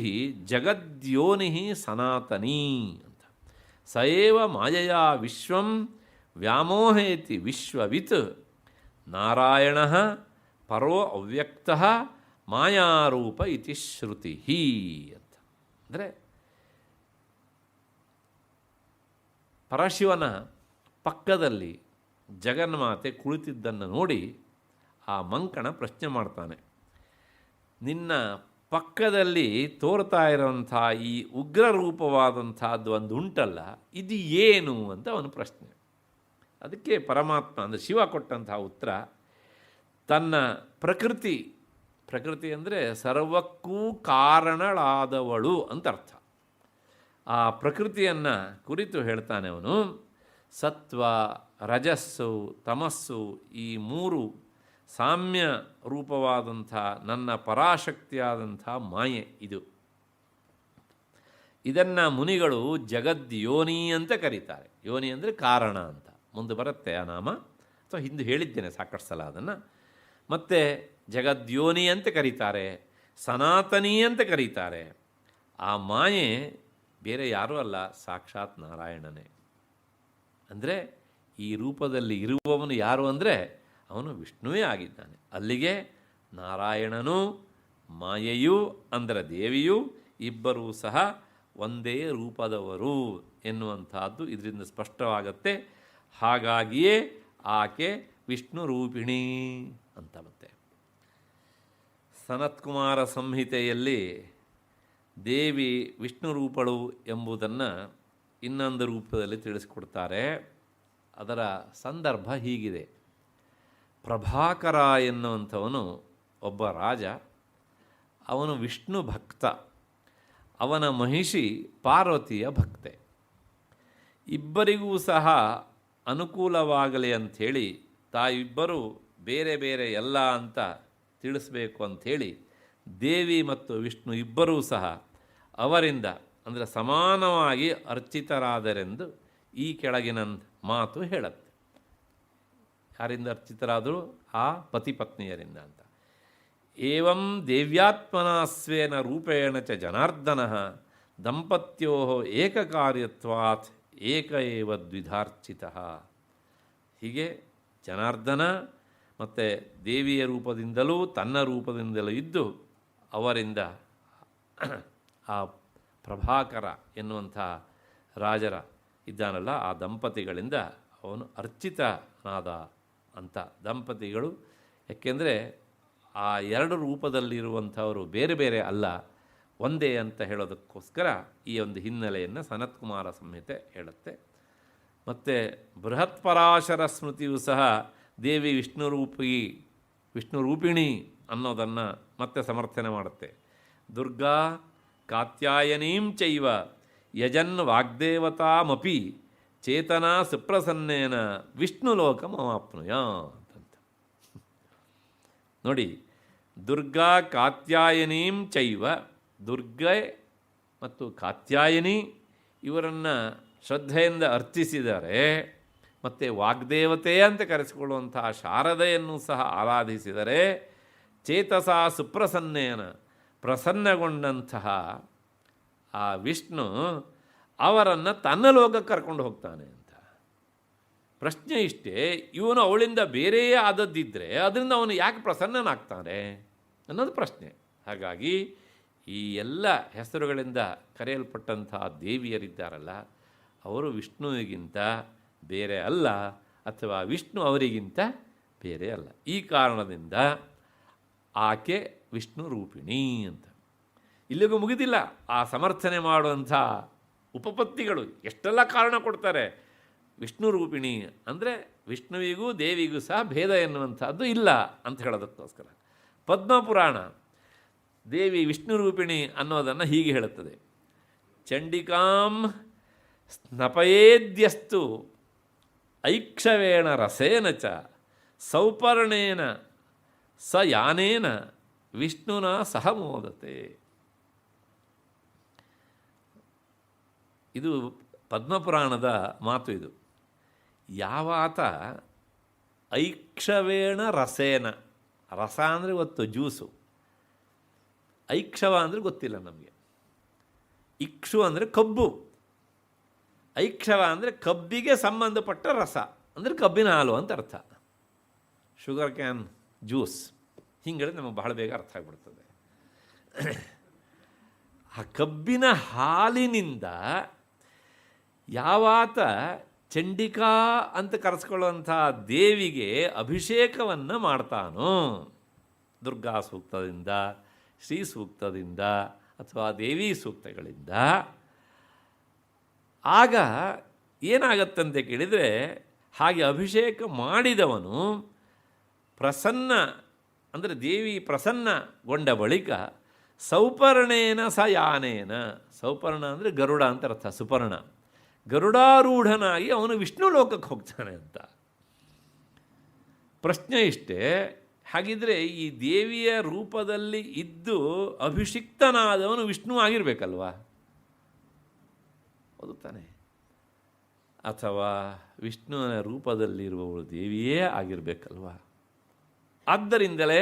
ಜಗದ್ಯೋನಿ ಸನಾತನೀ ಅಂತ. ಸಯೇವ ಮಾಯಯಾ ವಿಶ್ವಂ ವ್ಯಾಮೋಹೇತಿ ವಿಶ್ವವಿತ್ ನಾರಾಯಣ ಪರೋ ಅವ್ಯಕ್ತ ಮಾಯಾರೂಪ ಇತಿ ಶ್ರುತಿ ಅಂತ. ಅಂದರೆ ಪರಶಿವನ ಪಕ್ಕದಲ್ಲಿ ಜಗನ್ಮಾತೆ ಕುಳಿತಿದ್ದನ್ನು ನೋಡಿ ಆ ಮಂಕಣ ಪ್ರಶ್ನೆ ಮಾಡ್ತಾನೆ, ನಿನ್ನ ಪಕ್ಕದಲ್ಲಿ ತೋರ್ತಾ ಇರೋಂಥ ಈ ಉಗ್ರ ರೂಪವಾದಂಥದ್ದು ಒಂದು ಉಂಟಲ್ಲ, ಇದು ಏನು ಅಂತ ಅವನ ಪ್ರಶ್ನೆ. ಅದಕ್ಕೆ ಪರಮಾತ್ಮ ಅಂದರೆ ಶಿವ ಕೊಟ್ಟಂತಹ ಉತ್ತರ, ತನ್ನ ಪ್ರಕೃತಿ ಅಂದರೆ ಸರ್ವಕ್ಕೂ ಕಾರಣಳಾದವಳು ಅಂತ ಅರ್ಥ. ಆ ಪ್ರಕೃತಿಯನ್ನು ಕುರಿತು ಹೇಳ್ತಾನೆ ಅವನು. ಸತ್ವ, ರಜಸ್ಸು, ತಮಸ್ಸು ಈ 3 ಸಾಮ್ಯ ರೂಪವಾದಂಥ ನನ್ನ ಪರಾಶಕ್ತಿಯಾದಂಥ ಮಾಯೆ ಇದು. ಇದನ್ನು ಮುನಿಗಳು ಜಗದ್ಯೋನಿ ಅಂತ ಕರೀತಾರೆ. ಯೋನಿ ಅಂದರೆ ಕಾರಣ ಅಂತ ಮುಂದೆ ಬರುತ್ತೆ ಆ ನಾಮ, ಅಥವಾ ಹಿಂದೆ ಹೇಳಿದ್ದೇನೆ ಸಾಕಷ್ಟು ಸಲ ಅದನ್ನು. ಮತ್ತು ಜಗದ್ಯೋನಿ ಅಂತ ಕರೀತಾರೆ, ಸನಾತನಿ ಅಂತ ಕರೀತಾರೆ. ಆ ಮಾಯೆ ಬೇರೆ ಯಾರೂ ಅಲ್ಲ, ಸಾಕ್ಷಾತ್ ನಾರಾಯಣನೇ. ಅಂದರೆ ಈ ರೂಪದಲ್ಲಿ ಇರುವವನು ಯಾರು ಅಂದರೆ ಅವನು ವಿಷ್ಣುವೇ ಆಗಿದ್ದಾನೆ. ಅಲ್ಲಿಗೆ ನಾರಾಯಣನು ಮಾಯೆಯು ಅಂದರೆ ದೇವಿಯು ಇಬ್ಬರೂ ಸಹ ಒಂದೇ ರೂಪದವರು ಎನ್ನುವಂಥದ್ದು ಇದರಿಂದ ಸ್ಪಷ್ಟವಾಗತ್ತೆ. ಹಾಗಾಗಿಯೇ ಆಕೆ ವಿಷ್ಣು ರೂಪಿಣಿ ಅಂತ. ಮತ್ತೆ ಸನತ್ಕುಮಾರ ಸಂಹಿತೆಯಲ್ಲಿ ದೇವಿ ವಿಷ್ಣು ರೂಪಳು ಎಂಬುದನ್ನು ಇನ್ನೊಂದು ರೂಪದಲ್ಲಿ ತಿಳಿಸ್ಕೊಡ್ತಾರೆ. ಅದರ ಸಂದರ್ಭ ಹೀಗಿದೆ. ಪ್ರಭಾಕರ ಎನ್ನುವಂಥವನು ಒಬ್ಬ ರಾಜ. ಅವನು ವಿಷ್ಣು ಭಕ್ತ. ಅವನ ಮಹಿಷಿ ಪಾರ್ವತಿಯ ಭಕ್ತೆ. ಇಬ್ಬರಿಗೂ ಸಹ ಅನುಕೂಲವಾಗಲಿ ಅಂಥೇಳಿ ತಾವಿಬ್ಬರು ಬೇರೆ ಬೇರೆ ಎಲ್ಲ ಅಂತ ತಿಳಿಸ್ಬೇಕು ಅಂಥೇಳಿ ದೇವಿ ಮತ್ತು ವಿಷ್ಣು ಇಬ್ಬರೂ ಸಹ ಅವರಿಂದ ಅಂದರೆ ಸಮಾನವಾಗಿ ಅರ್ಚಿತರಾದರೆಂದು ಈ ಕೆಳಗಿನ ಮಾತು ಹೇಳುತ್ತೆ. ಯಾರಿಂದ ಅರ್ಚಿತರಾದರು? ಆ ಪತಿ ಪತ್ನಿಯರಿಂದ ಅಂತ. ಏವಂ ದೇವ್ಯಾತ್ಮನಾ ಸ್ವೇನ ರೂಪೇಣ ಚ ಜನಾರ್ದನ ದಂಪತ್ಯೋ ಏಕಕಾರ್ಯತ್ವಾತ್ ಏಕ ಏವ ದ್ವಿಧಾರ್ಚಿತಃ. ಹೀಗೆ ಜನಾರ್ದನ ಮತ್ತು ದೇವಿಯ ರೂಪದಿಂದಲೂ ತನ್ನ ರೂಪದಿಂದಲೂ ಇದ್ದು ಅವರಿಂದ ಆ ಪ್ರಭಾಕರ ಎನ್ನುವಂಥ ರಾಜರ ಇದ್ದಾನಲ್ಲ, ಆ ದಂಪತಿಗಳಿಂದ ಅವನು ಅರ್ಚಿತನಾದ ಅಂತ. ದಂಪತಿಗಳು ಯಾಕೆಂದರೆ ಆ ಎರಡು ರೂಪದಲ್ಲಿರುವಂಥವರು ಬೇರೆ ಬೇರೆ ಅಲ್ಲ, ಒಂದೇ ಅಂತ ಹೇಳೋದಕ್ಕೋಸ್ಕರ ಈ ಒಂದು ಹಿನ್ನೆಲೆಯನ್ನು ಸನತ್ಕುಮಾರ ಸಂಹಿತೆ ಹೇಳುತ್ತೆ. ಮತ್ತು ಬೃಹತ್ಪರಾಶರ ಸ್ಮೃತಿಯು ಸಹ ದೇವಿ ವಿಷ್ಣುರೂಪಿಣಿ ಅನ್ನೋದನ್ನು ಮತ್ತೆ ಸಮರ್ಥನೆ ಮಾಡುತ್ತೆ. ದುರ್ಗಾ ಕಾತ್ಯಾಯನೀಂ ಚೈವ ಯಜನ್ ವಾಗ್ದೇವತಾಮಪಿ ಚೇತನಾ ಸುಪ್ರಸನ್ನೇನ ವಿಷ್ಣುಲೋಕಮವಾಪ್ನುಯ ಅಂತ. ನೋಡಿ, ದುರ್ಗಾ ಕಾತ್ಯಾಯನೀಂ ಚೈವ, ದುರ್ಗೆ ಮತ್ತು ಕಾತ್ಯಾಯನಿ ಇವರನ್ನು ಶ್ರದ್ಧೆಯಿಂದ ಅರ್ಚಿಸಿದರೆ, ಮತ್ತು ವಾಗ್ದೇವತೆ ಅಂತ ಕರೆಸಿಕೊಳ್ಳುವಂತಹ ಶಾರದೆಯನ್ನು ಸಹ ಆರಾಧಿಸಿದರೆ, ಚೇತಸ ಸುಪ್ರಸನ್ನೇನ ಪ್ರಸನ್ನಗೊಂಡಂತಹ ಆ ವಿಷ್ಣು ಅವರನ್ನು ತನ್ನ ಲೋಕಕ್ಕೆ ಕರ್ಕೊಂಡು ಹೋಗ್ತಾನೆ ಅಂತ. ಪ್ರಶ್ನೆ ಇಷ್ಟೇ, ಇವನು ಅವಳಿಂದ ಬೇರೆಯೇ ಆದದ್ದಿದ್ದರೆ ಅದರಿಂದ ಅವನು ಯಾಕೆ ಪ್ರಸನ್ನನಾಗ್ತಾನೆ ಅನ್ನೋದು ಪ್ರಶ್ನೆ. ಹಾಗಾಗಿ ಈ ಎಲ್ಲ ಹೆಸರುಗಳಿಂದ ಕರೆಯಲ್ಪಟ್ಟಂತಹ ದೇವಿಯರಿದ್ದಾರಲ್ಲ, ಅವರು ವಿಷ್ಣುವಿಗಿಂತ ಬೇರೆ ಅಲ್ಲ, ಅಥವಾ ವಿಷ್ಣು ಅವರಿಗಿಂತ ಬೇರೆ ಅಲ್ಲ. ಈ ಕಾರಣದಿಂದ ಆಕೆ ವಿಷ್ಣು ರೂಪಿಣಿ ಅಂತ. ಇಲ್ಲಿಗೂ ಮುಗಿದಿಲ್ಲ. ಆ ಸಮರ್ಥನೆ ಮಾಡುವಂಥ ಉಪಪತ್ತಿಗಳು ಎಷ್ಟೆಲ್ಲ ಕಾರಣ ಕೊಡ್ತಾರೆ. ವಿಷ್ಣು ರೂಪಿಣಿ ಅಂದರೆ ವಿಷ್ಣುವಿಗೂ ದೇವಿಗೂ ಸಹ ಭೇದ ಎನ್ನುವಂಥದ್ದು ಇಲ್ಲ ಅಂತ ಹೇಳೋದಕ್ಕೋಸ್ಕರ ಪದ್ಮಪುರಾಣ ದೇವಿ ವಿಷ್ಣು ರೂಪಿಣಿ ಅನ್ನೋದನ್ನು ಹೀಗೆ ಹೇಳುತ್ತದೆ. ಚಂಡಿಕಾಂ ಸ್ನಪಯೇದ್ಯಸ್ತು ಐಕ್ಷವೇಣ ರಸೇನ ಚ ಸೌಪರ್ಣೇನ ಸ ಯಾನೇನ ವಿಷ್ಣುನ ಸಹ ಮೋದತೆ. ಇದು ಪದ್ಮಪುರಾಣದ ಮಾತು. ಇದು ಯಾವಾತ ಐಕ್ಷವೇಣ ರಸೇನ, ರಸ ಅಂದರೆ ಗೊತ್ತು, ಜ್ಯೂಸು. ಐಕ್ಷವ ಅಂದರೆ ಗೊತ್ತಿಲ್ಲ ನಮಗೆ. ಇಕ್ಷು ಅಂದರೆ ಕಬ್ಬು, ಐಕ್ಷವ ಅಂದರೆ ಕಬ್ಬಿಗೆ ಸಂಬಂಧಪಟ್ಟ ರಸ, ಅಂದರೆ ಕಬ್ಬಿನ ಹಾಲು ಅಂತ ಅರ್ಥ. ಶುಗರ್ ಕ್ಯಾನ್ ಜ್ಯೂಸ್ ಹಿಂಗೆ ನಮಗೆ ಬಹಳ ಬೇಗ ಅರ್ಥ ಆಗಿಬಿಡ್ತದೆ. ಆ ಕಬ್ಬಿನ ಹಾಲಿನಿಂದ ಯಾವಾತ ಚಂಡಿಕಾ ಅಂತ ಕರೆಸ್ಕೊಳ್ಳುವಂಥ ದೇವಿಗೆ ಅಭಿಷೇಕವನ್ನು ಮಾಡ್ತಾನೋ, ದುರ್ಗಾ ಸೂಕ್ತದಿಂದ, ಶ್ರೀ ಸೂಕ್ತದಿಂದ ಅಥವಾ ದೇವಿ ಸೂಕ್ತಗಳಿಂದ, ಆಗ ಏನಾಗತ್ತಂತೆ ಕೇಳಿದರೆ, ಹಾಗೆ ಅಭಿಷೇಕ ಮಾಡಿದವನು ಪ್ರಸನ್ನ ಅಂದರೆ ದೇವಿ ಪ್ರಸನ್ನಗೊಂಡ ಬಳಿಕ ಸೌಪರ್ಣೇನ ಸ ಯಾನೇನ, ಸೌಪರ್ಣ ಅಂದರೆ ಗರುಡ ಅಂತ ಅರ್ಥ, ಸುಪರ್ಣ, ಗರುಡಾರೂಢನಾಗಿ ಅವನು ವಿಷ್ಣು ಲೋಕಕ್ಕೆ ಹೋಗ್ತಾನೆ ಅಂತ. ಪ್ರಶ್ನೆ ಇಷ್ಟೇ, ಹಾಗಿದ್ರೆ ಈ ದೇವಿಯ ರೂಪದಲ್ಲಿ ಇದ್ದು ಅಭಿಷಿಕ್ತನಾದವನು ವಿಷ್ಣು ಆಗಿರಬೇಕಲ್ವಾ? ಹೌದು ತಾನೆ? ಅಥವಾ ವಿಷ್ಣುವಿನ ರೂಪದಲ್ಲಿರುವವಳು ದೇವಿಯೇ ಆಗಿರಬೇಕಲ್ವಾ? ಆದ್ದರಿಂದಲೇ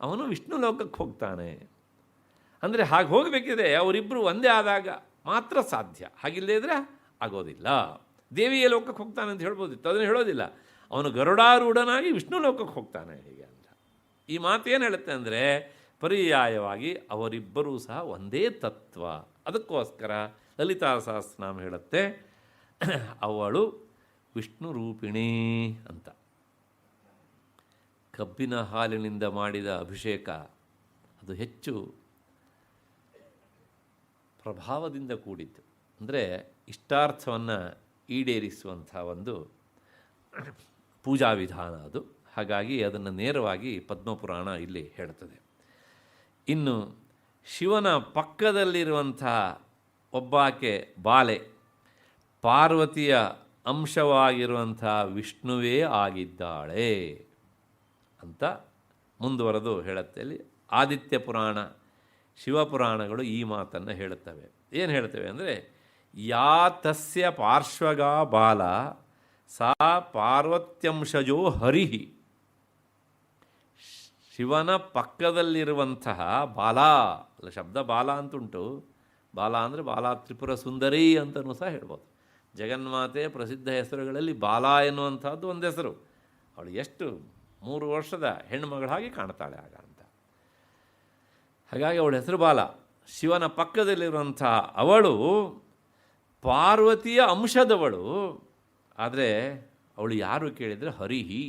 ಅವನು ವಿಷ್ಣು ಲೋಕಕ್ಕೆ ಹೋಗ್ತಾನೆ. ಅಂದರೆ ಹಾಗೆ ಹೋಗಬೇಕಿದ್ರೆ ಅವರಿಬ್ಬರು ಒಂದೇ ಆದಾಗ ಮಾತ್ರ ಸಾಧ್ಯ, ಹಾಗಿಲ್ಲದೇ ಇದ್ರೆ ಆಗೋದಿಲ್ಲ. ದೇವಿಯ ಲೋಕಕ್ಕೆ ಹೋಗ್ತಾನೆ ಅಂತ ಹೇಳ್ಬೋದಿತ್ತು, ಅದನ್ನು ಹೇಳೋದಿಲ್ಲ. ಅವನು ಗರುಡಾರೂಢನಾಗಿ ವಿಷ್ಣು ಲೋಕಕ್ಕೆ ಹೋಗ್ತಾನೆ ಹೀಗೆ ಅಂತ. ಈ ಮಾತು ಏನು ಹೇಳುತ್ತೆ ಅಂದರೆ, ಪರ್ಯಾಯವಾಗಿ ಅವರಿಬ್ಬರೂ ಸಹ ಒಂದೇ ತತ್ವ. ಅದಕ್ಕೋಸ್ಕರ ಲಲಿತಾ ಸಹಸ್ರನಾಮ ಹೇಳುತ್ತೆ, ಅವಳು ವಿಷ್ಣು ರೂಪಿಣಿ ಅಂತ. ಕಬ್ಬಿನ ಹಾಲಿನಿಂದ ಮಾಡಿದ ಅಭಿಷೇಕ ಅದು ಹೆಚ್ಚು ಪ್ರಭಾವದಿಂದ ಕೂಡಿತ್ತು. ಅಂದರೆ ಇಷ್ಟಾರ್ಥವನ್ನು ಈಡೇರಿಸುವಂಥ ಒಂದು ಪೂಜಾ ವಿಧಾನ ಅದು. ಹಾಗಾಗಿ ಅದನ್ನು ನೇರವಾಗಿ ಪದ್ಮಪುರಾಣ ಇಲ್ಲಿ ಹೇಳ್ತದೆ. ಇನ್ನು ಶಿವನ ಪಕ್ಕದಲ್ಲಿರುವಂಥ ಒಬ್ಬಾಕೆ ಬಾಲೆ, ಪಾರ್ವತಿಯ ಅಂಶವಾಗಿರುವಂಥ ವಿಷ್ಣುವೇ ಆಗಿದ್ದಾಳೆ ಅಂತ ಮುಂದುವರೆದು ಹೇಳುತ್ತೆ. ಅಲ್ಲಿ ಆದಿತ್ಯ ಪುರಾಣ, ಶಿವಪುರಾಣಗಳು ಈ ಮಾತನ್ನು ಹೇಳುತ್ತವೆ. ಏನು ಹೇಳ್ತವೆ ಅಂದರೆ, ಯಾ ತಸ್ಯ ಪಾರ್ಶ್ವಗಾ ಬಾಲ ಸಾ ಪಾರ್ವತ್ಯಂಶಜೋ ಹರಿಹಿ. ಶಿವನ ಪಕ್ಕದಲ್ಲಿರುವಂತಹ ಬಾಲ, ಅಲ್ಲ ಶಬ್ದ ಬಾಲ ಅಂತುಂಟು, ಬಾಲ ಅಂದರೆ ಬಾಲ ತ್ರಿಪುರ ಸುಂದರಿ ಅಂತಲೂ ಸಹ ಹೇಳ್ಬೋದು. ಜಗನ್ಮಾತೆ ಪ್ರಸಿದ್ಧ ಹೆಸರುಗಳಲ್ಲಿ ಬಾಲ ಎನ್ನುವಂಥದ್ದು ಒಂದು ಹೆಸರು. ಅವಳು ಎಷ್ಟು 3 ವರ್ಷದ ಹೆಣ್ಣುಮಗಳ ಹಾಗೆ ಕಾಣ್ತಾಳೆ ಆಗ ಅಂತ. ಹಾಗಾಗಿ ಅವಳ ಹೆಸರು ಬಾಲ. ಶಿವನ ಪಕ್ಕದಲ್ಲಿರುವಂಥ ಅವಳು ಪಾರ್ವತಿಯ ಅಂಶದವಳು. ಆದರೆ ಅವಳು ಯಾರು ಕೇಳಿದರೆ ಹರಿಹಿ,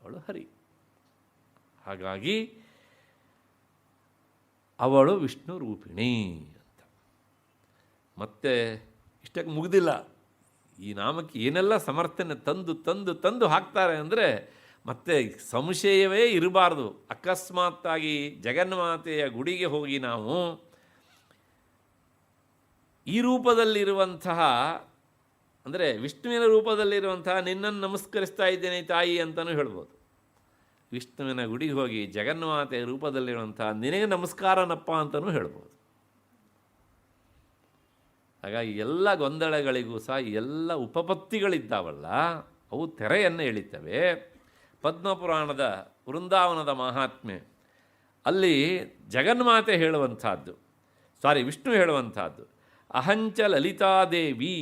ಅವಳು ಹರಿ. ಹಾಗಾಗಿ ಅವಳು ವಿಷ್ಣು ರೂಪಿಣಿ ಅಂತ. ಮತ್ತೆ ಇಷ್ಟಕ್ಕೆ ಮುಗಿದಿಲ್ಲ. ಈ ನಾಮಕ್ಕೆ ಏನೆಲ್ಲ ಸಮರ್ಥನೆ ತಂದು ತಂದು ತಂದು ಹಾಕ್ತಾರೆ ಅಂದರೆ ಮತ್ತೆ ಸಂಶಯವೇ ಇರಬಾರ್ದು. ಅಕಸ್ಮಾತ್ತಾಗಿ ಜಗನ್ಮಾತೆಯ ಗುಡಿಗೆ ಹೋಗಿ ನಾವು ಈ ರೂಪದಲ್ಲಿರುವಂತಹ, ಅಂದರೆ ವಿಷ್ಣುವಿನ ರೂಪದಲ್ಲಿರುವಂತಹ ನಿನ್ನನ್ನು ನಮಸ್ಕರಿಸ್ತಾ ಇದ್ದೇನೆ ತಾಯಿ ಅಂತಲೂ ಹೇಳ್ಬೋದು. ವಿಷ್ಣುವಿನ ಗುಡಿಗೆ ಹೋಗಿ ಜಗನ್ಮಾತೆಯ ರೂಪದಲ್ಲಿರುವಂತಹ ನಿನಗೆ ನಮಸ್ಕಾರನಪ್ಪ ಅಂತಲೂ ಹೇಳ್ಬೋದು. ಹಾಗಾಗಿ ಎಲ್ಲ ಗೊಂದಲಗಳಿಗೂ ಸಹ ಎಲ್ಲ ಉಪಪತ್ತಿಗಳಿದ್ದಾವಲ್ಲ, ಅವು ತೆರೆಯನ್ನು ಎಳಿತವೆ. ಪದ್ಮಪುರಾಣದ ವೃಂದಾವನದ ಮಹಾತ್ಮೆ ಅಲ್ಲಿ ಜಗನ್ಮಾತೆ ಹೇಳುವಂಥದ್ದು, ವಿಷ್ಣು ಹೇಳುವಂಥದ್ದು, ಅಹಂಚ ಲಲಿತಾದೇವಿ,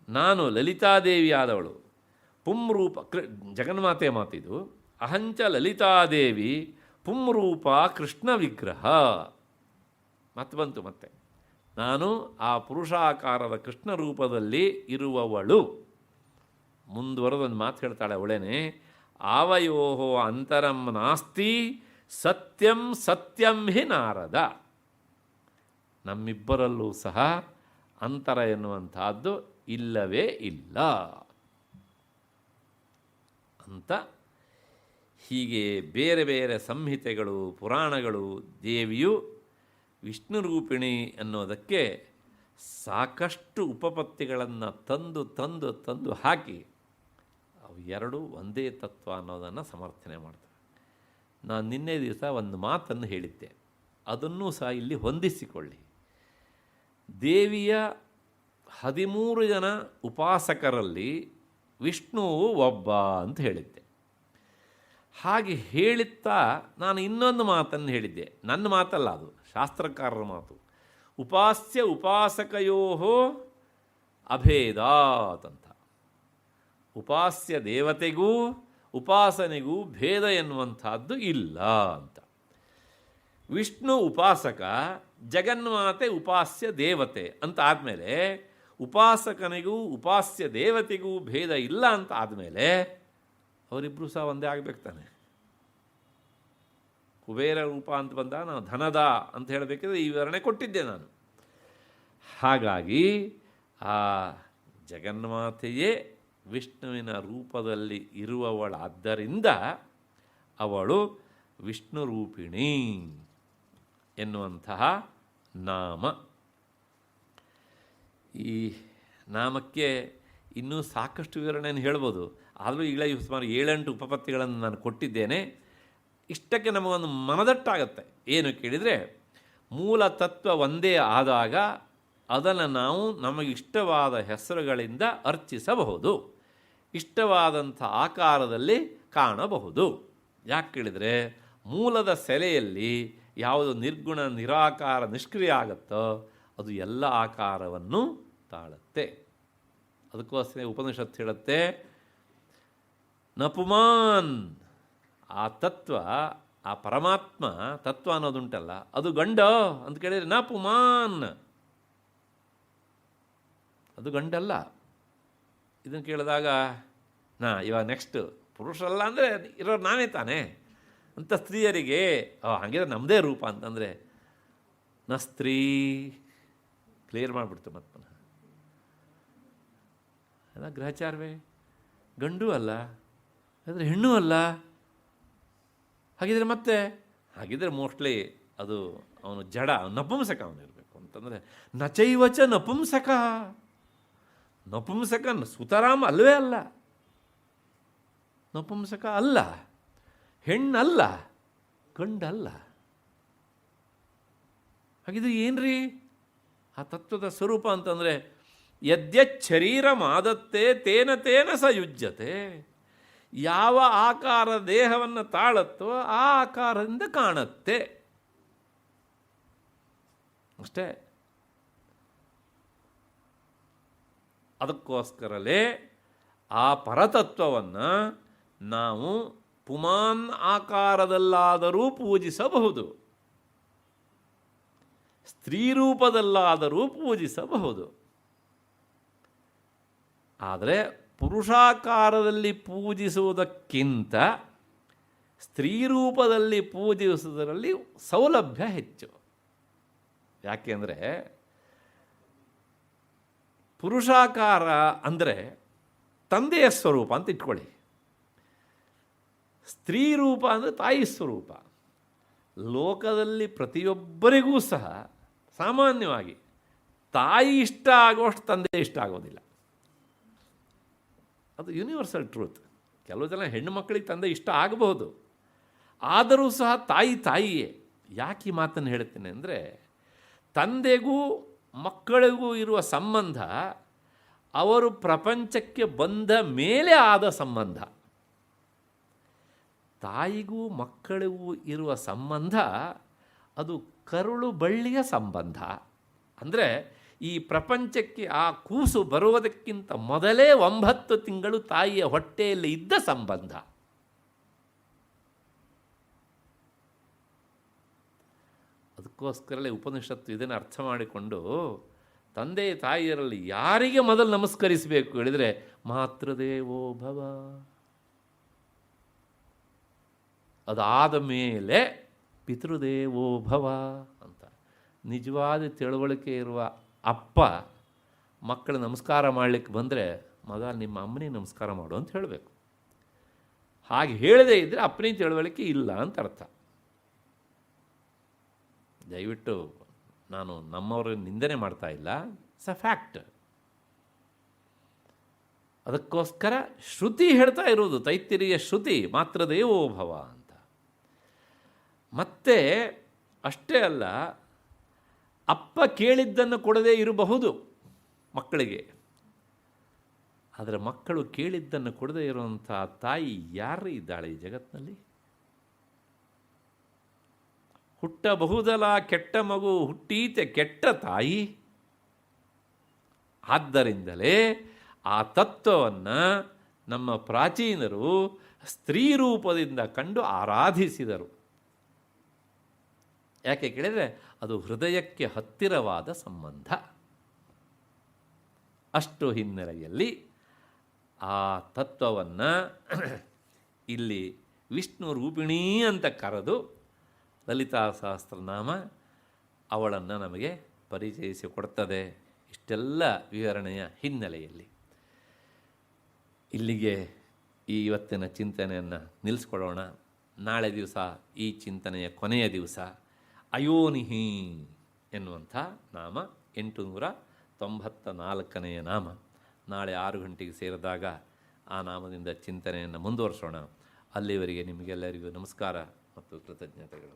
ನಾನು ಲಲಿತಾದೇವಿಯಾದವಳು. ಪುಂರೂಪ ಜಗನ್ಮಾತೆ ಮಾತಿದು. ಅಹಂಚ ಲಲಿತಾದೇವಿ ಪುಂರೂಪ ಕೃಷ್ಣ ವಿಗ್ರಹ. ಮತ್ತೆ ಬಂತು ಮತ್ತೆ, ನಾನು ಆ ಪುರುಷಾಕಾರದ ಕೃಷ್ಣ ರೂಪದಲ್ಲಿ ಇರುವವಳು. ಮುಂದುವರೆದೊಂದು ಮಾತು ಹೇಳ್ತಾಳೆ ಅವಳೇನೆ, ಆವಯೋಹೋ ಅಂತರಂ ನಾಸ್ತಿ ಸತ್ಯಂ ಸತ್ಯಂ ಹಿ ನಾರದ. ನಮ್ಮಿಬ್ಬರಲ್ಲೂ ಸಹ ಅಂತರ ಎನ್ನುವಂಥದ್ದು ಇಲ್ಲವೇ ಇಲ್ಲ ಅಂತ. ಹೀಗೆ ಬೇರೆ ಬೇರೆ ಸಂಹಿತೆಗಳು, ಪುರಾಣಗಳು ದೇವಿಯು ವಿಷ್ಣು ರೂಪಿಣಿ ಅನ್ನೋದಕ್ಕೆ ಸಾಕಷ್ಟು ಉಪಪತ್ತಿಗಳನ್ನು ತಂದು ತಂದು ತಂದು ಹಾಕಿ ಅವು ಎರಡೂ ಒಂದೇ ತತ್ವ ಅನ್ನೋದನ್ನು ಸಮರ್ಥನೆ ಮಾಡ್ತವೆ. ನಾನು ನಿನ್ನೆ ದಿವಸ ಒಂದು ಮಾತನ್ನು ಹೇಳಿದ್ದೆ, ಅದನ್ನೂ ಸಹ ಇಲ್ಲಿ ಹೊಂದಿಸಿಕೊಳ್ಳಿ. ದೇವಿಯ 13 ಜನ ಉಪಾಸಕರಲ್ಲಿ ವಿಷ್ಣುವು ಒಬ್ಬ ಅಂತ ಹೇಳಿದ್ದೆ. ಹಾಗೆ ಹೇಳಿತ್ತಾ ನಾನು ಇನ್ನೊಂದು ಮಾತನ್ನು ಹೇಳಿದ್ದೆ. ನನ್ನ ಮಾತಲ್ಲ, ಅದು ಶಾಸ್ತ್ರಕಾರರ ಮಾತು. ಉಪಾಸ್ಯ ಉಪಾಸಕಯೋ ಅಭೇದಾತ್ ಅಂತ. ಉಪಾಸ್ಯ ದೇವತೆಗೂ ಉಪಾಸನೆಗೂ ಭೇದ ಎನ್ನುವಂಥದ್ದು ಇಲ್ಲ ಅಂತ. ವಿಷ್ಣು ಉಪಾಸಕ, ಜಗನ್ಮಾತೆ ಉಪಾಸ್ಯ ದೇವತೆ ಅಂತ ಆದಮೇಲೆ ಉಪಾಸಕನಿಗೂ ಉಪಾಸ್ಯ ದೇವತೆಗೂ ಭೇದ ಇಲ್ಲ ಅಂತ ಆದಮೇಲೆ ಅವರಿಬ್ಬರು ಸಹ ಒಂದೇ ಆಗಬೇಕು ತಾನೆ. ಕುಬೇರ ರೂಪ ಅಂತ ಬಂದ ನಾನು ಧನದ ಅಂತ ಹೇಳಬೇಕಿದ್ರೆ ಈ ವಿವರಣೆ ಕೊಟ್ಟಿದ್ದೆ ನಾನು. ಹಾಗಾಗಿ ಆ ಜಗನ್ಮಾತೆಯೇ ವಿಷ್ಣುವಿನ ರೂಪದಲ್ಲಿ ಇರುವವಳಾದ್ದರಿಂದ ಅವಳು ವಿಷ್ಣು ರೂಪಿಣಿ ಎನ್ನುವಂತಹ ನಾಮ. ಈ ನಾಮಕ್ಕೆ ಇನ್ನೂ ಸಾಕಷ್ಟು ವಿವರಣೆಯನ್ನು ಹೇಳ್ಬೋದು. ಆದರೂ ಈಗಲೇ ಸುಮಾರು 7-8 ಉಪಪತ್ತಿಗಳನ್ನು ನಾನು ಕೊಟ್ಟಿದ್ದೇನೆ. ಇಷ್ಟಕ್ಕೆ ನಮಗೊಂದು ಮನದಟ್ಟಾಗತ್ತೆ. ಏನು ಕೇಳಿದರೆ, ಮೂಲ ತತ್ವ ಒಂದೇ ಆದಾಗ ಅದನ್ನು ನಾವು ನಮಗಿಷ್ಟವಾದ ಹೆಸರುಗಳಿಂದ ಅರ್ಚಿಸಬಹುದು, ಇಷ್ಟವಾದಂಥ ಆಕಾರದಲ್ಲಿ ಕಾಣಬಹುದು. ಯಾಕೆ ಕೇಳಿದರೆ, ಮೂಲದ ಸೆಲೆಯಲ್ಲಿ ಯಾವುದು ನಿರ್ಗುಣ, ನಿರಾಕಾರ, ನಿಷ್ಕ್ರಿಯ ಆಗುತ್ತೋ ಅದು ಎಲ್ಲ ಆಕಾರವನ್ನು ತಾಳುತ್ತೆ. ಅದಕ್ಕೋಸ್ಕರ ಉಪನಿಷತ್ತು ಹೇಳುತ್ತೆ, ನಪುಮಾನ್, ಆ ತತ್ವ, ಆ ಪರಮಾತ್ಮ ತತ್ವ ಅನ್ನೋದುಂಟಲ್ಲ, ಅದು ಗಂಡ ಅಂತ ಕೇಳಿದರೆ ನಪುಮಾನ್, ಅದು ಗಂಡಲ್ಲ. ಇದನ್ನು ಕೇಳಿದಾಗ ಇವಾಗ ನೆಕ್ಸ್ಟ್ ಪುರುಷರಲ್ಲ ಅಂದರೆ ಇರೋರು ನಾವೇ ತಾನೇ ಅಂತ ಸ್ತ್ರೀಯರಿಗೆ ಹಾಗಿದ್ರೆ ನಮ್ಮದೇ ರೂಪ ಅಂತಂದರೆ ನ ಸ್ತ್ರೀ ಕ್ಲಿಯರ್ ಮಾಡಿಬಿಡ್ತು. ಮತ್ತೆ ಅಲ್ಲ, ಗ್ರಹಚಾರವೇ, ಗಂಡು ಅಲ್ಲ, ಆದರೆ ಹೆಣ್ಣು ಅಲ್ಲ. ಹಾಗಿದ್ರೆ ಮೋಸ್ಟ್ಲಿ ಅದು ಅವನು ಜಡ, ನಪುಂಸಕ ಅವನಿರಬೇಕು. ಅಂತಂದರೆ ನಚೈವಚ ನಪುಂಸಕ, ನಪುಂಸಕ ಸುತರಾಮ ಅಲ್ಲವೇ ಅಲ್ಲ, ನಪುಂಸಕ ಅಲ್ಲ, ಹೆಣ್ಣಲ್ಲ, ಗಂಡಲ್ಲ. ಹಾಗಿದ್ರೆ ಏನ್ರಿ ಆ ತತ್ವದ ಸ್ವರೂಪ ಅಂತಂದರೆ ಯದ್ಯಚ್ಛರೀರಮಾದತ್ತೆ ತೇನ ತೇನ ಸ ಯುಜ್ಯತೆ. ಯಾವ ಆಕಾರ ದೇಹವನ್ನು ತಾಳತ್ತೋ ಆ ಆಕಾರದಿಂದ ಕಾಣುತ್ತೆ ಅಷ್ಟೇ. ಅದಕ್ಕೋಸ್ಕರಲೇ ಆ ಪರತತ್ವವನ್ನು ನಾವು ಪುಮಾನ್ ಆಕಾರದಲ್ಲಾದರೂ ಪೂಜಿಸಬಹುದು, ಸ್ತ್ರೀ ರೂಪದಲ್ಲಾದರೂ ಪೂಜಿಸಬಹುದು. ಆದರೆ ಪುರುಷಾಕಾರದಲ್ಲಿ ಪೂಜಿಸುವುದಕ್ಕಿಂತ ಸ್ತ್ರೀ ರೂಪದಲ್ಲಿ ಪೂಜಿಸುವುದರಲ್ಲಿ ಸೌಲಭ್ಯ ಹೆಚ್ಚು. ಯಾಕೆಂದರೆ ಪುರುಷಾಕಾರ ಅಂದರೆ ತಂದೆಯ ಸ್ವರೂಪ ಅಂತ ಇಟ್ಕೊಳ್ಳಿ, ಸ್ತ್ರೀ ರೂಪ ಅಂದರೆ ತಾಯಿ ಸ್ವರೂಪ. ಲೋಕದಲ್ಲಿ ಪ್ರತಿಯೊಬ್ಬರಿಗೂ ಸಹ ಸಾಮಾನ್ಯವಾಗಿ ತಾಯಿ ಇಷ್ಟ ಆಗುವಷ್ಟು ತಂದೆ ಇಷ್ಟ ಆಗೋದಿಲ್ಲ. ಅದು ಯೂನಿವರ್ಸಲ್ ಟ್ರೂತ್. ಕೆಲವು ಜನ ಹೆಣ್ಣು ಮಕ್ಕಳಿಗೆ ತಂದೆ ಇಷ್ಟ ಆಗಬಹುದು, ಆದರೂ ಸಹ ತಾಯಿಯೇ. ಯಾಕೆ ಈ ಮಾತನ್ನು ಹೇಳ್ತೇನೆ ಅಂದರೆ, ತಂದೆಗೂ ಮಕ್ಕಳಿಗೂ ಇರುವ ಸಂಬಂಧ ಅವರು ಪ್ರಪಂಚಕ್ಕೆ ಬಂದ ಮೇಲೆ ಆದ ಸಂಬಂಧ. ತಾಯಿಗೂ ಮಕ್ಕಳಿಗೂ ಇರುವ ಸಂಬಂಧ ಅದು ಕರುಳು ಬಳ್ಳಿಯ ಸಂಬಂಧ. ಅಂದರೆ ಈ ಪ್ರಪಂಚಕ್ಕೆ ಆ ಕೂಸು ಬರುವುದಕ್ಕಿಂತ ಮೊದಲೇ 9 ತಿಂಗಳು ತಾಯಿಯ ಹೊಟ್ಟೆಯಲ್ಲಿ ಇದ್ದ ಸಂಬಂಧ. ಅದಕ್ಕೋಸ್ಕರಲೇ ಉಪನಿಷತ್ತು ಇದನ್ನು ಅರ್ಥ ಮಾಡಿಕೊಂಡು ತಂದೆ ತಾಯಿಯರಲ್ಲಿ ಯಾರಿಗೆ ಮೊದಲು ನಮಸ್ಕರಿಸಬೇಕು ಹೇಳಿದರೆ ಮಾತೃದೇವೋ ಭವ, ಅದಾದ ಮೇಲೆ ಪಿತೃದೇವೋ ಭವ ಅಂತ. ನಿಜವಾದ ತಿಳುವಳಿಕೆ ಇರುವ ಅಪ್ಪ ಮಕ್ಕಳು ನಮಸ್ಕಾರ ಮಾಡಲಿಕ್ಕೆ ಬಂದರೆ ಮೊದಲು ನಿಮ್ಮ ಅಮ್ಮನಿಗೆ ನಮಸ್ಕಾರ ಮಾಡು ಅಂತ ಹೇಳಬೇಕು. ಹಾಗೆ ಹೇಳದೇ ಇದ್ದರೆ ಅಪ್ಪನಿಗೆ ತಿಳುವಳಿಕೆ ಇಲ್ಲ ಅಂತ ಅರ್ಥ. ದಯವಿಟ್ಟು ನಾನು ನಮ್ಮವ್ರ ನಿಂದನೆ ಮಾಡ್ತಾ ಇಲ್ಲ, ಇಟ್ಸ್ ಅ ಫ್ಯಾಕ್ಟ್. ಅದಕ್ಕೋಸ್ಕರ ಶ್ರುತಿ ಹೇಳ್ತಾ ಇರುವುದು, ತೈತ್ತಿರಿಯ ಶ್ರುತಿ ಮಾತೃದೇವೋ ಭವ ಅಂತ. ಮತ್ತೆ ಅಷ್ಟೇ ಅಲ್ಲ, ಅಪ್ಪ ಕೇಳಿದ್ದನ್ನು ಕೊಡದೇ ಇರಬಹುದು ಮಕ್ಕಳಿಗೆ, ಆದರೆ ಮಕ್ಕಳು ಕೇಳಿದ್ದನ್ನು ಕೊಡದೇ ಇರುವಂಥ ತಾಯಿ ಯಾರು ಇದ್ದಾಳೆ ಈ ಜಗತ್ತಿನಲ್ಲಿ? ಹುಟ್ಟಬಹುದಲ್ಲ ಕೆಟ್ಟ ಮಗು ಹುಟ್ಟೀತೆ ಕೆಟ್ಟ ತಾಯಿ. ಆದ್ದರಿಂದಲೇ ಆ ತತ್ವವನ್ನು ನಮ್ಮ ಪ್ರಾಚೀನರು ಸ್ತ್ರೀ ರೂಪದಿಂದ ಕಂಡು ಆರಾಧಿಸಿದರು. ಯಾಕೆ ಕೇಳಿದರೆ ಅದು ಹೃದಯಕ್ಕೆ ಹತ್ತಿರವಾದ ಸಂಬಂಧ. ಅಷ್ಟು ಹಿನ್ನೆಲೆಯಲ್ಲಿ ಆ ತತ್ವವನ್ನು ಇಲ್ಲಿ ವಿಷ್ಣು ರೂಪಿಣಿ ಅಂತ ಕರೆದು ಲಲಿತಾ ಸಹಸ್ರನಾಮ ಅವಳನ್ನು ನಮಗೆ ಪರಿಚಯಿಸಿಕೊಡ್ತದೆ. ಇಷ್ಟೆಲ್ಲ ವಿವರಣೆಯ ಹಿನ್ನೆಲೆಯಲ್ಲಿ ಇಲ್ಲಿಗೆ ಈ ಇವತ್ತಿನ ಚಿಂತನೆಯನ್ನು ನಿಲ್ಲಿಸ್ಕೊಳ್ಳೋಣ. ನಾಳೆ ದಿವಸ ಈ ಚಿಂತನೆಯ ಕೊನೆಯ ದಿವಸ. ಅಯೋನಿಹಿ ಎನ್ನುವಂಥ ನಾಮ 894ನೆಯ ನಾಮ. ನಾಳೆ 6 ಗಂಟೆಗೆ ಸೇರಿದಾಗ ಆ ನಾಮದಿಂದ ಚಿಂತನೆಯನ್ನು ಮುಂದುವರಿಸೋಣ. ಅಲ್ಲಿವರೆಗೆ ನಿಮಗೆಲ್ಲರಿಗೂ ನಮಸ್ಕಾರ ಮತ್ತು ಕೃತಜ್ಞತೆಗಳು.